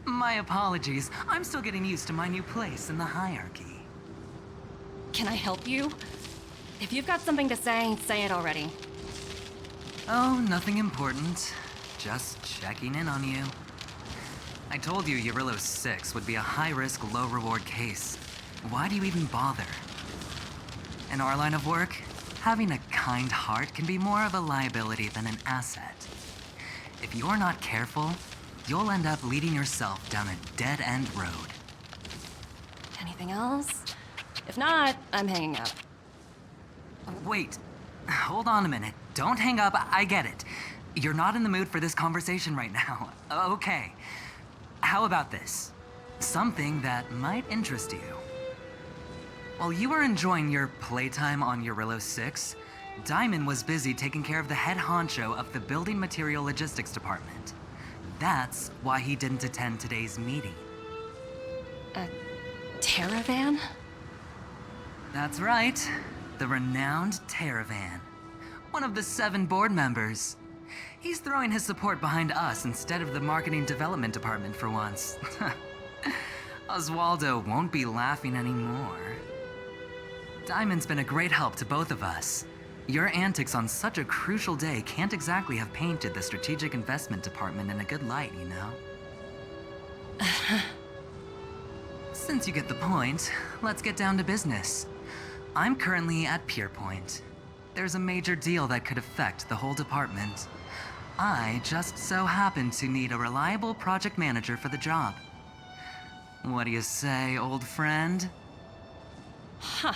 My apologies. I'm still getting used to my new place in the hierarchy. Can I help you? If you've got something to say it already. Oh, nothing important. Just checking in on you. I told you Jarilo-6 would be a high-risk, low-reward case. Why do you even bother? In our line of work, having a kind heart can be more of a liability than an asset. If you're not careful, you'll end up leading yourself down a dead-end road. Anything else? If not, I'm hanging up. Wait, hold on a minute. Don't hang up, I get it. You're not in the mood for this conversation right now. Okay. How about this? Something that might interest you. While you were enjoying your playtime on Jarilo-6, Diamond was busy taking care of the head honcho of the Building Material Logistics Department. That's why he didn't attend today's meeting. A Terravan? That's right. The renowned Terravan. One of the 7 board members. He's throwing his support behind us instead of the Marketing Development Department for once. Oswaldo won't be laughing anymore. Diamond's been a great help to both of us. Your antics on such a crucial day can't exactly have painted the Strategic Investment Department in a good light, you know? Since you get the point, let's get down to business. I'm currently at Pierpoint. There's a major deal that could affect the whole department. I just so happen to need a reliable project manager for the job. What do you say, old friend? Huh.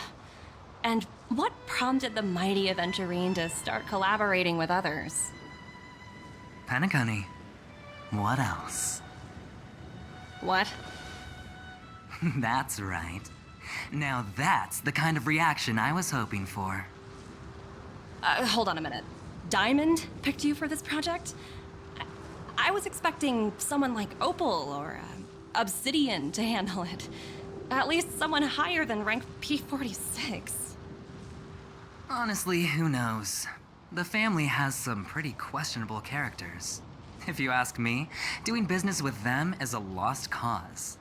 And what prompted the mighty Aventurine to start collaborating with others? Penacony. What else? What? That's right. Now that's the kind of reaction I was hoping for. Hold on a minute. Diamond picked you for this project? I was expecting someone like Opal or Obsidian to handle it. At least someone higher than rank P46. Honestly, who knows? The family has some pretty questionable characters. If you ask me, doing business with them is a lost cause.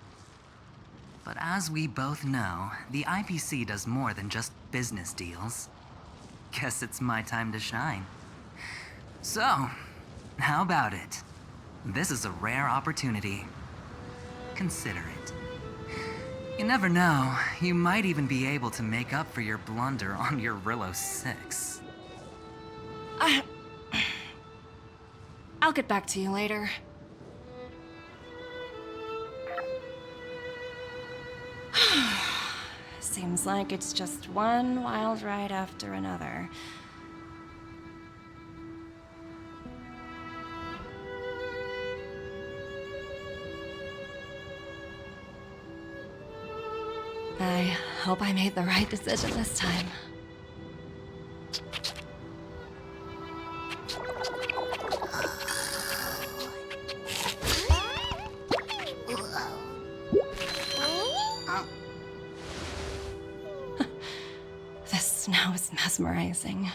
But as we both know, the IPC does more than just business deals. Guess it's my time to shine. So, how about it? This is a rare opportunity. Consider it. You never know, you might even be able to make up for your blunder on your Jarilo-6. I'll get back to you later. Seems like it's just one wild ride after another. I hope I made the right decision this time. The snow is mesmerizing.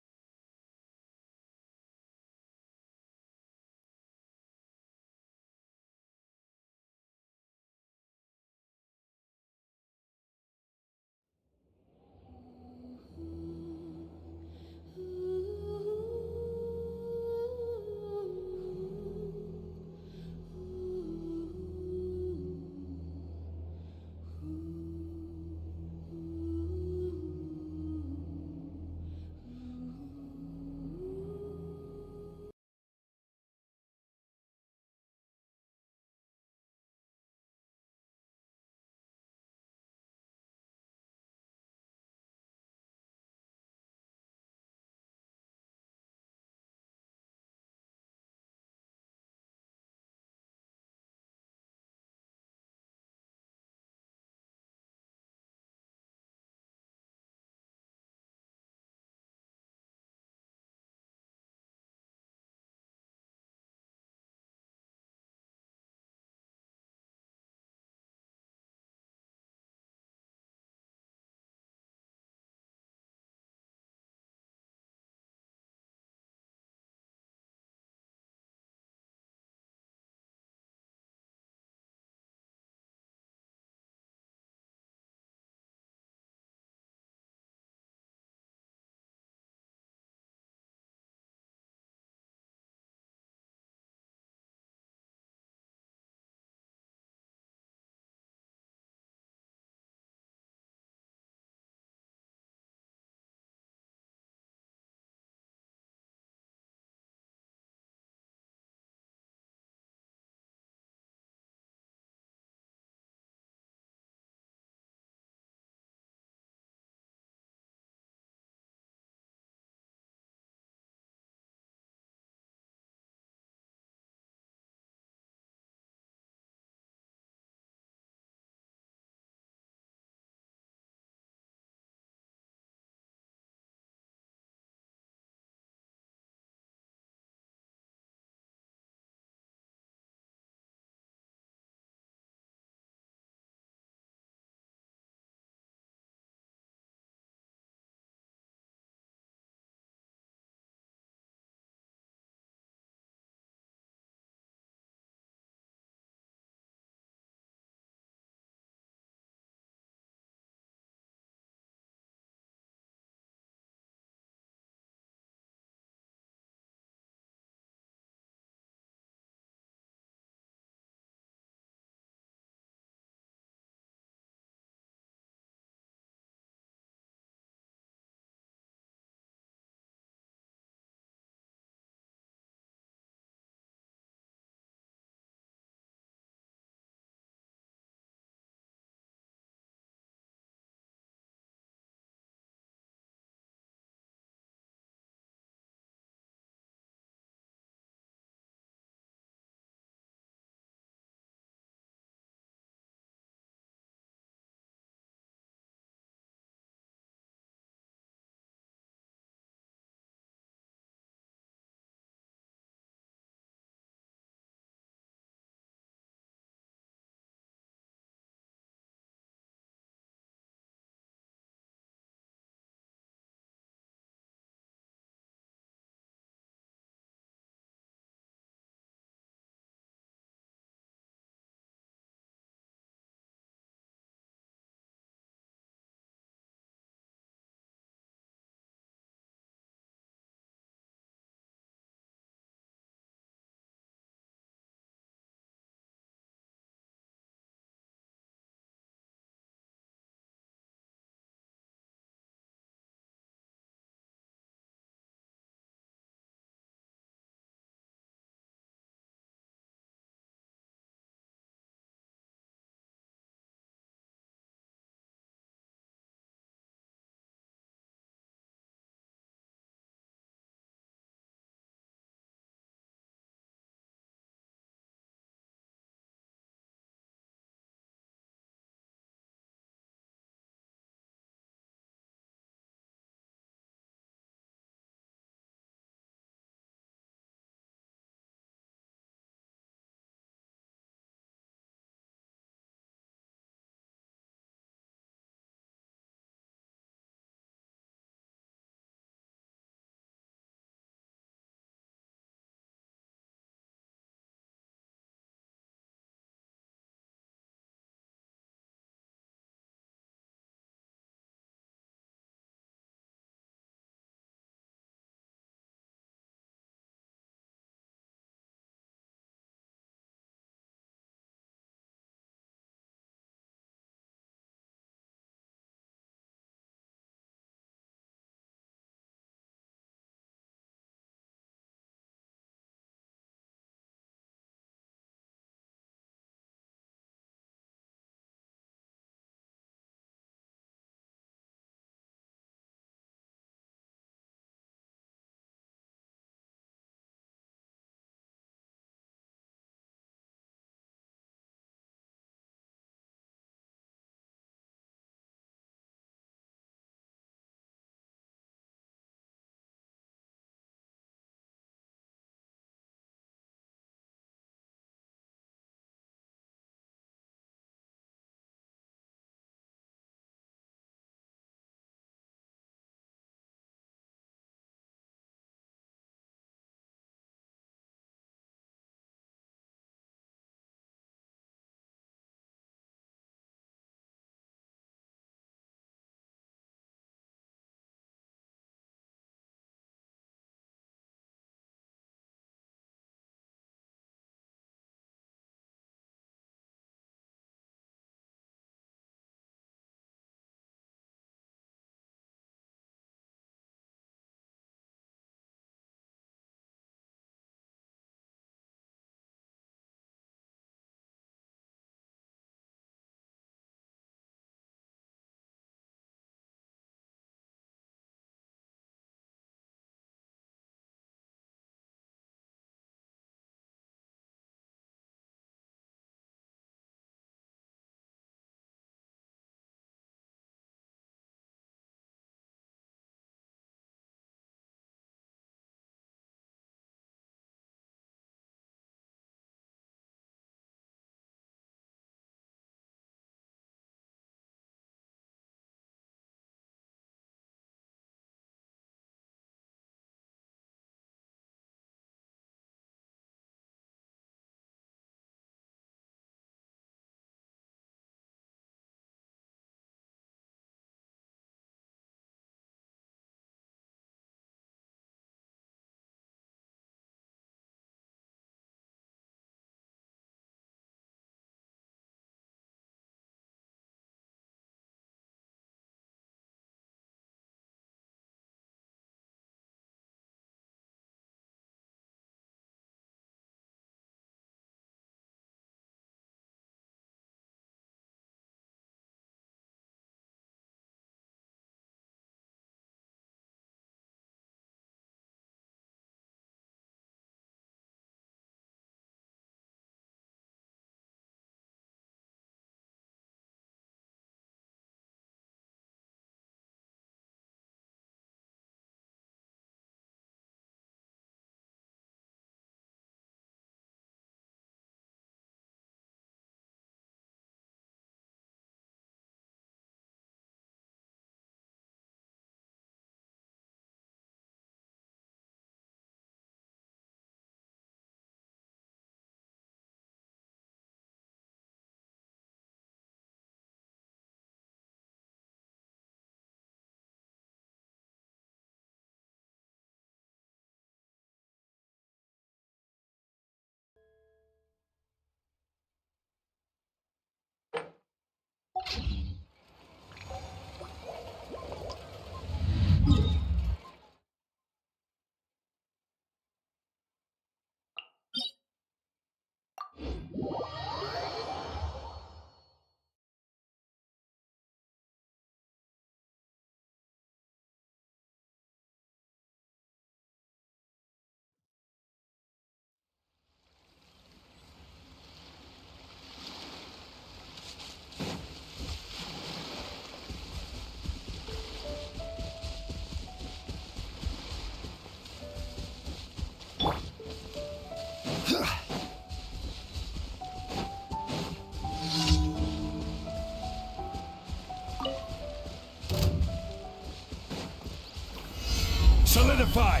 Solidify!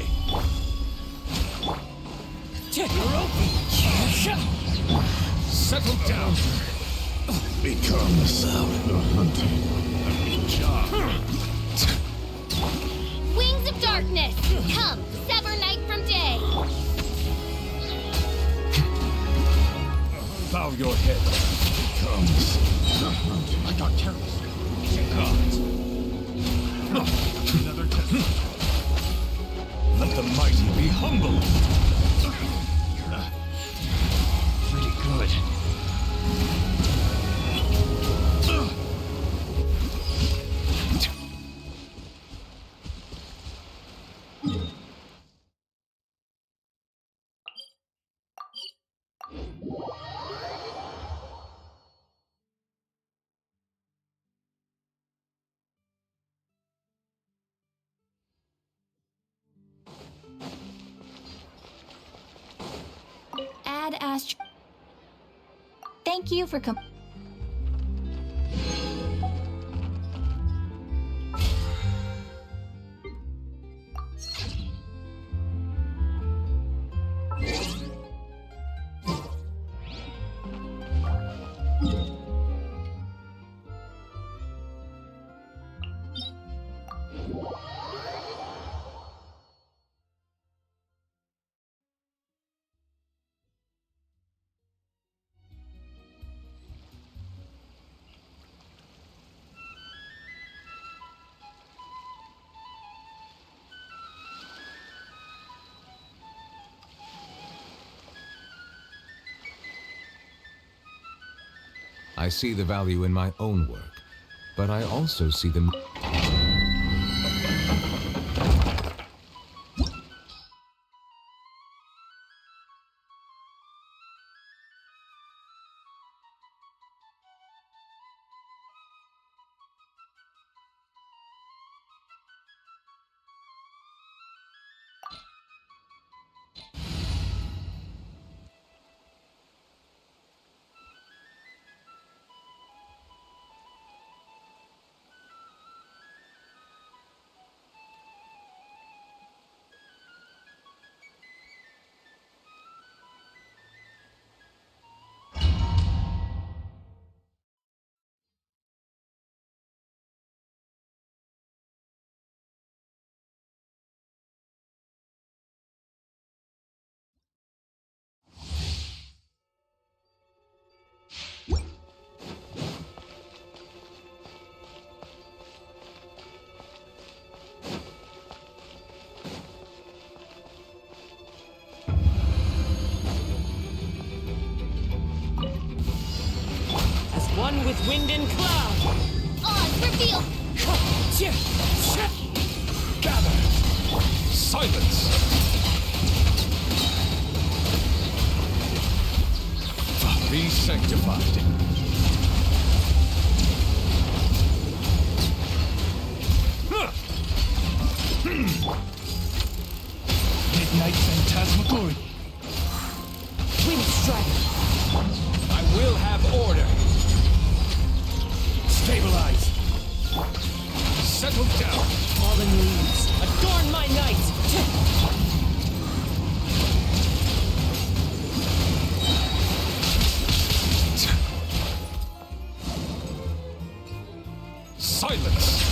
Jarilo-Vi! Settle down! Become the hunting. Good job. Wings of darkness! Come, sever night from day! Bow your head. Becomes the hunting. I got careless. Gods. Another test. Let the mighty be humble. Pretty good. Ad Ast. Thank you for coming. I see the value in my own work, but I also see them. One with wind and cloud. Odds reveal. Gather. Silence. Be sanctified. Midnight phantasmagoria. Wind strike. I will have order. Stabilize. Settle down. Fallen leaves, adorn my night. Silence.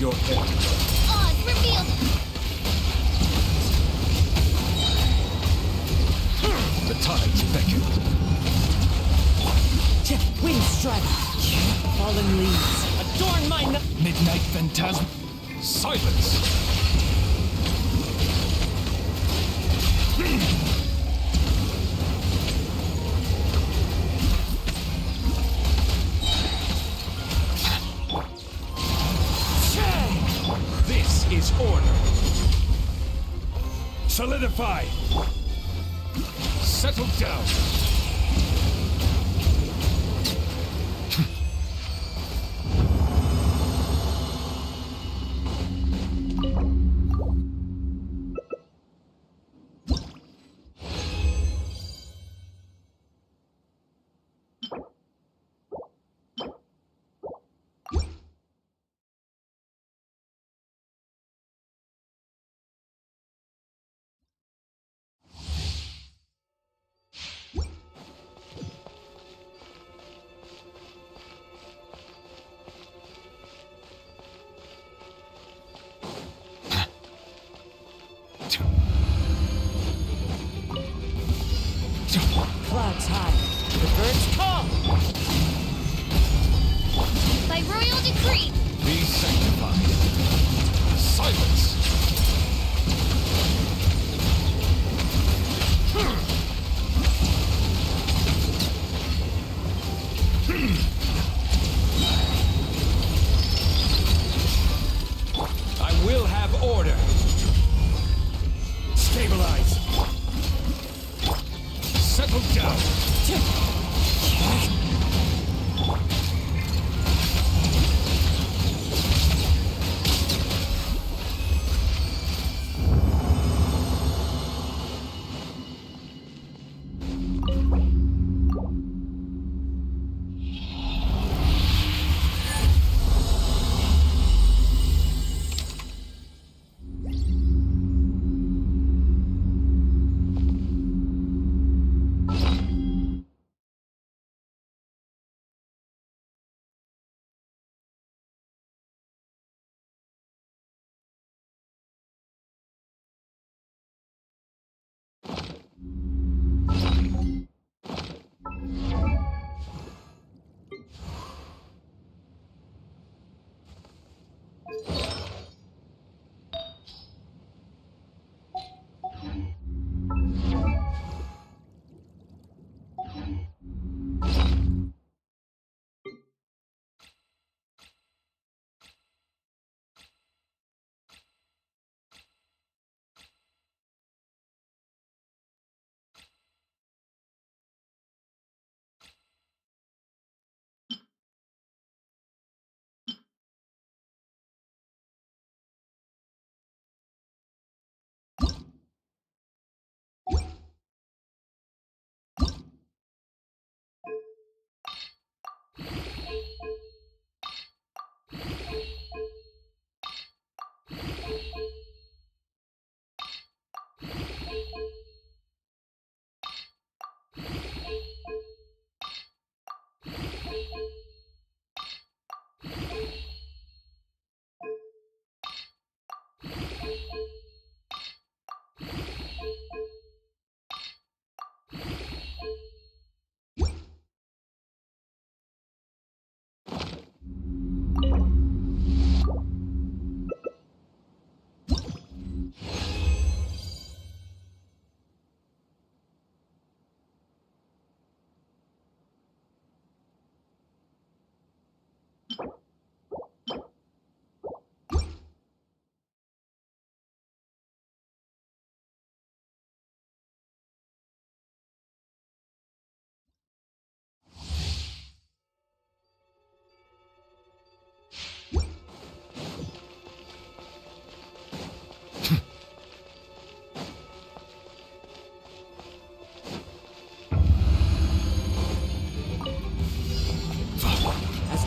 your head. Odds revealed! The tides beckon. Wind strike. Fallen leaves. Adorn my Midnight phantasm. Silence! This is order. Solidify. Settle down. Clouds high. The birds call. By royal decree! Be sanctified. Silence! I will have order. Stabilize. Settle down.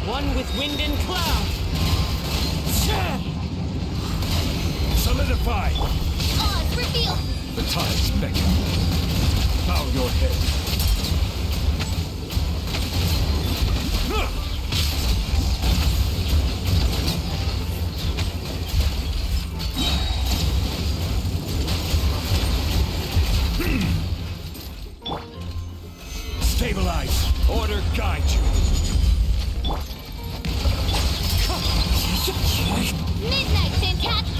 One with wind and cloud. Solidify. Odds revealed! The tides beckon. Bow your head. Stabilize. Order guide you. Midnight, fantastic!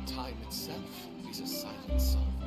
Time itself is a silent song.